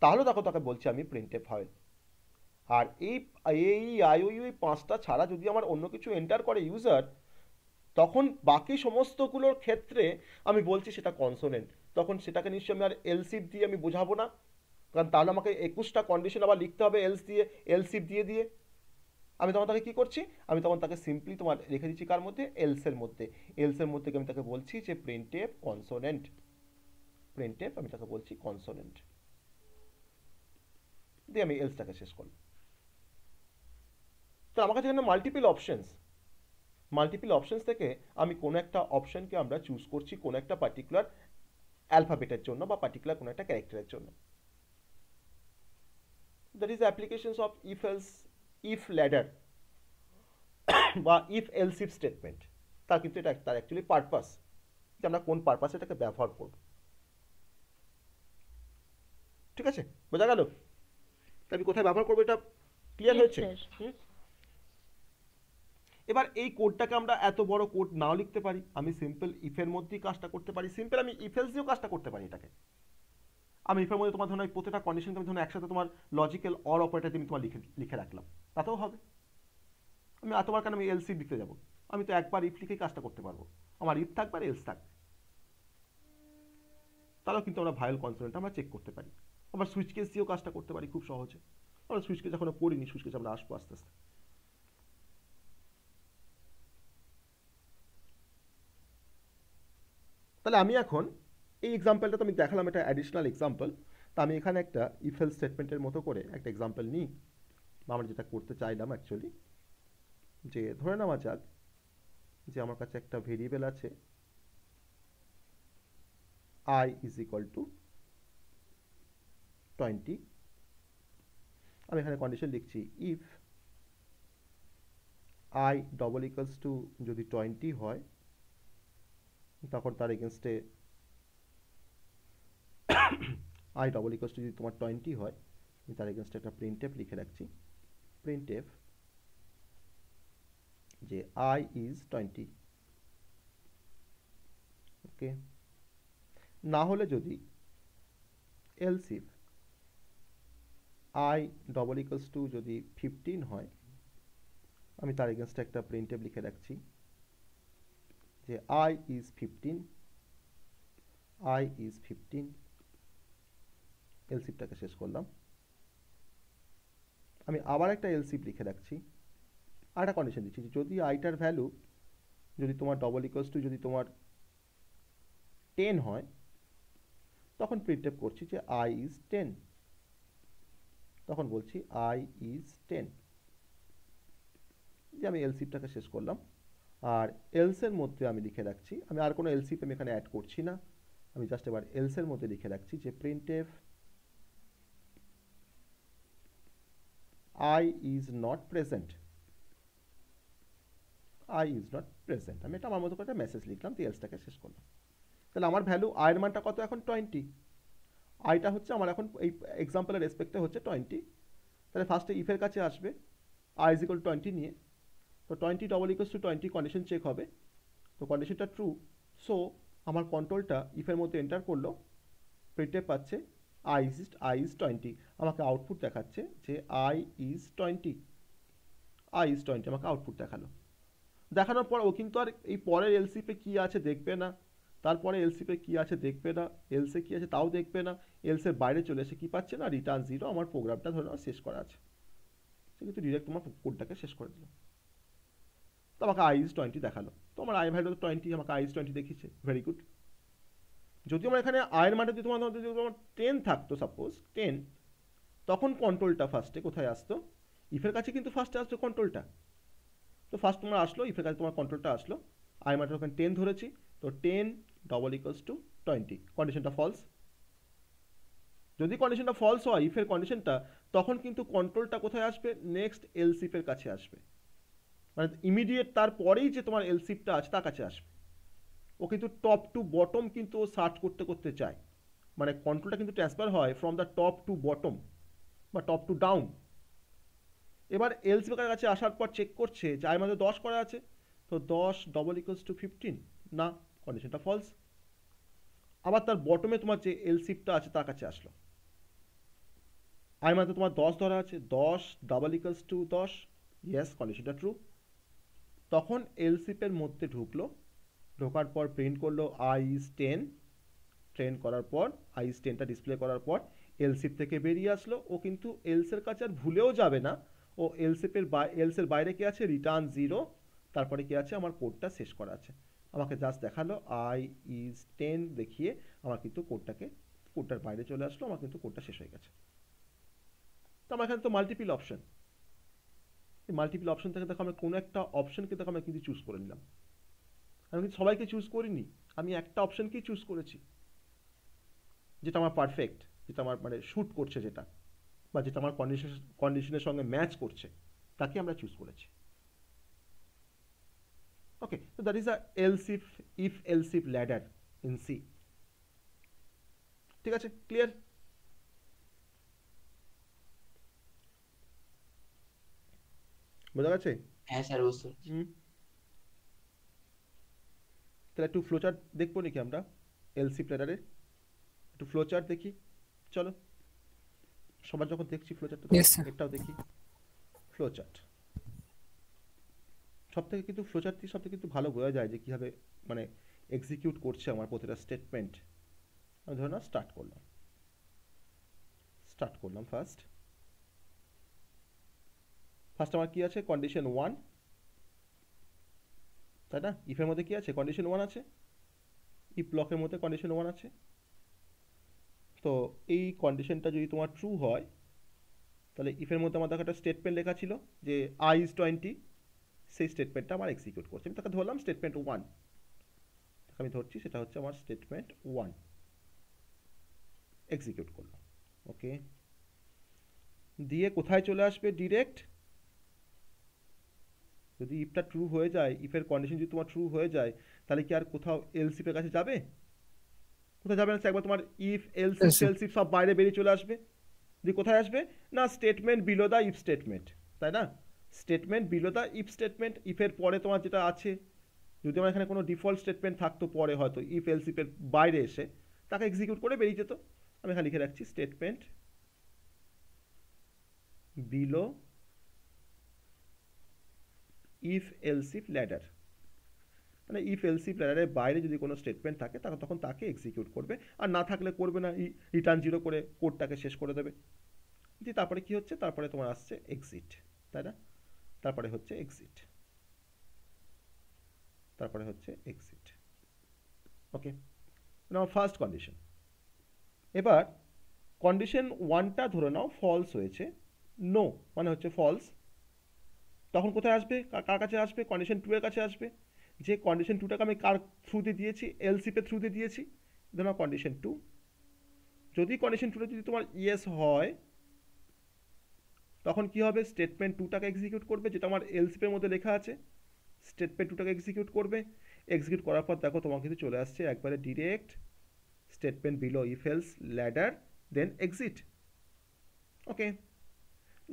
Speaker 1: তাহলে তাকে বলছি আমি প্রিন্টএফ ভাওয়েল। আর এই আইওইউ এই 5টা ছাড়া যদি আমার অন্য কিছু এন্টার করে ইউজার, তখন বাকি সমস্তগুলোর ক্ষেত্রে আমি বলছি সেটা কনসোনেন্ট। তখন সেটাকে নিশ্চয়ই আমি আর এলসিফ দিয়ে আমি বোঝাবো না, কারণ তাহলে আমাকে 21টা কন্ডিশন আবার লিখতে হবে এলসিফ দিয়ে। আমি তখন তাকে কি করছি, আমি তখন তাকে সিম্পলি তোমার রেখে দিচ্ছি কার মধ্যে, এলসের মধ্যে আমি তাকে বলছি যে প্রিন্টএফ কনসোনেন্ট, প্রিন্টএফ আমি তাকে বলছি কনসোনেন্ট, দিয়ে আমি এলসটাকে শেষ করলাম। তো আমার কাছে এখানে মাল্টিপল অপশনস থেকে আমি কোনো একটা অপশনকে আমরা চুজ করছি কোনো একটা পার্টিকুলার অ্যালফাবেটের জন্য বা পার্টিকুলার কোনো একটা ক্যারেক্টারের জন্য। That is applications of if ladder বা ইফ এলস ইফ স্টেটমেন্ট। তার কিন্তু এটা তার অ্যাকচুয়ালি পারপাস, যে আমরা কোন পারপাসে এটাকে ব্যবহার করব। ঠিক আছে, বোঝা গেল? আমি কোথায় ব্যবহার করবো এটা ক্লিয়ার হয়েছে? এবার এই কোডটাকে আমরা এত বড় কোড নাও লিখতে পারি, আমি সিম্পল ইফের মধ্যেই কাজটা করতে পারি, সিম্পল আমি ইফ এলস দিয়েও কাজটা করতে পারি। এটাকে আমি ইফের মধ্যে তোমার ধরুন প্রত্যেকটা কন্ডিশনকে আমি ধরুন একসাথে তোমার লজিক্যাল অর অপারেটর দিয়ে আমি তোমার লিখে রাখলাম, তাতেও হবে। আমি এতবার কেন আমি এলস ইফ লিখতে যাবো? আমি তো একবার ইফ লিখেই কাজটা করতে পারবো, আমার ইফ থাকবে আর এলস থাকবে। তাহলেও কিন্তু আমরা ভায়োল কনসোনেন্ট আমরা চেক করতে পারি। আবার সুইচ কেস দিয়েও কাজটা করতে পারি খুব সহজে। আমরা সুইচ কেস এখনো পড়িনি, সুইচ কেস আমরা আসবো আস্তে আস্তে। তাহলে আমি এখন এই এক্সাম্পলটা তো আমি দেখালাম, এটা অ্যাডিশনাল এক্সাম্পল। তা আমি এখানে একটা ইফ এলস স্টেটমেন্টের মতো করে একটা এক্সাম্পল নিই, বা আমরা যেটা করতে চাইলাম অ্যাকচুয়ালি, যে ধরে নেওয়া যাক যে আমার কাছে একটা ভেরিয়েবল আছে i ইজ ইকুয়াল টু 20। আমি এখানে কন্ডিশন লিখছি if i double equals two যদি 20 হয়, তখন তার এগেনস্টে i ডবল ইকুয়ালস টু যদি তোমার 20 হয়, আমি তার এগেনস্টে একটা প্রিন্টএফ লিখে রাখছি, প্রিন্টএফ যে i ইজ 20। ওকে, না হলে যদি else if I double equals two যদি 15 হয়, আমি তার এগেনস্টে একটা প্রিন্টএফ লিখে রাখছি যে আই ইজ 15, আই ইজ 15, এলসিফটাকে শেষ করলাম। আমি আবার একটা এলসিফ লিখে রাখছি, আর একটা কন্ডিশন দিচ্ছি যদি আইটার ভ্যালু যদি তোমার ডবল ইকুয়ালস টু যদি তোমার 10 হয়, তখন প্রিন্টএফ করছি যে আই ইজ 10, তখন বলছি আই ইজ 10, যে আমি এলসিফটাকে শেষ করলাম। আর এলসের মধ্যে আমি লিখে রাখছি, আমি আর কোনো এলসিফ আমি এখানে অ্যাড করছি না, আমি জাস্ট এবার এলসের মধ্যে লিখে রাখছি যে printf I is not present, I is not present, আমি এটা আমার মতো করে মেসেজ লিখলাম, দিয়ে এলসটাকে শেষ করলাম। তাহলে আমার ভ্যালু আই এর মানটা কত এখন 20, আইটা হচ্ছে আমার এখন এই এক্সাম্পলের রেসপেক্টে হচ্ছে 20। তাহলে ফার্স্টে ইফের কাছে আসবে আই ইজ ইকুয়াল 20 নিয়ে, তো 20 double equals to 20 condition check হবে, তো কন্ডিশনটা ট্রু, সো আমার কন্ট্রোলটা ইফের মধ্যে এন্টার করলো, প্রিন্টএফ পাচ্ছে আই ইজ 20, আমাকে আউটপুট দেখাচ্ছে যে আই ইজ 20, আই ইজ 20 আমাকে আউটপুট দেখালো। দেখানোর পর ও কিন্তু আর এই পরের এলসিপে কি আছে দেখবে না, তারপরে এলসিপে কি আছে দেখবে না, এলসে কি আছে তাও দেখবে না, এলসের বাইরে চলে এসে কি পাচ্ছে না, রিটার্ন 0, আমার প্রোগ্রামটা ধরে নাও শেষ করা আছে, সে কিন্তু ডিরেক্ট তোমার কোডটাকে শেষ করে দিল। তো আমাকে আই ইজ 20 দেখালো, তো আমার আই ভ্যালু 20, আমাকে আই ইজ 20 দেখিয়েছে, ভেরি গুড। যদি আমার এখানে আয়ের মানটা যদি তোমার 10 থাকতো, সাপোজ 10, তখন কন্ট্রোলটা ফার্স্টে কোথায় আসতো, ইফের কাছে কিন্তু ফার্স্টে আসতো কন্ট্রোলটা, তো ফার্স্ট তোমার আসলো ইফের কাছে তোমার কন্ট্রোলটা আসলো, আয়ের মানটা ওখানে 10 ধরেছি, তো 10 ডবল ইকুয়ালস টু 20, কন্ডিশনটা ফলস। যদি কন্ডিশনটা ফলস হয় ইফের কন্ডিশনটা, তখন কিন্তু কন্ট্রোলটা কোথায় আসবে, নেক্সট এলসিফের কাছে আসবে, মানে ইমিডিয়েট তারপরেই যে তোমার এলসিফটা আছে তার কাছে আসবে। ও কিন্তু টপ টু বটম কিন্তু ও সার্চ করতে করতে চায়, মানে কন্ট্রোলটা কিন্তু ট্রান্সফার হয় from the top to bottom বা টপ টু ডাউন। এবার এলসিফের কাছে আসার পর চেক করছে যে আই মধ্যে 10 করা আছে, তো 10 ডবল ইকুয়ালস টু 15, না, কন্ডিশনটা ফলস। আবার তার বটমে তোমার যে এলসিফটা আছে তার কাছে আসলো, আই মধ্যে তোমার 10 ধরা আছে, 10 ডাবল ইকুয়ালস টু 10, ইয়েস, কন্ডিশনটা ট্রু। তখন এলসিফের মধ্যে ঢুকলো, ঢোকার পর প্রিন্ট করলো আই ইজ 10, ট্রেন করার পর আই ইজ 10টা ডিসপ্লে করার পর এলসিফ থেকে বেরিয়ে আসলো। ও কিন্তু এলসের কাছে আর ভুলেও যাবে না, ও এলসের বাইরে কি আছে, রিটার্ন 0, তারপরে কি আছে, আমার কোডটা শেষ করা আছে, আমাকে জাস্ট দেখালো আই ইজ 10 দেখিয়ে আমার কিন্তু কোডটার বাইরে চলে আসলো, আমার কিন্তু কোডটা শেষ হয়ে গেছে। তো আমার এখানে তো মাল্টিপল অপশন, এই মাল্টিপল অপশন থেকে দেখো আমি কোনো একটা অপশনকে দেখো আমি কিন্তু চুজ করে নিলাম, আমি কিন্তু সবাইকে চুজ করিনি, আমি একটা অপশনকেই চুজ করেছি যেটা আমার পারফেক্ট, যেটা আমার মানে শ্যুট করছে, যেটা বা যেটা আমার কন্ডিশনের সঙ্গে ম্যাচ করছে, তাকে আমরা চুজ করেছি। ওকে, so that is a else if else if ladder in C, ঠিক আছে, ক্লিয়ার? বোঝা গেছে?
Speaker 8: হ্যাঁ স্যার, বুঝতে পারছি।
Speaker 1: তাহলে একটু ফ্লোচার্ট দেখবো নাকি আমরা এলসি প্ল্যানারের, একটু ফ্লোচার্ট দেখি, চলো সবার যখন দেখছি ফ্লোচার্টটা,
Speaker 7: Yes, sir.
Speaker 1: একটাও দেখি ফ্লোচার্ট। সব থেকে কিন্তু ফ্লোচার্ট দিয়ে সব থেকে কিন্তু ভালো বোঝা যায় যে কীভাবে মানে এক্সিকিউট করছে আমার প্রতিটা স্টেটমেন্ট। আমি ধরো না স্টার্ট করলাম ফার্স্ট আমার কি আছে, কন্ডিশন 1, তাই না? ইফের মধ্যে কি আছে, কন্ডিশন 1 আছে, ইফ ব্লকের মধ্যে কন্ডিশন 1 আছে। তো এই কন্ডিশনটা যদি তোমার ট্রু হয়, তাহলে ইফের মধ্যে আমার একটা স্টেটমেন্ট লেখা ছিল যে আই ইজ 20, সেই স্টেটমেন্টটা আমার এক্সিকিউট করছে। আমি তাকে ধরলাম স্টেটমেন্ট 1, আমি ধরছি সেটা হচ্ছে আমার স্টেটমেন্ট 1, এক্সিকিউট করলাম। ওকে, দিয়ে কোথায় চলে আসবে, ডিরেক্ট যদি ইফটা ট্রু হয়ে যায়, ইফের কন্ডিশন যদি তোমার ট্রু হয়ে যায়, তাহলে কি আর কোথাও এলসিফের কাছে যাবে? কোথায় যাবে না, একবার তোমার ইফ এলসিফ সব বাইরে বেরিয়ে চলে আসবে। যদি কোথায় আসবে না, statement below the if statement, তাই না? Statement below the if statement, ইফের পরে তোমার যেটা আছে, যদি আমার এখানে কোনো ডিফল্ট স্টেটমেন্ট থাকতো পরে হয়তো ইফ এলসিফের বাইরে এসে, তাকে এক্সিকিউট করে বেরিয়ে যেত। আমি এখানে লিখে রাখছি statement below if else if ladder, মানে ইফ এলস ইফ ল্যাডারের বাইরে যদি কোনো স্টেটমেন্ট থাকে তখন তাকে এক্সিকিউট করবে, আর না থাকলে করবে না, রিটার্ন 0 করে কোডটাকে শেষ করে দেবে। দিয়ে তারপরে কি হচ্ছে, তারপরে তোমার আসছে এক্সিট, তাই না? তারপরে হচ্ছে এক্সিট, তারপরে হচ্ছে এক্সিট। ওকে, নাও ফার্স্ট কন্ডিশন। এবার কন্ডিশন 1টা ধরে নাও ফলস হয়েছে, নো মানে হচ্ছে ফলস, তখন কোথায় আসবে, কার কাছে আসবে? কন্ডিশন 2 এর কাছে আসবে। যে কন্ডিশন 2টাকে আমি কার থ্রুতে দিয়েছি? এলসিপের থ্রুতে দিয়েছি। ধরো কন্ডিশন 2, যদি কন্ডিশন 2টা যদি তোমার ইয়েস হয় তখন কি হবে? স্টেটমেন্ট 2টাকে এক্সিকিউট করবে, যেটা আমার এলসিপের মধ্যে লেখা আছে। স্টেটমেন্ট 2টাকে এক্সিকিউট করবে, এক্সিকিউট করার পর দেখো তোমার কিন্তু চলে আসছে একবারে direct statement below if else ladder then exit. Okay,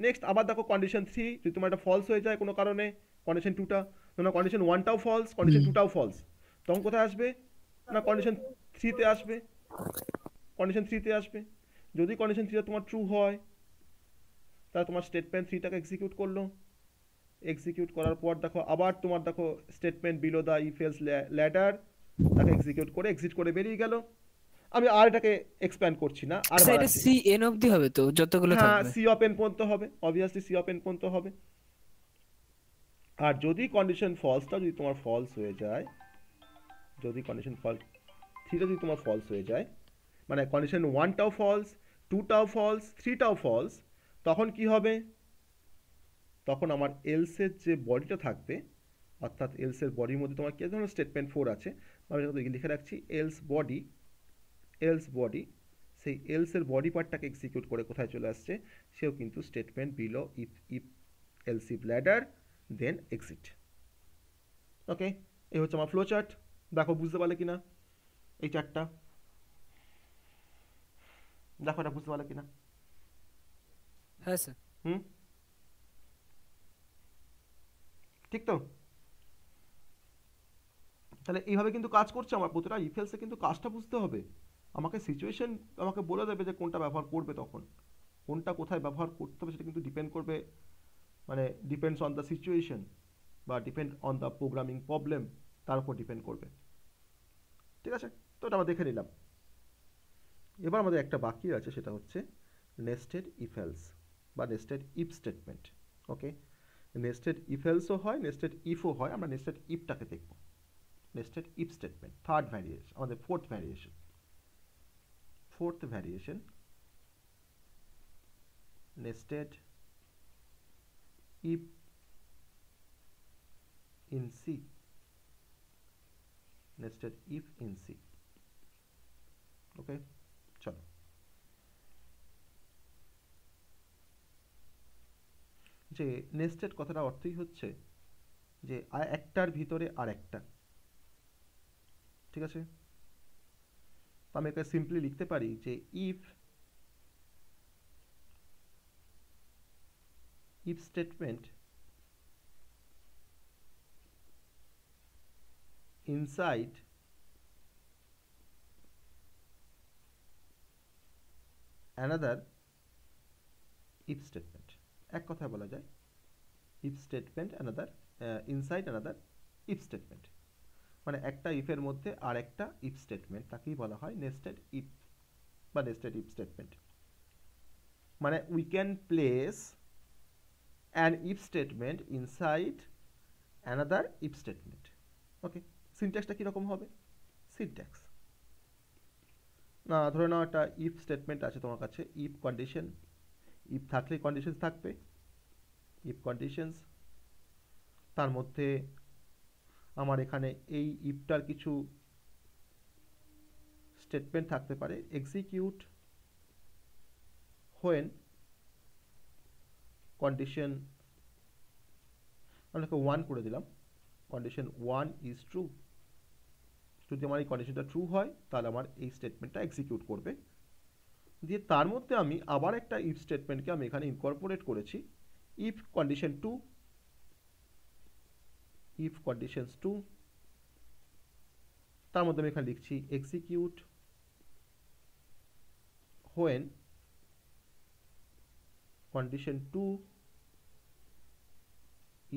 Speaker 1: next আবার দেখো কন্ডিশন 3 যদি তোমার এটা ফলস হয়ে যায় কোনো কারণে, কন্ডিশন 2টা, না কন্ডিশন 1টাও ফলস, কন্ডিশন 2টাও ফলস, তখন কোথায় আসবে? না কন্ডিশন 3তে আসবে, কন্ডিশন 3তে আসবে। যদি কন্ডিশন 3টা তোমার ট্রু হয় তাহলে তোমার স্টেটমেন্ট 3টাকে এক্সিকিউট করলো, এক্সিকিউট করার পর দেখো আবার তোমার দেখো statement below the if else ladder, তাকে এক্সিকিউট করে এক্সিট করে বেরিয়ে গেল। আমি আর এটাকে এক্সপ্যান্ড করছি না, আর
Speaker 7: এটা সি এন অবধি হবে তো যতগুলো থাকবে?
Speaker 1: হ্যাঁ, সি অফ এন পর্যন্ত হবে, অবভিয়াসলি সি অফ এন পর্যন্ত হবে। আর যদি কন্ডিশন ফলসটা যদি তোমার ফলস হয়ে যায়, যদি কন্ডিশন ফলস 3টা যদি তোমার ফলস হয়ে যায়, মানে কন্ডিশন 1টাও ফলস, 2টাও ফলস, 3টাও ফলস, তখন কি হবে? তখন আমার এলসের যে বডিটা থাকবে, অর্থাৎ এলসের বডির মধ্যে তোমার কি ধরনের স্টেটমেন্ট 4 আছে, আমি লিখে রাখছি এলস বডি, এলস বডি, সেই এলসের বডি পার্টটাকে এক্সিকিউট করে কোথায় চলে আসছে? সেও কিন্তু statement below if else if ladder then exit. Okay, এই হচ্ছে আমার ফ্লো চার্ট। দেখো বুঝতে পারলে কিনা এই চার্টটা? দেখো এটা বুঝতে পারলে কিনা?
Speaker 7: হ্যাঁ স্যার।
Speaker 1: ঠিক তো? তাহলে এইভাবে কিন্তু কাজ করছে আমার প্রতিটা ইফেলসে, কিন্তু কাজটা বুঝতে হবে আমাকে, সিচুয়েশন আমাকে বলে দেবে যে কোনটা ব্যবহার করবে, তখন কোনটা কোথায় ব্যবহার করতে হবে সেটা কিন্তু ডিপেন্ড করবে, মানে ডিপেন্ডস অন দ্য সিচুয়েশন বা depend on the programming problem, তার উপর ডিপেন্ড করবে। ঠিক আছে, তো এটা আমরা দেখে নিলাম। এবার আমাদের একটা বাকি আছে, সেটা হচ্ছে নেস্টেড ইফ এলস বা nested if statement. Okay, nested if এলসও হয়, নেস্টেড ইফও হয়, আমরা নেস্টেড ইফটাকে দেখব। Nested if statement third variation, আমাদের fourth variation, nested if in C, nested if in C। Okay, চলো যে নেস্টেড কথাটা অর্থই হচ্ছে যে একটার ভিতরে আর একটা। ঠিক আছে, আমি একে সিম্পলি লিখতে পারি যে if statement inside another if statement, এক কথায় বলা যায় if statement another inside another if statement, মানে একটা ইফের মধ্যে আর একটা ইফ স্টেটমেন্ট, তাকেই বলা হয় নেস্টেড ইফ বা নেস্টেড ইফ স্টেটমেন্ট। মানে we can place an if statement inside another if statement। ওকে, সিনট্যাক্সটা কীরকম হবে? সিনট্যাক্স না, ধরে নাও একটা ইফ স্টেটমেন্ট আছে তোমার কাছে, ইফ কন্ডিশন, ইফ থাকলে কন্ডিশনস থাকবে, ইফ কন্ডিশনস, তার মধ্যে আমার এখানে এই ইফটার কিছু স্টেটমেন্ট থাকতে পারে, এক্সিকিউট হোয়েন কন্ডিশন, আমরা 1 করে দিলাম, কন্ডিশন 1 ইজ ট্রু, যদি আমার এই কন্ডিশনটা ট্রু হয় তাহলে আমার এই স্টেটমেন্টটা এক্সিকিউট করবে। দিয়ে তার মধ্যে আমি আবার একটা ইফ স্টেটমেন্টকে আমি এখানে ইনকর্পোরেট করেছি, ইফ কন্ডিশন 2, ইফ কন্ডিশনস 2, তার মধ্যে আমি এখানে লিখছি execute when condition 2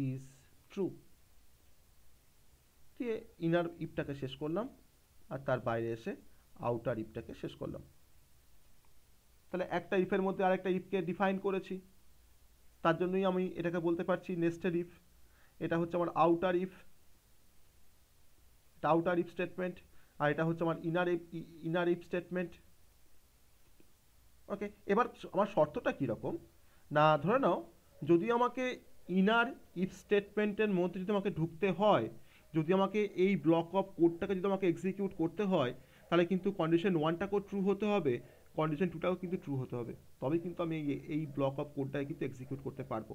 Speaker 1: is true। দিয়ে ইনার ইফটাকে শেষ করলাম আর তার বাইরে এসে আউটার ইফটাকে শেষ করলাম। তাহলে একটা ইফের মধ্যে আরেকটা ইফকে ডিফাইন করেছি, তার জন্যই আমি এটাকে বলতে পারছি নেস্টেড ইফ। এটা হচ্ছে আমার আউটার ইফ, এটা আউটার ইফ স্টেটমেন্ট, আর এটা হচ্ছে আমার ইনার ইফ স্টেটমেন্ট। ওকে, এবার আমার শর্তটা কীরকম না, ধরে নাও যদি আমাকে ইনার ইফ স্টেটমেন্টের মধ্যে যদি আমাকে ঢুকতে হয়, যদি আমাকে এই ব্লক অফ কোডটাকে যদি আমাকে এক্সিকিউট করতে হয়, তাহলে কিন্তু কন্ডিশন 1টাকেও ট্রু হতে হবে, কন্ডিশন 2টাও কিন্তু ট্রু হতে হবে, তবেই কিন্তু আমি এই ব্লক অফ কোডটাকে কিন্তু এক্সিকিউট করতে পারবো।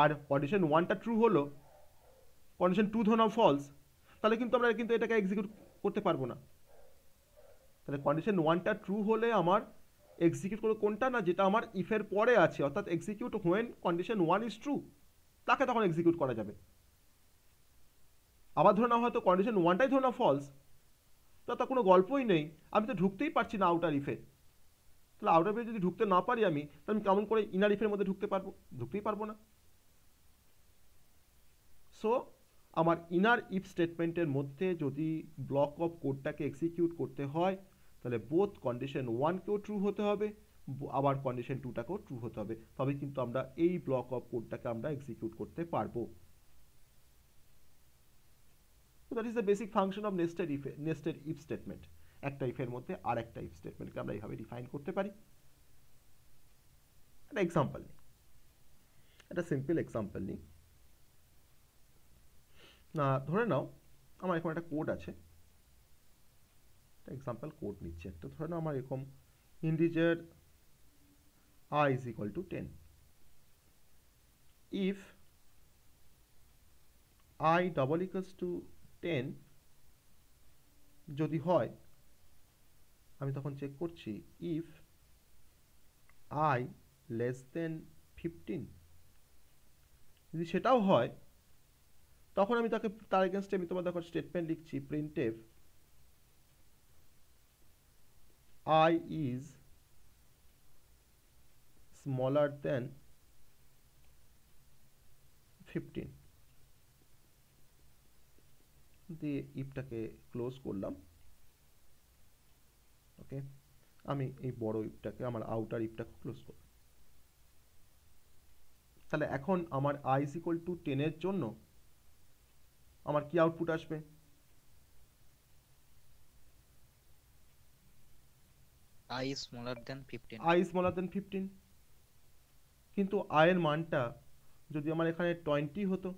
Speaker 1: আর কন্ডিশন 1টা ট্রু হলো, কন্ডিশন 2 ধরো ফলস, তাহলে কিন্তু আমরা কিন্তু এটাকে এক্সিকিউট করতে পারবো না। তাহলে কন্ডিশন 1টা ট্রু হলে আমার এক্সিকিউট করবো কোনটা না, যেটা আমার ইফের পরে আছে, অর্থাৎ execute when condition 1 is true, তাকে তখন এক্সিকিউট করা যাবে। আবার ধরে নাও হয়তো কন্ডিশন 1টাই ধরে নাও ফলস, তো কোনো গল্পই নেই, আমি তো ঢুকতেই পারছি না আউটার ইফে। তাহলে আউটার ইফে যদি ঢুকতে না পারি আমি, তাহলে আমি কেমন করে ইনার ইফের মধ্যে ঢুকতে পারবো? ঢুকতেই পারবো না। সো আমার ইনার ইফ স্টেটমেন্টের মধ্যে যদি ব্লক অফ কোডটাকে এক্সিকিউট করতে হয়, তাহলে বোথ কন্ডিশন 1কেও ট্রু হতে হবে, আবার কন্ডিশন 2টাকেও ট্রু হতে হবে, তবে কিন্তু আমরা এই ব্লক অফ কোডটাকে আমরা এক্সিকিউট করতে পারবো। So that is the basic function of nested if statement। একটা ইফের মধ্যে আর একটা ইফ স্টেটমেন্টকে আমরা এইভাবে ডিফাইন করতে পারি। একটা এক্সাম্পল নিই, একটা সিম্পল এক্সাম্পল নিই না, ধরে নাও আমার এরকম একটা কোড আছে, একটা এক্সাম্পল কোড নিচ্ছে একটা, ধরে নাও আমার এরকম integer I is equal to 10, if I double equals to 10 যদি হয়, আমি তখন চেক করছি if I less than 15, যদি সেটাও হয় তখন আমি তার এগেনস্টে আমি তোমার দেখো স্টেটমেন্ট লিখছি printf I is smaller than 15 দিয়ে ইফটাকে ক্লোজ করলাম। ওকে, আমি এই বড় ইফটাকে, আমার আউটার ইফটাকে ক্লোজ করলাম। তাহলে এখন আমার i is equal to 10 এর জন্য আমার কি আউটপুট আসবে?
Speaker 9: I is smaller than 15।
Speaker 1: i is smaller than 15, কিন্তু i এর মানটা যদি আমার এখানে 20 হতো,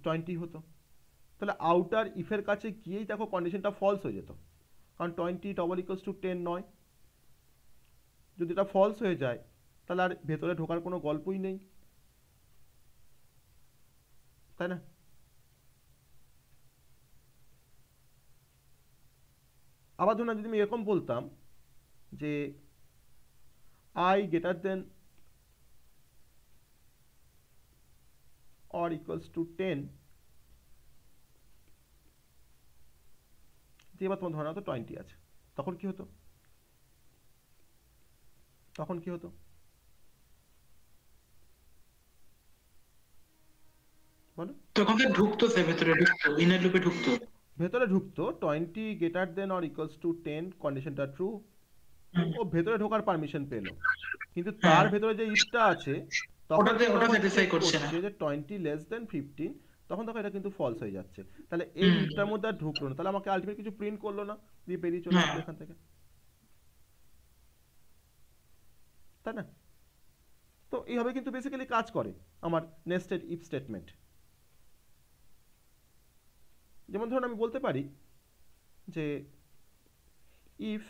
Speaker 1: 20 হতো, তাহলে আউটার ইফের কাছে গিয়েই দেখো কন্ডিশনটা ফলস হয়ে যেত, কারণ 20 ডবল ইকুয়ালস টু 10 নয়। যদি এটা ফলস হয়ে যায় তাহলে আর ভেতরে ঢোকার কোনো গল্পই নেই, তাই না? আবার ধরুন যদি আমি এরকম বলতাম যে i greater than or equals to 10, দিয়ে এবার তোমার ধরা তো 20 আছে, তখন কি হতো? তখন কি হতো বলো?
Speaker 6: তখন তো ঢুকতো, সে ভেতরে ঢুকতো, ইনার লুপে ঢুকতো,
Speaker 1: ভেতরে ঢুকতো 20 greater than or equals to 10 কন্ডিশনটা ট্রু, ও ভেতরে ঢোকার পারমিশন পেল, কিন্তু তার ভেতরে যে ইফটা আছে
Speaker 6: ওটা স্যাটিসফাই করছে না,
Speaker 1: যে 20 লেস দেন 15, তখন দেখো এটা কিন্তু ফলস হয়ে যাচ্ছে। তাহলে এই ইফটার মধ্যে আর ঢুকলো না, তাহলে আমাকে আলটিমেট কিছু প্রিন্ট করলো না, দিয়ে বেরিয়ে চলে আসলো এখান থেকে, তাই না? তো এইভাবে কিন্তু বেসিক্যালি কাজ করে আমার নেস্টেড ইফ স্টেটমেন্ট। যেমন ধরুন আমি বলতে পারি যে if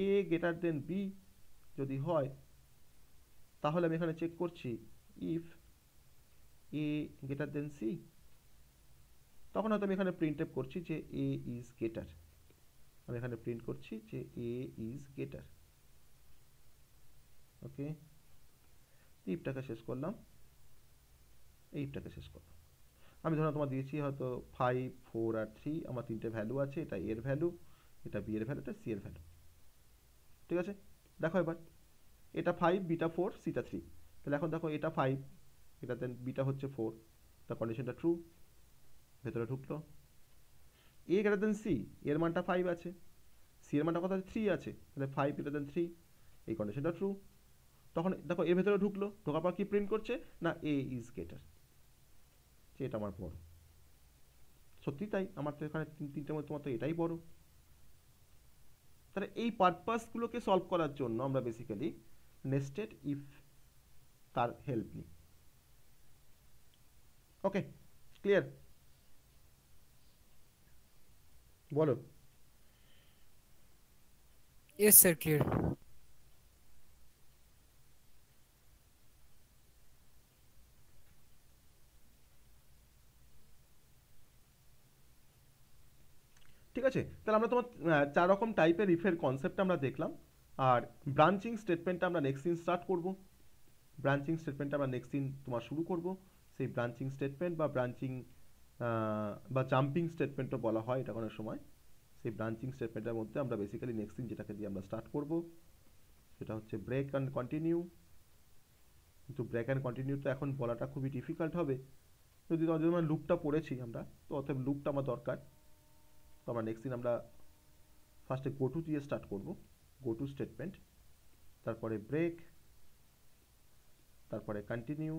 Speaker 1: a greater than b যদি হয়, তাহলে আমি এখানে চেক করছি if a greater than c, তখন হয়তো আমি এখানে প্রিন্টএফ করছি যে a is greater, আমি এখানে প্রিন্ট করছি যে a is greater। ওকে, ইফটাকে শেষ করলাম, এইটাকে শেষ করলাম। আমি ধরুন তোমার দিয়েছি হয়তো 5 4 আর 3, আমার তিনটে ভ্যালু আছে, এটা এর ভ্যালু, এটা বি এর ভ্যালু, এটা সি এর ভ্যালু। ঠিক আছে, দেখো এবার এটা 5, বিটা 4, সিটা 3। তাহলে এখন দেখো এটা 5, এটা দেন বিটা হচ্ছে 4, তা কন্ডিশনটা ট্রু, ভেতরে ঢুকলো। এ গ্রেটার দেন সি, এর মানটা 5 আছে, সি এর মানটা কত আছে 3 আছে, তাহলে 5 গ্রেটার দেন 3, এই কন্ডিশনটা ট্রু। তখন দেখো এর ভেতরে ঢুকলো, ঢোকার পর কি প্রিন্ট করছে না এ ইজ গ্রেটার, যে এটা আমার বড়। সত্যি তাই, আমার তো এখানে তিনটের মধ্যে তোমার তো এটাই বড়। তাহলে এই পারপাসগুলোকে সলভ করার জন্য আমরা বেসিক্যালি নেস্টেড ইফ তার হেল্প নিই। ওকে, ক্লিয়ার? বলো।
Speaker 7: Yes, sir, clear.
Speaker 1: ঠিক আছে, তাহলে আমরা তোমার 4 রকম টাইপের ইফের কনসেপ্ট আমরা দেখলাম। আর ব্রাঞ্চিং স্টেটমেন্টটা আমরা নেক্সট দিন স্টার্ট করব। ব্রাঞ্চিং স্টেটমেন্টটা আমরা নেক্সট দিন তোমার শুরু করব। সেই ব্রাঞ্চিং স্টেটমেন্ট বা ব্রাঞ্চিং বা জাম্পিং স্টেটমেন্টও বলা হয় এটা কোনো সময়। সেই ব্রাঞ্চিং স্টেটমেন্টের মধ্যে আমরা বেসিক্যালি নেক্সট দিন যেটাকে দিয়ে আমরা স্টার্ট করব সেটা হচ্ছে ব্রেক অ্যান্ড কন্টিনিউ। কিন্তু ব্রেক অ্যান্ড কন্টিনিউ তো এখন বলাটা খুবই ডিফিকাল্ট হবে, যদি আমরা লুপটা পড়েছি আমরা, তো অতএব লুপটা আমার দরকার। তো আমরা নেক্সট দিন আমরা ফার্স্টে গো টু দিয়ে স্টার্ট করব, গো টু স্টেটমেন্ট, তারপরে ব্রেক, তারপরে কন্টিনিউ,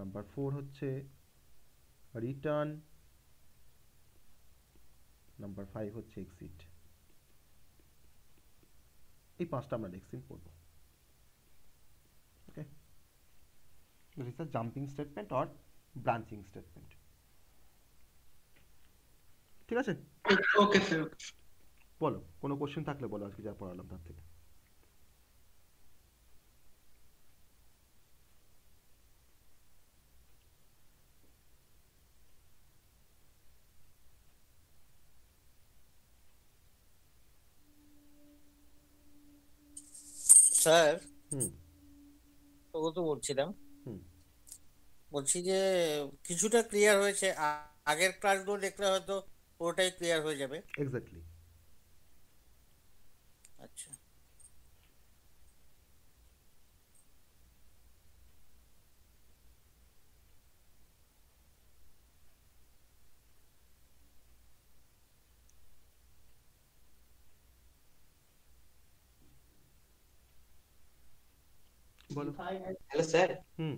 Speaker 1: নাম্বার 4 হচ্ছে রিটার্ন, নাম্বার 5 হচ্ছে এক্সিট। এই 5টা আমরা নেক্সট দিন পড়ব। Okay, this is a jumping statement or branching statement. ঠিক আছে,
Speaker 6: ওকে স্যার।
Speaker 1: বলো কোনো কোশ্চেন থাকলে বলো আজকে যা পড়ালাম তার থেকে।
Speaker 4: স্যার
Speaker 1: হুম
Speaker 4: তোকে তো বলছিলাম,
Speaker 1: হুম
Speaker 4: বলছি যে কিছুটা ক্লিয়ার হয়েছে, আগের ক্লাসগুলো দেখলে হয়তো পুরোটাই ক্লিয়ার হয়ে যাবে।
Speaker 1: এক্স্যাক্টলি।
Speaker 4: আচ্ছা,
Speaker 1: বলো।
Speaker 8: Hello sir.
Speaker 1: হুম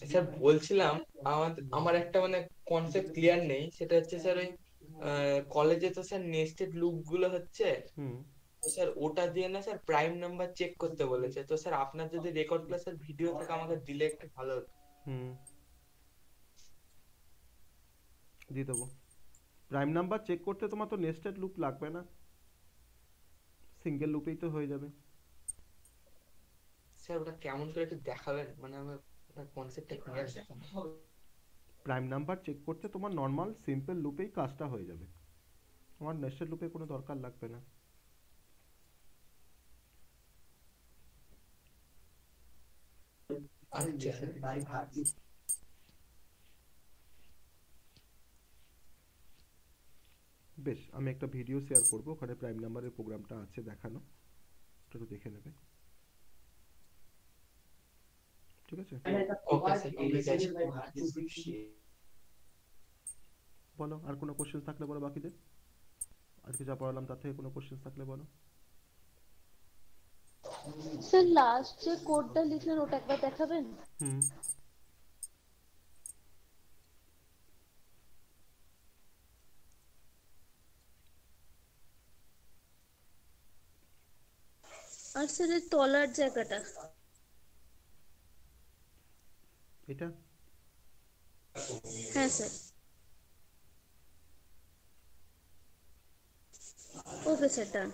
Speaker 8: স্যার বলছিলাম আমার একটা মানে কনসেপ্ট ক্লিয়ার নেই, সেটা হচ্ছে স্যার ওই কলেজে তো স্যার নেস্টেড লুপ গুলো হচ্ছে,
Speaker 1: হুম
Speaker 8: তো স্যার ওটা দিয়ে না স্যার প্রাইম নাম্বার চেক করতে বলেছে। তো স্যার আপনার যদি রেকর্ড ক্লাসের ভিডিও থেকে আমাকে দিলে একটু ভালো হতো।
Speaker 1: হুম দিয়ে দেবো। প্রাইম নাম্বার চেক করতে তোমার তো নেস্টেড লুপ লাগবে না, সিঙ্গেল লুপেই তো হয়ে যাবে।
Speaker 8: স্যার ওটা কেমন করে একটু দেখাবেন, মানে আমার ওটা কনসেপ্টটা ক্লিয়ার দেখানো।
Speaker 1: প্রাইম নাম্বার চেক করতে তোমার নর্মাল সিম্পল লুপেই কাজটা হয়ে যাবে, তোমার নেস্টেড লুপে কোনো দরকার লাগবে না।
Speaker 8: আচ্ছা স্যার।
Speaker 1: বেশ, আমি একটা ভিডিও শেয়ার করব, ওখানে প্রাইম নাম্বারের প্রোগ্রামটা আছে দেখানো, ওটা একটু দেখে নেবে। ঠিক আছে,
Speaker 8: ওকে স্যার, ঠিক আছে।
Speaker 1: বলো আর কোনো কোশ্চেন থাকলে বলো বাকিদের, আজকে যা পড়ালাম তার থেকে কোনো কোশ্চেন থাকলে বলো।
Speaker 3: স্যার লাস্ট যে কোডটা লিখলেন ওটা একবার দেখাবেন?
Speaker 1: হুম
Speaker 3: আর স্যার এর তলার জায়গাটা
Speaker 1: এটা
Speaker 3: হ্যাঁ স্যার। ওকে স্যার, ডান।